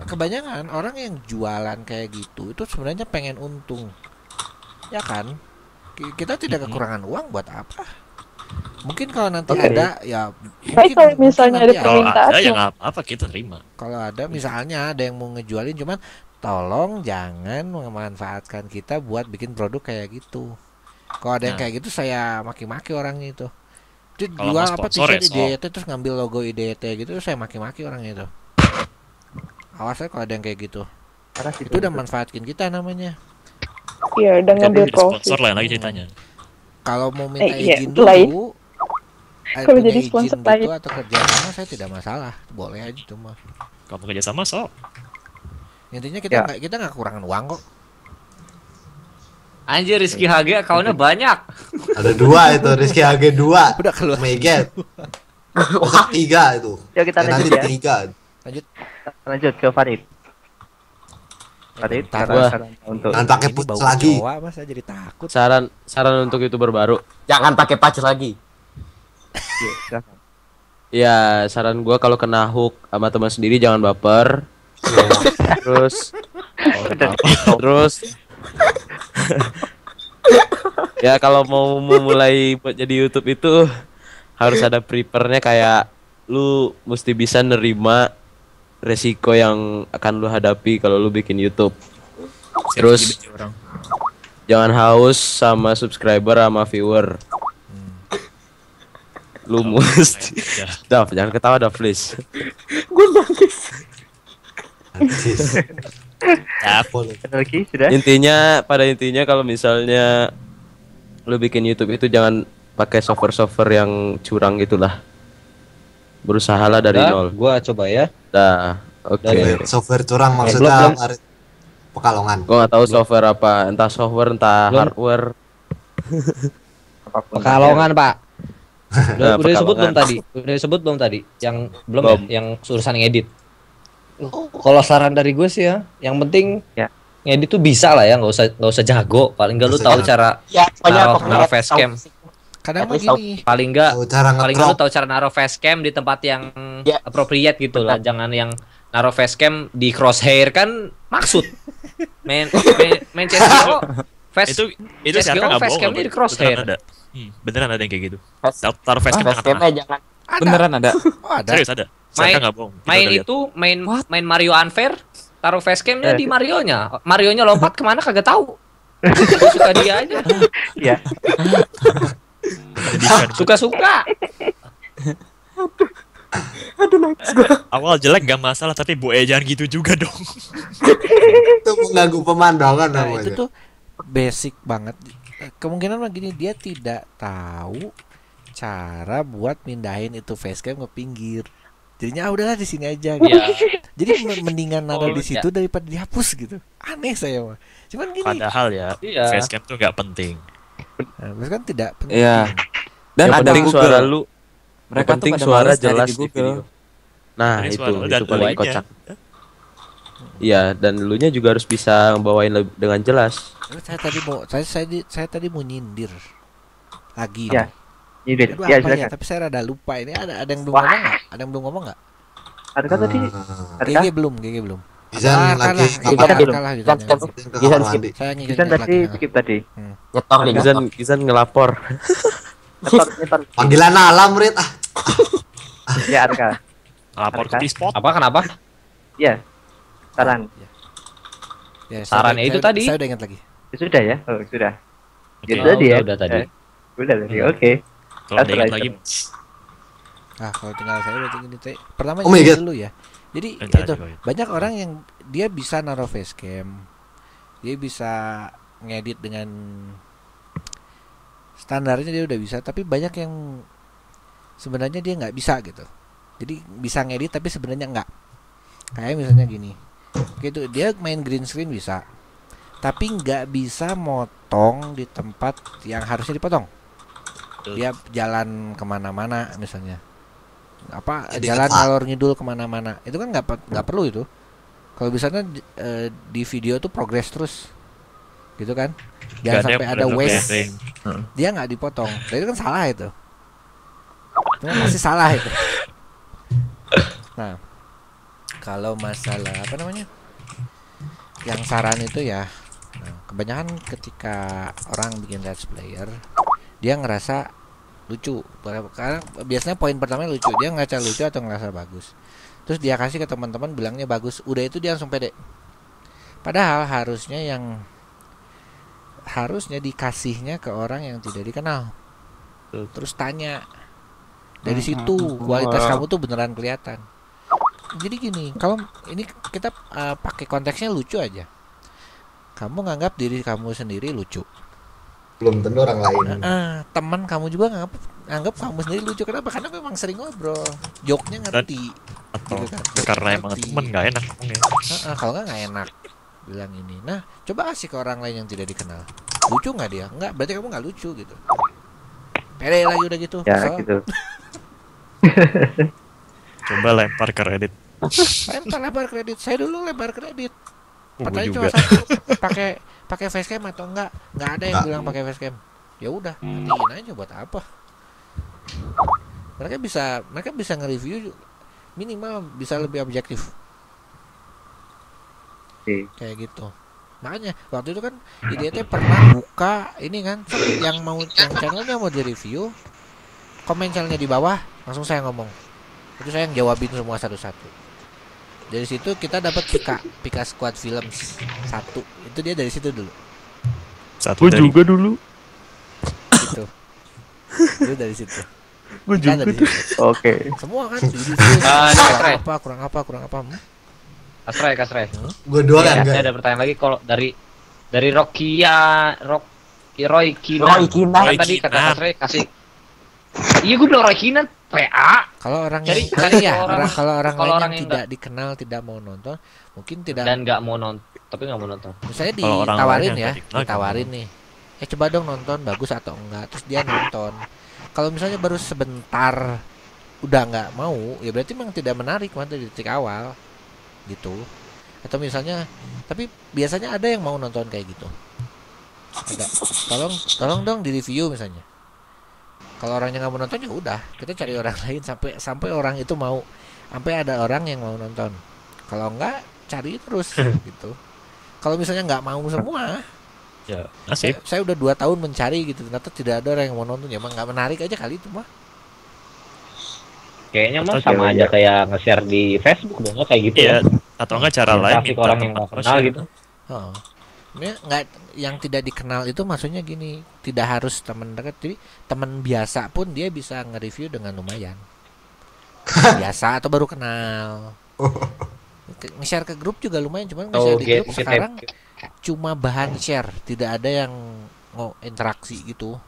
kebanyakan orang yang jualan kayak gitu itu sebenarnya pengen untung, ya kan? Kita tidak kekurangan uang, buat apa? Mungkin kalau nanti ada ya. Tapi kalau misalnya ada permintaan, ya nggak apa kita terima. Kalau ada misalnya ada yang mau ngejualin, cuman tolong jangan memanfaatkan kita buat bikin produk kayak gitu. Kalau ada yang kayak gitu, saya maki-maki orangnya itu. Jual apa t-shirt IDT terus ngambil logo IDT gitu, saya maki-maki orangnya itu. Awas ya kalau ada yang kayak gitu. Itu udah manfaatin kita namanya. Iya, udah ngambil profit. Sponsor lain lagi ceritanya. Kalau mau minta izin dulu, kalau jadi sponsor gitu atau kerja sama, saya tidak masalah, boleh aja tuh mah. Kalau kerja sama Intinya kita nggak kekurangan uang kok. Anjir, Rizky HG akunnya banyak. Ada 2 itu, Rizky HG 2. Udah keluar. Megat. Besok 3 itu. Yuk kita lanjut ya. Lanjut ke Farid. Untuk pakai patch lagi. Saya jadi takut. Saran untuk YouTuber baru. Jangan pakai patch lagi. Ya, saran gua kalau kena hook sama teman sendiri jangan baper. Terus ya kalau mau memulai buat jadi YouTube itu harus ada prepare-nya, kayak lu mesti bisa nerima resiko yang akan lu hadapi kalau lu bikin YouTube. Terus jangan haus sama subscriber sama viewer. Lu mesti jangan ketawa please. Gue nangis. Pada intinya kalau misalnya lu bikin YouTube itu jangan pakai software yang curang gitulah. Berusahalah dari nol. Gua coba ya. Oke. Software curang maksudnya Pekalongan. Gua nggak tahu software apa, entah software entah hardware. Pekalongan, Pak. Udah disebut belum tadi? Yang belum ya? Yang urusan ngedit. Kalau saran dari gue sih ya, yang penting ngedit tuh bisa lah ya, nggak usah jago, paling nggak lu tahu cara naruh facecam. Kadang begini, paling nggak lu tahu cara naruh facecam di tempat yang appropriate gitu lah, jangan yang naruh facecam di crosshair kan maksud. main CS:GO itu sekarang nggak bohong, di crosshair. Beneran ada yang kayak gitu. Taruh facecam jangan. Beneran ada. Serius ada. Main Mario Unfair, taruh facecamnya di Marionya lompat kemana kagak tahu. Suka dia aja. Iya. Suka-suka. Aduh nangis gua. Awal jelek gak masalah, tapi Bu jangan gitu juga dong. Itu mengganggu pemandangan Nah, namanya. itu tuh basic banget. Kemungkinan begini, dia tidak tahu cara buat mindahin itu facecam ke pinggir. Jadinya udahlah di sini aja gitu. Jadi mendingan naruh di situ daripada dihapus gitu. Aneh saya mah. Cuman gini. Padahal ya, facecam tuh nggak penting. Nah, kan tidak penting. Iya. Dan Yang ada penting Google. suara lu. Mereka Penting tuh pada suara males nyari jelas di di Google. video. Nah, Jadi itu suara dan paling duanya. kocak. Iya, dan elunya juga harus bisa bawain dengan jelas. Saya tadi mau nyindir lagi. Ya. Nyindir. Aduh, Ya, apa ya? silakan. Tapi saya rada lupa. Ini ada yang belum ngomong nggak? Ada yang belum ngomong nggak? Ada kan tadi? GG belum, GG belum. Izan lagi Gizan tadi skip tadi. Nyetor nih. Gizan ngelapor. Nyetor. Panggilan alam, Rit. Ya, Arka. Lapor ke Pispot. Apa kenapa? Iya. Saran. Ya, Sarannya itu tadi. Saya udah ingat lagi. Sudah ya? Oh, sudah. Oke. Itu tadi ya? Udah tadi. Udah tadi. Oke. Kalau ada ingat lagi. Kalau tinggal saya berarti gini, pertama Oh my God. dulu ya. Jadi Bentar itu aja, Boy. banyak orang yang dia bisa naruh facecam, dia bisa ngedit dengan standarnya dia udah bisa, tapi banyak yang sebenarnya dia nggak bisa gitu. Jadi bisa ngedit tapi sebenarnya nggak. Kayak misalnya gini, gitu dia main green screen bisa, tapi nggak bisa motong di tempat yang harusnya dipotong. Dia jalan kemana-mana misalnya. Jadi Jalan apa? ngalor ngidul kemana-mana itu kan nggak perlu itu. Kalau misalnya di video tuh progress terus gitu kan, jangan sampai ada waste, dia nggak dipotong. Nah, itu kan salah itu masih salah itu. Nah, kalau masalah apa namanya yang saran itu ya, kebanyakan ketika orang bikin let's player dia ngerasa lucu, karena biasanya poin pertama lucu, dia ngaca lucu atau ngerasa bagus, terus dia kasih ke teman-teman bilangnya bagus, udah itu dia langsung pede. Padahal harusnya dikasihnya ke orang yang tidak dikenal, terus tanya dari situ kualitas kamu tuh beneran kelihatan. Jadi gini, kalau ini kita pakai konteksnya lucu aja, kamu nganggap diri kamu sendiri lucu, Belum tentu orang lain. teman kamu juga nganggap kamu sendiri lucu. Kenapa? Karena memang sering ngobrol, joknya ngerti. Atau gitu kan. karena emang temen nggak enak ngomongnya. Kalau nggak enak bilang ini. Nah, coba kasih ke orang lain yang tidak dikenal. Lucu nggak dia? Nggak, berarti kamu nggak lucu gitu. Pede lagi udah gitu. Ya, kesel. gitu. Coba lempar ke Reddit. Lempar kredit. Saya dulu lempar kredit. Pertanyaan juga. cuma satu, pakai facecam atau enggak? Nggak ada yang bilang pakai facecam. Ya udah, matiin aja buat apa? Mereka bisa nge-review minimal bisa lebih objektif. Kayak gitu. Makanya waktu itu kan IDT pernah buka ini kan, yang channelnya mau di-review, komen channelnya di bawah, langsung saya ngomong. Itu saya yang jawabin semua satu-satu. Dari situ kita dapat Pika Squad Films 1. Itu dia dari situ dulu. Gue juga dulu. Gitu. Itu dari situ. Gue juga. Oke. Semua kan kurang apa. Kasre. Gue dua kan. Saya ada pertanyaan lagi, kalau dari Roy Kinan. Tadi kata Kasre kasih. Iya, gue bilang Roy Kinan PA. Kalau orang Jadi, kalau orang kalau lain orang yang yang tidak dikenal, tidak mau nonton, mungkin tidak. Dan nggak mau nonton, tapi nggak mau nonton. Misalnya Kalau orang ditawarin lain ya, yang nggak dikenal, ditawarin nih. Coba dong nonton bagus atau enggak, terus dia nonton. Kalau misalnya baru sebentar udah nggak mau, ya berarti memang tidak menarik dari detik awal gitu. Atau misalnya, tapi biasanya ada yang mau nonton kayak gitu. Ada. Tolong dong di review misalnya. Kalau orangnya nggak mau nonton ya udah, kita cari orang lain sampai orang itu mau, sampai ada orang yang mau nonton. Kalau enggak, cari terus gitu. Kalau misalnya nggak mau semua, ya asik. Saya udah 2 tahun mencari gitu, ternyata tidak ada orang yang mau nonton, ya emang nggak menarik aja kali itu mah. Kayaknya mah sama aja kayak nge-share di Facebook dong, kayak gitu ya. ya. Atau enggak cara lain kasih ke orang yang nggak kenal gitu. Nggak, yang tidak dikenal itu maksudnya gini, tidak harus teman dekat, jadi teman biasa pun dia bisa nge-review dengan lumayan. Biasa atau baru kenal. Nge-share ke grup juga lumayan, cuman nge-share di grup sekarang cuma bahan share, tidak ada yang interaksi gitu.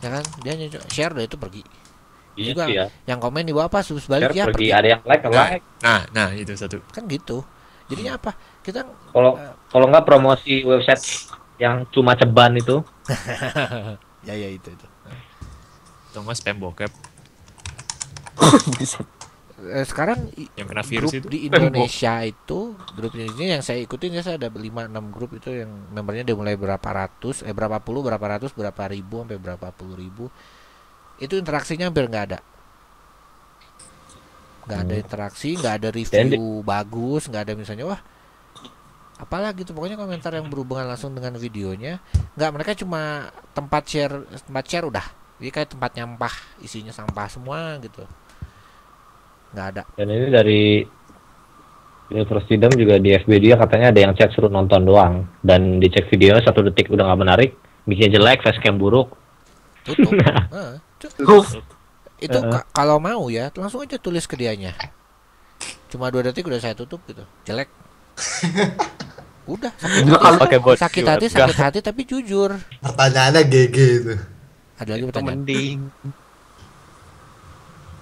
Ya kan, dia share udah itu pergi. Juga ya. Yang komen di bawah apa balik ya pergi, ada yang like. Nah itu satu. Kan gitu. Jadinya apa? Kita kalau nggak promosi website yang cuma ceban itu. ya itu. Tunggu spam bokep. Sekarang yang kena virus grup itu di Indonesia itu, grup ini yang saya ikutin ya, saya ada 5-6 grup itu yang membernya udah mulai berapa ratus, berapa puluh, berapa ratus, berapa ribu sampai berapa puluh ribu. Itu interaksinya hampir nggak ada. Nggak ada interaksi, nggak ada review bagus, nggak ada misalnya wah apalah gitu, pokoknya komentar yang berhubungan langsung dengan videonya nggak. Mereka cuma tempat share udah, jadi kayak tempat nyampah, isinya sampah semua gitu, nggak ada. Dan ini dari First Freedom juga di FB dia katanya ada yang chat suruh nonton doang, dan dicek video 1 detik udah nggak menarik, bikinnya jelek, facecam buruk, tutup. Itu kalau mau ya langsung aja tulis ke dianya, cuma 2 detik udah saya tutup gitu, jelek. Udah sakit hati tapi jujur. Pertanyaannya GG itu. Ada lagi pertanyaan? Mending.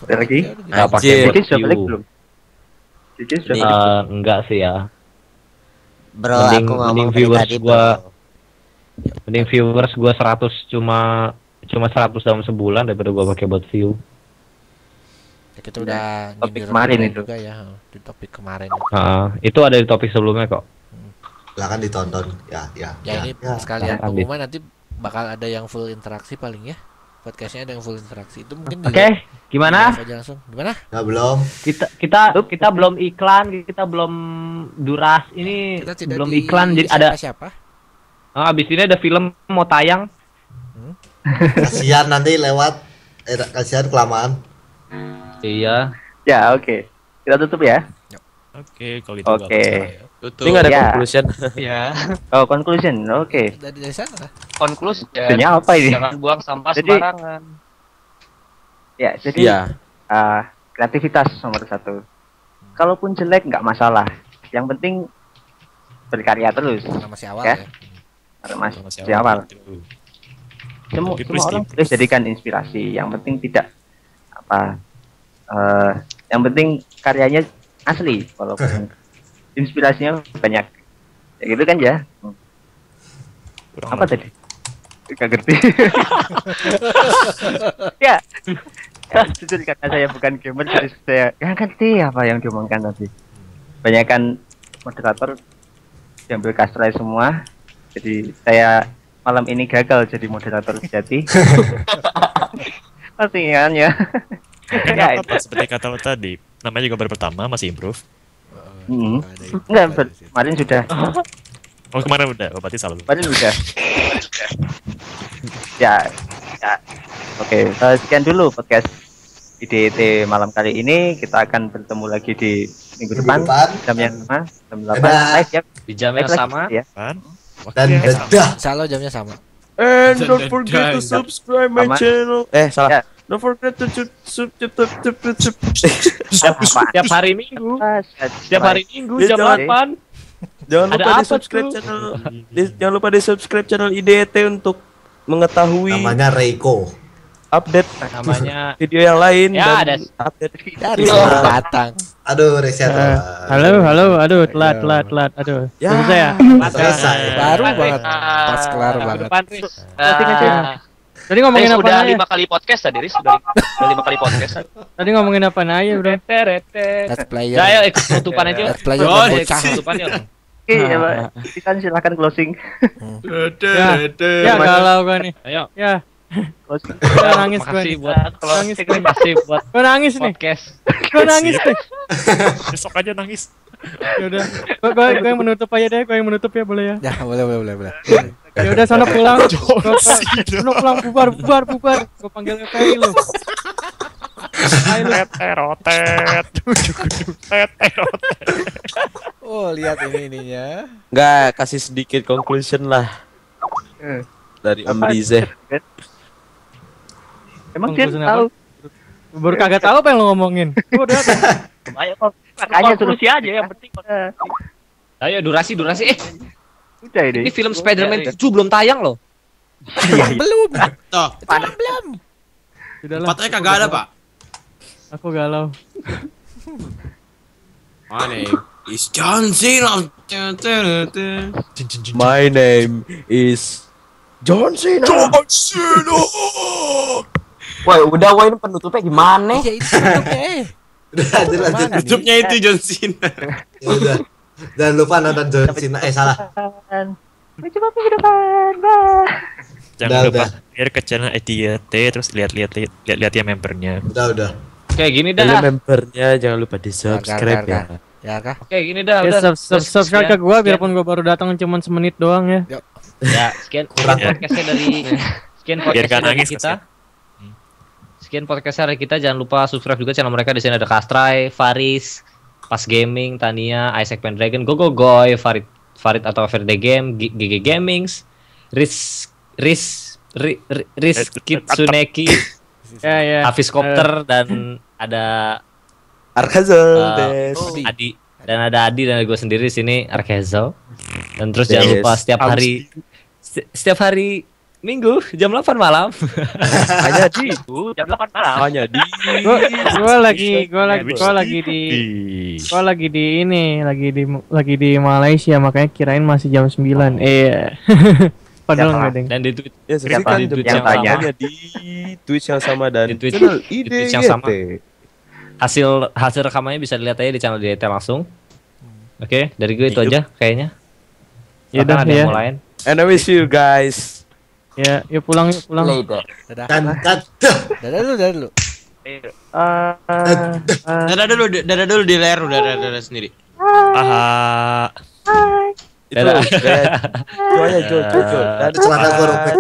Ada lagi? Nggak pakai Cici sudah balik belum? Cici sudah enggak sih ya. Bro, aku ngomong tadi mending viewers gua 100 cuma 100 dalam sebulan daripada gua pakai buat view. Ya, kita udah topik kemarin itu juga ya, di topik kemarin. Itu ada di topik sebelumnya kok. Silakan ditonton. Ya ini sekalian pengumuman, nanti bakal ada yang full interaksi paling ya. Podcastnya ada yang full interaksi. Itu mungkin gimana? Gimana? Ya, belum. Kita belum iklan, kita belum duras ini, belum iklan, jadi ada siapa? Abis ini ada film mau tayang. Kasihan nanti lewat kasihan kelamaan. Iya. Ya, oke. Kita tutup ya. Oke, kalau gitu. Oke. Ini nggak ada conclusion. Ya. Oh, conclusion. Oke. Dari sana. Conclusionnya apa ini? Jangan buang sampah sembarangan. Ya, jadi kreativitas nomor 1. Kalaupun jelek nggak masalah. Yang penting berkarya terus. Masih awal ya. Masih awal. Semua orang boleh jadikan inspirasi. Yang penting tidak yang penting karyanya asli, walaupun inspirasinya banyak. Ya gitu kan ya. Apa tadi? Gak ngerti. Ya. Jujur karena saya bukan gamer, jadi saya nggak ngerti apa yang diomongkan tadi. Banyakan moderator diambil kastrai semua. Jadi saya malam ini gagal jadi moderator sejati. Postingannya. Ya, seperti kata lo tadi, namanya juga baru pertama, masih improve. Enggak, kemarin sudah. Oh, kemarin udah, berarti salah. Kemarin udah. Ya. Oke, sekian dulu podcast IDT malam kali ini. Kita akan bertemu lagi di minggu depan. Jam yang sama, jam 8 live ya. Di jam yang sama ya. Dan dadah. Salah jamnya sama. And don't forget to subscribe my channel. Salah. Don't forget to Setiap hari Minggu. Setiap hari Minggu jam 8. Jangan lupa di subscribe channel. Jangan lupa di subscribe channel IDT untuk mengetahui namanya Reiko. Update namanya video yang lain ya, dan update dari datang. Aduh, reset. Halo, aduh, telat. Aduh. Ya. Selesai. Baru banget. Pas kelar banget. Tadi ngomongin apa udah aja? 5 kali podcast tadi, Riz. Udah 5 kali podcast. Tadi ngomongin apa aja, Bro? Let's player. Ayo ikut tutupan aja. Let's player bocah. Tutupan ya. Oke, ya, Pak. Kita silakan closing. Ya, galau gua nih. Ayo. Ya. Closing. Gua nangis gua nih. Makasih buat Gua nangis nih. podcast. Gua nangis nih. Besok aja nangis. Ya udah. Gua yang menutup aja deh, gua yang menutup ya, boleh ya? Ya, boleh. Ya udah, sana pulang. Sana pulang, bubar. Gua panggil FPI lu. Teterotet. Oh, lihat ininya. Enggak, kasih sedikit conclusion lah. Dari Om Rize. Emang dia tahu? Baru kagak tahu apa yang lo ngomongin. Udah. Ayo makanya solusi aja yang penting. Ayo durasi. Udah ini. Ini film Spider-Man 7 belum tayang loh. Belum. Toh, Belum. Sudahlah. tempatnya kagak ada, Pak. Aku galau. My name is John Cena. My name is John Cena. Woi, udah woi ini penutupnya gimana? Iya itu penutupnya. Udah lanjut. Tutupnya itu John Cena. Ya udah. Jangan lupa nonton John Cena. Salah. Coba minggu depan. Dah. Jangan Udah, lupa udah. biar ke channel ETYT terus lihat ya membernya. Udah. Kayak gini dah. Kalau membernya jangan lupa di subscribe ya. Ya kah? Kayak gini dah. Ya, Udah. subscribe ke gua biarpun gua baru datang cuma semenit doang ya. Ya, sekian podcastnya dari Biarkan dari nangis, kita. Sekian podcastnya dari kita. Jangan lupa subscribe juga channel mereka. Di sini ada Kastrai, Faris, Pas Gaming, Tania, Isaac Pendragon, Gogogoy, Farid atau Verde Game, GG Gamings, Riz Kitsuneki, Hafiz Kopter, dan ada Arkazel, Adi, dan ada Adi dan gue sendiri di sini Arkazel. Dan terus jangan lupa setiap hari Minggu jam 8 malam. Hanya di Jam 8 malam. hanya di Gua lagi di Malaysia, makanya kirain masih jam 9. Padahal enggak, Deng. Dan di Twitch ya siapa di Twitch yang sama. hanya di Twitch yang sama dan Di Twitch- channel di Twitch yang sama. IDYT. Hasil rekamannya bisa dilihat aja di channel DT langsung. Oke, dari gue itu aja kayaknya. Ya Silakan udah ada yang ya. mau lain. And I wish you guys. Ya, yuk pulang. Later. Dadah. Kan. Dadah dulu. Dadah dulu di layar udah sendiri. Aha. Itu gaya. Itu aja Jo. Celana gua robek.